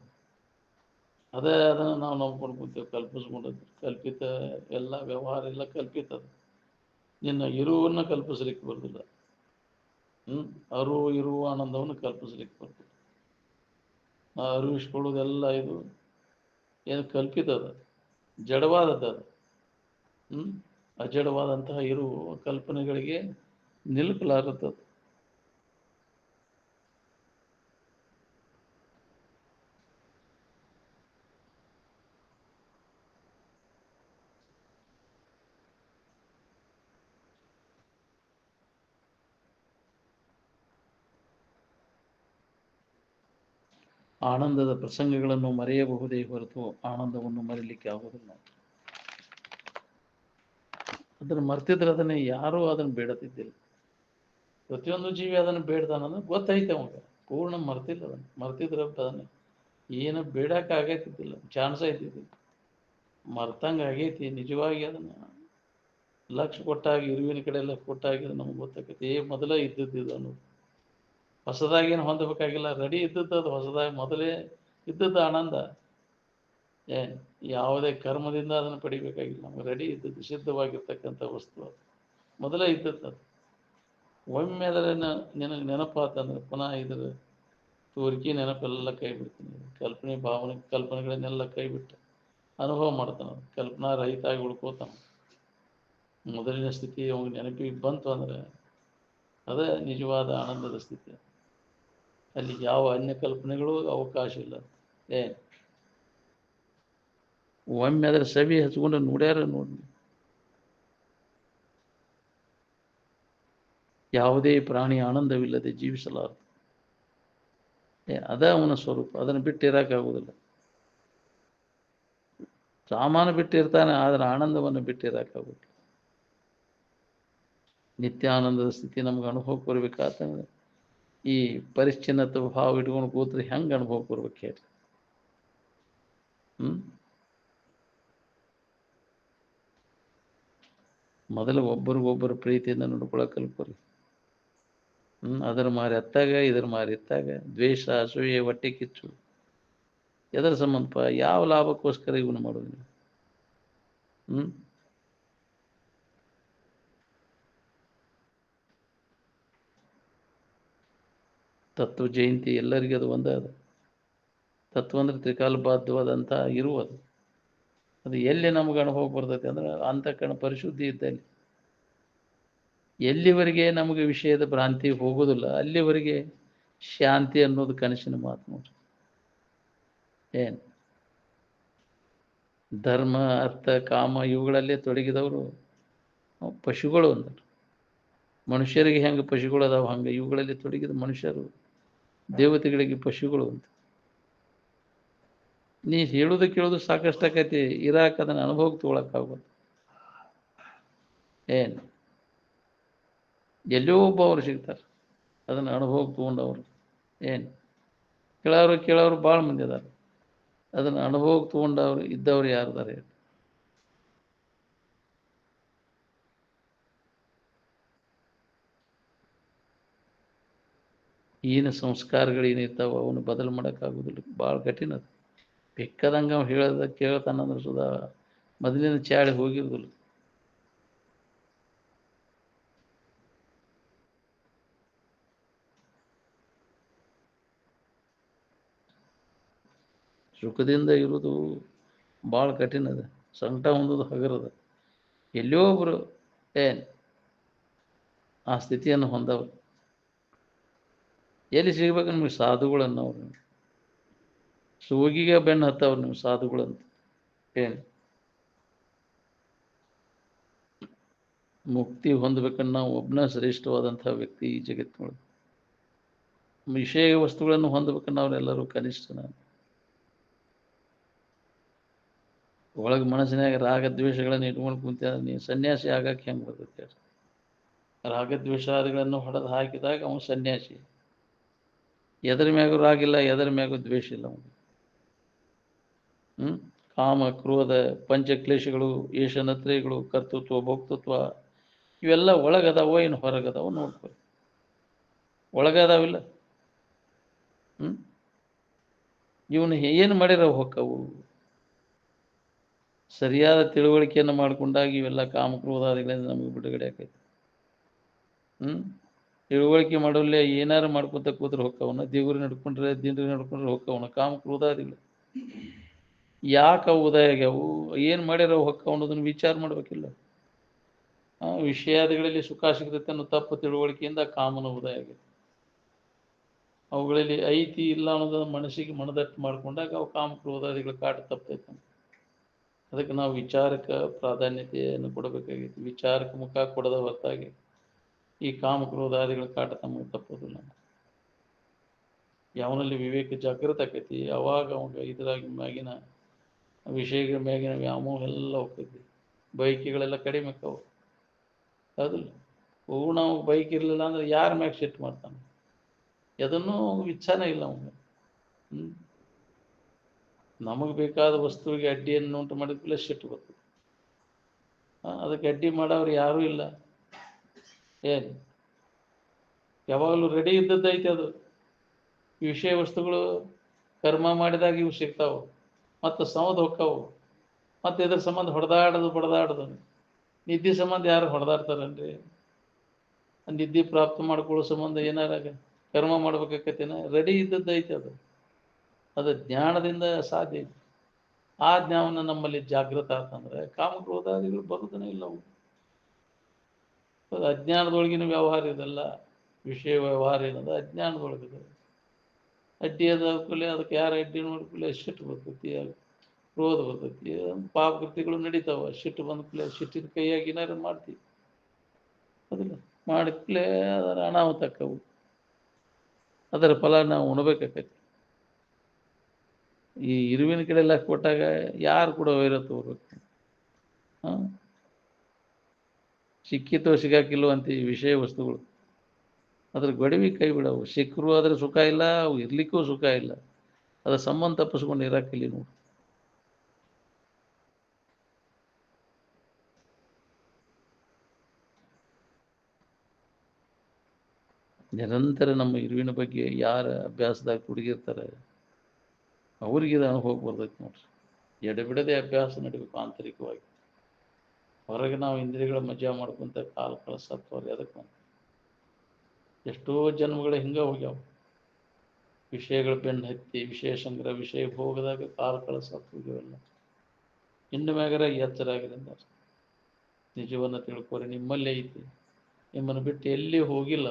ಅದೇ ಅದನ್ನು ನಾವು ನಂಬ್ಕೊಂಡು ಕೂತೇವೆ ಕಲ್ಪಿಸ್ಕೊಂಡದ್ದು ಕಲ್ಪಿತ ಎಲ್ಲ ವ್ಯವಹಾರ ಎಲ್ಲ ಕಲ್ಪಿತದ ನಿನ್ನ ಇರುವನ್ನು ಕಲ್ಪಿಸ್ಲಿಕ್ಕೆ ಬರೋದಿಲ್ಲ ಇರುವ ಆನಂದವನ್ನು ಕಲ್ಪಿಸ್ಲಿಕ್ಕೆ ಬರ್ತದೆ ಅರಿವಿಸ್ಕೊಳ್ಳೋದೆಲ್ಲ ಇದು ಏನು ಕಲ್ಪಿತದ ಜಡವಾದದ್ದು ಅದು ಅಜಡವಾದಂತಹ ಕಲ್ಪನೆಗಳಿಗೆ ನಿಲುಕಲಾಗುತ್ತದೆ ಆನಂದದ ಪ್ರಸಂಗಗಳನ್ನು ಮರೆಯಬಹುದೇ ಹೊರತು ಆನಂದವನ್ನು ಮರೀಲಿಕ್ಕೆ ಆಗುವುದಿಲ್ಲ ಅದನ್ನು ಮರ್ತಿದ್ರೆ ಅದನ್ನೇ ಯಾರೂ ಅದನ್ನು ಬೇಡತಿದ್ದಿಲ್ಲ ಪ್ರತಿಯೊಂದು ಜೀವಿ ಅದನ್ನು ಬೇಡ್ದಾನಂದ್ರೆ ಗೊತ್ತೈತೆ ಅವಾಗ ಪೂರ್ಣ ಮರ್ತಿಲ್ಲ ಅದನ್ನು ಮರ್ತಿದ್ರೆ ಅದನ್ನೇ ಏನು ಬೇಡಕ್ಕೆ ಆಗೈತಿದ್ದಿಲ್ಲ ಚಾನ್ಸ್ ಐತಿದ್ದಿಲ್ಲ ಮರ್ತಂಗೆ ಆಗೈತಿ ನಿಜವಾಗಿ ಅದನ್ನು ಲಕ್ಷ ಕೊಟ್ಟಾಗಿ ಇರುವಿನ ಕಡೆ ಎಲ್ಲ ಕೊಟ್ಟಾಗಿ ನಮ್ಗೆ ಗೊತ್ತಾಗೈತಿ ಮೊದಲೇ ಇದ್ದದ್ದು ಅನ್ನೋದು ಹೊಸದಾಗೇನು ಹೊಂದಬೇಕಾಗಿಲ್ಲ ರೆಡಿ ಇದ್ದದ್ದು ಅದು ಹೊಸದಾಗಿ ಮೊದಲೇ ಇದ್ದದ್ದು ಆನಂದ ಯಾವುದೇ ಕರ್ಮದಿಂದ ಅದನ್ನು ಪಡಿಬೇಕಾಗಿಲ್ಲ ನಮ್ಗೆ ರೆಡಿ ಇದ್ದದ್ದು ಸಿದ್ಧವಾಗಿರ್ತಕ್ಕಂಥ ವಸ್ತು ಅದು ಮೊದಲೇ ಇದ್ದದ್ದು ಅದು ಒಮ್ಮೆ ಅದರ ನಿನಗೆ ನೆನಪಾತಂದ್ರೆ ಪುನಃ ಇದರ ತೋರಿಕೆ ನೆನಪೆಲ್ಲ ಕೈ ಬಿಡ್ತೀನಿ ಕಲ್ಪನೆಗಳನ್ನೆಲ್ಲ ಕೈ ಬಿಟ್ಟು ಅನುಭವ ಮಾಡ್ತಾನೆ ಕಲ್ಪನಾ ರಹಿತ ಆಗಿ ಉಳ್ಕೋತಾನೆ ಮೊದಲಿನ ಸ್ಥಿತಿ ಅವಾಗ ನೆನಪಿಗೆ ಬಂತು ಅಂದರೆ ಅದೇ ನಿಜವಾದ ಆನಂದದ ಸ್ಥಿತಿ ಅಲ್ಲಿ ಯಾವ ಅನ್ಯ ಕಲ್ಪನೆಗಳು ಅವಕಾಶ ಇಲ್ಲ ಒಮ್ಮೆ ಅದರ ಸವಿ ಹಚ್ಕೊಂಡು ನೋಡ್ಯಾರ ನೋಡಿ ಯಾವುದೇ ಪ್ರಾಣಿ ಆನಂದವಿಲ್ಲದೆ ಜೀವಿಸಲಾರದು ಅದ ಅವನ ಸ್ವರೂಪ ಅದನ್ನು ಬಿಟ್ಟಿರೋಕ್ಕಾಗುವುದಿಲ್ಲ ಸಾಮಾನು ಬಿಟ್ಟಿರ್ತಾನೆ ಆದರೆ ಆನಂದವನ್ನು ಬಿಟ್ಟಿರೋಕ್ಕಾಗುದಿಲ್ಲ ನಿತ್ಯ ಆನಂದದ ಸ್ಥಿತಿ ನಮ್ಗೆ ಅನುಭವಕ್ಕೆ ಬರ್ಬೇಕಾತಂದ್ರೆ ಈ ಪರಿಚ್ಛಿನ್ನತ ಭಾವ ಇಟ್ಕೊಂಡು ಕೂತ್ರೆ ಹೆಂಗೆ ಅನುಭವಕ್ಕೆ ಬರ್ಬೇಕು ಹೇಳಿ ಮೊದಲು ಒಬ್ಬರಿಗೊಬ್ಬರು ಪ್ರೀತಿಯಿಂದ ನೋಡ್ಕೊಳಕ್ ಕಲ್ಪರಿ ಅದರ ಮಾರಿ ಹತ್ತಾಗ ಇದರ ಮಾರಿ ಎತ್ತಾಗ ದ್ವೇಷ ಅಸೂಯೆ ಹೊಟ್ಟೆ ಕಿಚ್ಚು ಎದರ ಸಂಬಂಧಪ ಯಾವ ಲಾಭಕ್ಕೋಸ್ಕರ ಇವನು ಮಾಡೋದು ತತ್ವ ಜಯಂತಿ ಎಲ್ಲರಿಗೂ ಅದು ಒಂದೇ ಅದು ತತ್ವ ಅಂದ್ರೆ ತ್ರಿಕಾಲಬದ್ಧವಾದಂಥ ಇರುವುದು ಅದು ಎಲ್ಲಿ ನಮ್ಗೆ ಅನುಭವ ಬರ್ತೈತೆ ಅಂದ್ರೆ ಅಂತಃಕರಣ ಪರಿಶುದ್ಧಿ ಇದ್ದಲ್ಲಿ ಎಲ್ಲಿವರೆಗೆ ನಮಗೆ ವಿಷಯದ ಭ್ರಾಂತಿ ಹೋಗೋದಿಲ್ಲ ಅಲ್ಲಿವರೆಗೆ ಶಾಂತಿ ಅನ್ನೋದು ಕನಸಿನ ಮಾತು ನೋಡಿ ಏನು ಧರ್ಮ ಅರ್ಥ ಕಾಮ ಇವುಗಳಲ್ಲೇ ತೊಡಗಿದವರು ಪಶುಗಳು ಅಂದರು ಮನುಷ್ಯರಿಗೆ ಹೆಂಗೆ ಪಶುಗಳು ಅದಾವ ಹಂಗೆ ಇವುಗಳಲ್ಲಿ ತೊಡಗಿದ ಮನುಷ್ಯರು ದೇವತೆಗಳಿಗೆ ಪಶುಗಳು ಅಂತ ನೀ ಹೇಳೋದು ಕೇಳೋದು ಸಾಕಷ್ಟು ಆಕೈತಿ ಇರಾಕ ಅದನ್ನು ಅನುಭವಕ್ಕೆ ತೊಗೊಳಕ್ಕಾಗೋದು ಏನು ಎಲ್ಲೋ ಒಬ್ಬ ಅವರು ಸಿಗ್ತಾರೆ ಅದನ್ನು ಅನುಭವಕ್ಕೆ ತೊಗೊಂಡವರು ಏನು ಕೇಳೋರು ಭಾಳ ಮಂದಿ ಅದಾರೆ ಅದನ್ನು ಅನುಭವಕ್ಕೆ ತೊಗೊಂಡವ್ರು ಇದ್ದವ್ರು ಯಾರಿದ್ದಾರೆ ಈಗಿನ ಸಂಸ್ಕಾರಗಳು ಏನಿರ್ತಾವ ಅವನು ಬದಲು ಮಾಡೋಕ್ಕಾಗೋದಿಲ್ಲ ಭಾಳ ಕಠಿಣ ಅದು ಬೇಕಾದಂಗೆ ಅವ್ನು ಕೇಳ್ತಾನಂದ್ರೆ ಸುಧಾ ಮೊದಲಿನ ಚಾಳಿ ಹೋಗಿರೋದಿಲ್ಲ ಸುಖದಿಂದ ಇರೋದು ಭಾಳ ಕಠಿಣ ಅದ ಸಂಕಟ ಹೊಂದೋದು ಹಗರದ ಎಲ್ಲೋ ಒಬ್ರು ಆ ಸ್ಥಿತಿಯನ್ನು ಹೊಂದವರು ಎಲ್ಲಿ ಸಿಗ್ಬೇಕು ನಿಮಗೆ ಸಾಧುಗಳನ್ನು ಅವ್ರು ಸೋಗಿಗೆ ಬೆನ್ನು ಹತ್ತವ್ರು ನೀವು ಸಾಧುಗಳಂತ ಮುಕ್ತಿ ಹೊಂದಬೇಕನ್ನ ನಾವು ಒಬ್ಬನ ಶ್ರೇಷ್ಠವಾದಂಥ ವ್ಯಕ್ತಿ ಈ ಜಗತ್ತಿನೊಳಗೆ ವಿಷಯ ವಸ್ತುಗಳನ್ನು ಹೊಂದಬೇಕನ್ನ ಅವರೆಲ್ಲರೂ ಕನಿಷ್ಠನ ಒಳಗೆ ಮನಸ್ಸಿನಾಗ ರಾಗ ದ್ವೇಷಗಳನ್ನು ಇಟ್ಕೊಂಡು ಕುಂತ ನೀವು ಸನ್ಯಾಸಿ ಆಗಕ್ಕೆ ಹೆಂಗೆ ಬರ್ತೈತೆ ರಾಗದ್ವೇಷಾದಿಗಳನ್ನು ಹೊಡೆದು ಹಾಕಿದಾಗ ಅವನು ಸನ್ಯಾಸಿ. ಎದರ ಮ್ಯಾಗೂ ರಾಗಿಲ್ಲ, ಎದರ ಮ್ಯಾಗೂ ದ್ವೇಷ ಇಲ್ಲ ಅವನು. ಕಾಮ ಕ್ರೋಧ ಪಂಚಕ್ಲೇಶಗಳು ಏಷನತ್ರಯಗಳು ಕರ್ತೃತ್ವ ಭೋಕ್ತೃತ್ವ ಇವೆಲ್ಲ ಒಳಗದಾವೋ ಏನು ಹೊರಗದಾವೋ ನೋಡ್ಕೊ. ಒಳಗದಾವಿಲ್ಲ. ಇವನು ಏನು ಮಾಡಿರೋ ಹೊಕ್ಕವು. ಸರಿಯಾದ ತಿಳುವಳಿಕೆಯನ್ನು ಮಾಡಿಕೊಂಡಾಗ ಇವೆಲ್ಲ ಕಾಮಕ್ರೋಧಾದಿಗಳಿಂದ ನಮಗೆ ಬಿಡುಗಡೆ ಆಕೈತಿ. ತಿಳುವಳಿಕೆ ಮಾಡೋಲ್ಲೇ ಏನಾರು ಮಾಡ್ಕೊತ ಕೂತ್ರೆ ಹೊಕ್ಕವನ, ದೇವ್ರು ನಡ್ಕೊಂಡ್ರೆ ದಿನರಿ ನಡ್ಕೊಂಡ್ರೆ ಹೊಕ್ಕವನ ಕಾಮಕ್ರೋಧಾದಿಗಳು. ಯಾಕೆ ಅವು ಉದಯ ಆಗ್ಯಾವು, ಏನು ಮಾಡಿರೋ ಹೊಕ್ಕವು ಅನ್ನೋದನ್ನು ವಿಚಾರ ಮಾಡ್ಬೇಕಿಲ್ಲ. ವಿಷಯಾದಿಗಳಲ್ಲಿ ಸುಖ ಸಿಗ್ತೈತೆ ಅನ್ನೋ ತಪ್ಪು ತಿಳುವಳಿಕೆಯಿಂದ ಕಾಮನ ಉದಯ ಆಗೈತೆ. ಅವುಗಳಲ್ಲಿ ಐತಿ ಇಲ್ಲ ಅನ್ನೋದನ್ನ ಮನಸ್ಸಿಗೆ ಮನದಟ್ಟು ಮಾಡ್ಕೊಂಡಾಗ ಅವು ಕಾಮಕ್ರೋಧಾದಿಗಳ ಕಾಟ ತಪ್ಪೈತೆ. ಅದಕ್ಕೆ ನಾವು ವಿಚಾರಕ್ಕೆ ಪ್ರಾಧಾನ್ಯತೆಯನ್ನು ಕೊಡಬೇಕಾಗಿತ್ತು. ವಿಚಾರಕ್ಕೆ ಮುಖ ಕೊಡದ ಹೊರತಾಗಿ ಈ ಕಾಮಕ್ರೋಧಾದಿಗಳ ಕಾಟ ತಮಗೆ ತಪ್ಪೋದಿಲ್ಲ. ಯಾವನಲ್ಲಿ ವಿವೇಕ ಜಾಗೃತ ಆಕೈತಿ ಅವಾಗ ಅವಾಗ ಇದರಾಗಿ ಮ್ಯಾಗಿನ ವಿಷಯಗಳ ಮ್ಯಾಗಿನ ವ್ಯಾಮೋಹ ಎಲ್ಲ ಹೋಗ್ತೈತಿ. ಬೈಕಿಗಳೆಲ್ಲ ಕಡಿಮೆ ಆಕ್ಕವು. ಹೌದಿಲ್ಲ? ನಾವು ಬೈಕ್ ಇರಲಿಲ್ಲ ಅಂದ್ರೆ ಯಾರ ಮ್ಯಾಗ ಸಿಟ್ಟು ಮಾಡ್ತಾನೆ? ಅದನ್ನೂ ಇಚ್ಛಾನೇ ಇಲ್ಲ ಅವನಿಗೆ. ನಮಗೆ ಬೇಕಾದ ವಸ್ತುವಿಗೆ ಅಡ್ಡಿಯನ್ನು ಉಂಟು ಮಾಡಿದ ಕೂಡಲೇ ಸಿಟ್ಟು ಬರ್ತದೆ. ಅದಕ್ಕೆ ಅಡ್ಡಿ ಮಾಡೋರು ಯಾರೂ ಇಲ್ಲ. ಏನು ಯಾವಾಗಲೂ ರೆಡಿ ಇದ್ದದ್ದೈತೆ ಅದು. ಈ ವಿಷಯ ವಸ್ತುಗಳು ಕರ್ಮ ಮಾಡಿದಾಗ ಇವು ಸಿಗ್ತಾವೆ, ಮತ್ತು ಸೌದು ಹೊಕ್ಕವು, ಮತ್ತು ಇದ್ರ ಸಂಬಂಧ ಬಡದಾಡೋದು. ನಿದ್ದೆ ಸಂಬಂಧ ಯಾರು ಹೊಡೆದಾಡ್ತಾರನ್ರಿ? ನಿದ್ದೆ ಪ್ರಾಪ್ತ ಮಾಡ್ಕೊಳ್ಳೋ ಸಂಬಂಧ ಏನಾರ ಕರ್ಮ ಮಾಡ್ಬೇಕಾಕತ್ತೇನ? ರೆಡಿ ಇದ್ದದ್ದೈತೆ ಅದು. ಅದು ಜ್ಞಾನದಿಂದ ಸಾಧ್ಯ ಐತಿ. ಆ ಜ್ಞಾನವನ್ನು ನಮ್ಮಲ್ಲಿ ಜಾಗೃತ ಆತಂದ್ರೆ ಕಾಮಕ್ರೋಧಾದಿಗಳು ಬರುವುದನೇ ಇಲ್ಲ ಅವು. ಅದು ಅಜ್ಞಾನದೊಳಗಿನ ವ್ಯವಹಾರ ಇದೆಲ್ಲ. ವಿಷಯ ವ್ಯವಹಾರ ಏನದ ಅಜ್ಞಾನದೊಳಗಿದೆ. ಅಡ್ಡಿ ಅದ ಕೂಡಲೇ ಅದಕ್ಕೆ ಯಾರು ಅಡ್ಡಿ ನೋಡ್ಕೊಳ್ಳೆ ಸಿಟ್ಟು ಬರ್ತೈತಿ, ಕ್ರೋಧ ಬರ್ತೈತಿ, ಪಾಪ ಕೃತಿಗಳು ನಡೀತಾವ. ಸಿಟ್ಟು ಬಂದ ಕೂಡಲೇ ಸಿಟ್ಟಿನ ಕೈಯಾಗಿ ಏನಾರು ಮಾಡ್ತೀವಿ. ಅದಿಲ್ಲ ಮಾಡಿದ್ಕೂಡಲೇ ಅದರ ಅನಾಹುತಕ್ಕವು. ಅದರ ಫಲ ನಾವು ಉಣಬೇಕಾಕೈತಿ. ಈ ಇರುವಿನ ಕಡೆಲ್ಲ ಕೊಟ್ಟಾಗ ಯಾರು ಕೂಡ ವೈರ ತಗೋಬೇಕು? ಸಿಕ್ಕಿತೋ ಸಿಗಾಕಿಲ್ಲೋ ಅಂತ ಈ ವಿಷಯ ವಸ್ತುಗಳು ಅದ್ರ ಗೊಡವಿ ಕೈ ಬಿಡವು. ಸಿಕ್ಕರು ಅದ್ರ ಸುಖ ಇಲ್ಲ, ಅವು ಇರ್ಲಿಕ್ಕೂ ಸುಖ ಇಲ್ಲ. ಅದ್ರ ಸಂಬಂಧ ತಪ್ಪಿಸ್ಕೊಂಡು ಇರಾಕಿಲ್ಲ ನೋಡಿ. ನಿರಂತರ ನಮ್ಮ ಇರುವಿನ ಬಗ್ಗೆ ಯಾರ ಅಭ್ಯಾಸದಾಗ ಕುಡಿಗಿರ್ತಾರೆ ಅವ್ರಿಗೆ ಇದು ಅನುಭವ ಬರ್ತೈತಿ ನೋಡ್ರಿ. ಎಡೆಬಿಡದೆ ಅಭ್ಯಾಸ ನಡಿಬೇಕು ಆಂತರಿಕವಾಗಿ. ಹೊರಗೆ ನಾವು ಇಂದ್ರಿಯಗಳ ಮಜಾ ಮಾಡ್ಕೊಂತ ಕಾಲ ಕಳಿಸತ್ತವ್ರಿ. ಅದಕ್ಕೆ ಎಷ್ಟೋ ಜನ್ಮಗಳ ಹಿಂಗೆ ಹೋಗ್ಯಾವ. ವಿಷಯಗಳ ಬೆನ್ನು ಹತ್ತಿ ವಿಷಯ ಸಂಗ್ರಹ ವಿಷಯ ಭೋಗದಾಗ ಕಾಲ ಕಳಿಸತ್ತು ಹೋಗ್ಯಾವೆಲ್ಲ. ಇನ್ನು ಮ್ಯಾಗರ ಎಚ್ಚರ ಆಗಿರಿಂದ ನಿಜವನ್ನು ತಿಳ್ಕೊರಿ. ನಿಮ್ಮಲ್ಲೇ ಐತಿ, ನಿಮ್ಮನ್ನು ಬಿಟ್ಟು ಎಲ್ಲಿ ಹೋಗಿಲ್ಲ.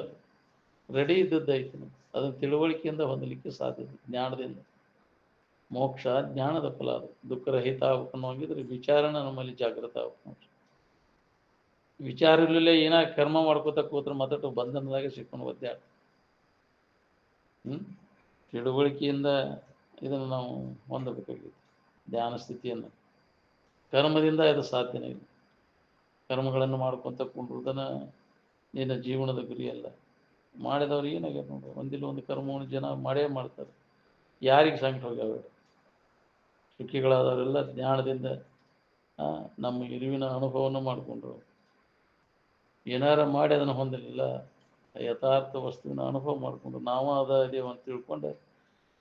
ರೆಡಿ ಇದ್ದದ್ದೈತಿ. ಅದನ್ನು ತಿಳುವಳಿಕೆಯಿಂದ ಹೊಂದಲಿಕ್ಕೆ ಸಾಧ್ಯ. ಜ್ಞಾನದಿಂದ ಮೋಕ್ಷ ಜ್ಞಾನದ ಫಲ. ಅದು ದುಃಖರಹಿತ ಆಗ್ಬೇಕನ್ನೋಂಗಿದ್ರೆ ವಿಚಾರಣ ನಮ್ಮಲ್ಲಿ ಜಾಗೃತ ಆಗ್ಬೇಕು ನೋಡ್ರಿ. ವಿಚಾರ ಇರಲಿಲ್ಲ ಏನಾಗ ಕರ್ಮ ಮಾಡ್ಕೋತ ಕೂತ್ರ ಮಾತಾಡ ಬಂಧನದಾಗ ಸಿಕ್ಕೊಂಡು ಒದ್ದಾಡ. ತಿಳುವಳಿಕೆಯಿಂದ ಇದನ್ನು ನಾವು ಹೊಂದಬೇಕಾಗಿದೆ. ಧ್ಯಾನ ಸ್ಥಿತಿಯನ್ನು. ಕರ್ಮದಿಂದ ಇದು ಸಾಧ್ಯನೇ ಇಲ್ಲ. ಕರ್ಮಗಳನ್ನು ಮಾಡ್ಕೊತ ಕುಂಡ್ರುದನ್ನ ನಿನ್ನ ಜೀವನದ ಗುರಿಯಲ್ಲ. ಮಾಡಿದವ್ರು ಏನಾಗ್ಯಾರ ನೋಡು, ಒಂದಿಲ್ಲ ಒಂದು ಕರ್ಮವನ್ನು ಜನ ಮಾಡೇ ಮಾಡ್ತಾರೆ. ಯಾರಿಗೆ ಸಂಕಟ ಹೋಗ್ಯಾವ? ಸುಖಿಗಳಾದವರೆಲ್ಲ ಜ್ಞಾನದಿಂದ ನಮ್ಮ ಇರುವಿನ ಅನುಭವವನ್ನು ಮಾಡಿಕೊಂಡ್ರು. ಏನಾರ ಮಾಡಿ ಅದನ್ನು ಹೊಂದಲಿಲ್ಲ, ಯಥಾರ್ಥ ವಸ್ತುವಿನ ಅನುಭವ ಮಾಡಿಕೊಂಡು ನಾವು ಅದೇವ ಅಂತ ತಿಳ್ಕೊಂಡು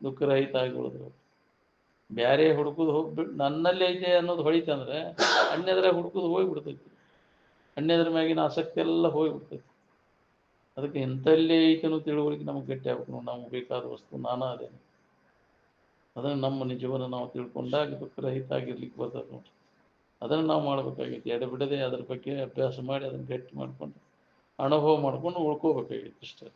ದುಃಖರಹಿತ ಆಗಿ ಉಳಿದ್ರು. ಬ್ಯಾರೆ ಹುಡುಕುದು ಹೋಗ್ಬಿಟ್ಟು ನನ್ನಲ್ಲಿ ಐತೆ ಅನ್ನೋದು ಹೊಳಿತಂದ್ರೆ ಅನ್ಯದ್ರ ಹುಡುಕುದು ಹೋಗಿಬಿಡ್ತೈತಿ. ಅನ್ಯದ್ರ ಮ್ಯಾಗಿನ ಆಸಕ್ತಿ ಎಲ್ಲ ಹೋಗಿಬಿಡ್ತೈತಿ. ಅದಕ್ಕೆ ಎಂಥಲ್ಲೇ ಐತನೋ ತಿಳುವಳಿಕೆ ನಮಗೆ ಗಟ್ಟಿ ಆಗ್ಬೇಕು. ನಮಗೆ ಬೇಕಾದ ವಸ್ತು ನಾನಾ ಅದೇನೆ. ಅದನ್ನು ನಮ್ಮ ನಿಜವನ್ನು ನಾವು ತಿಳ್ಕೊಂಡಾಗ ದುಃಖರಹಿತ ಆಗಿರ್ಲಿಕ್ಕೆ ಬರ್ತದೆ ನೋಡ್ರಿ. ಅದನ್ನು ನಾವು ಮಾಡಬೇಕಾಗಿತ್ತು. ಎಡೆಬಿಡದೆ ಅದ್ರ ಬಗ್ಗೆ ಅಭ್ಯಾಸ ಮಾಡಿ ಅದನ್ನು ಗಟ್ಟಿ ಮಾಡ್ಕೊಂಡು ಅನುಭವ ಮಾಡ್ಕೊಂಡು ಉಳ್ಕೋಬೇಕಾಗಿತ್ತು ಅಷ್ಟೇ.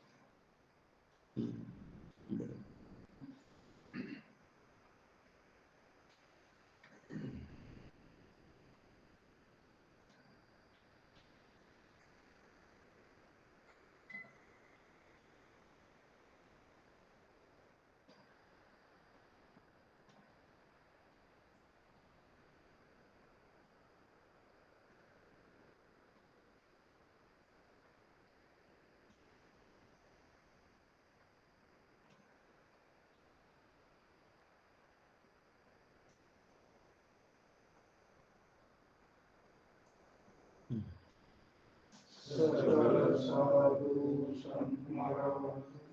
सगल साधु संत महाराज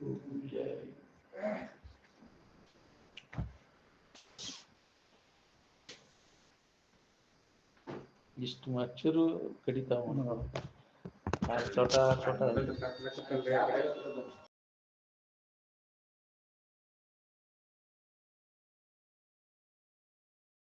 की जय. ಇಷ್ಟು ಅಕ್ಷರ ಕಡಿತಾವ. छोटा छोटा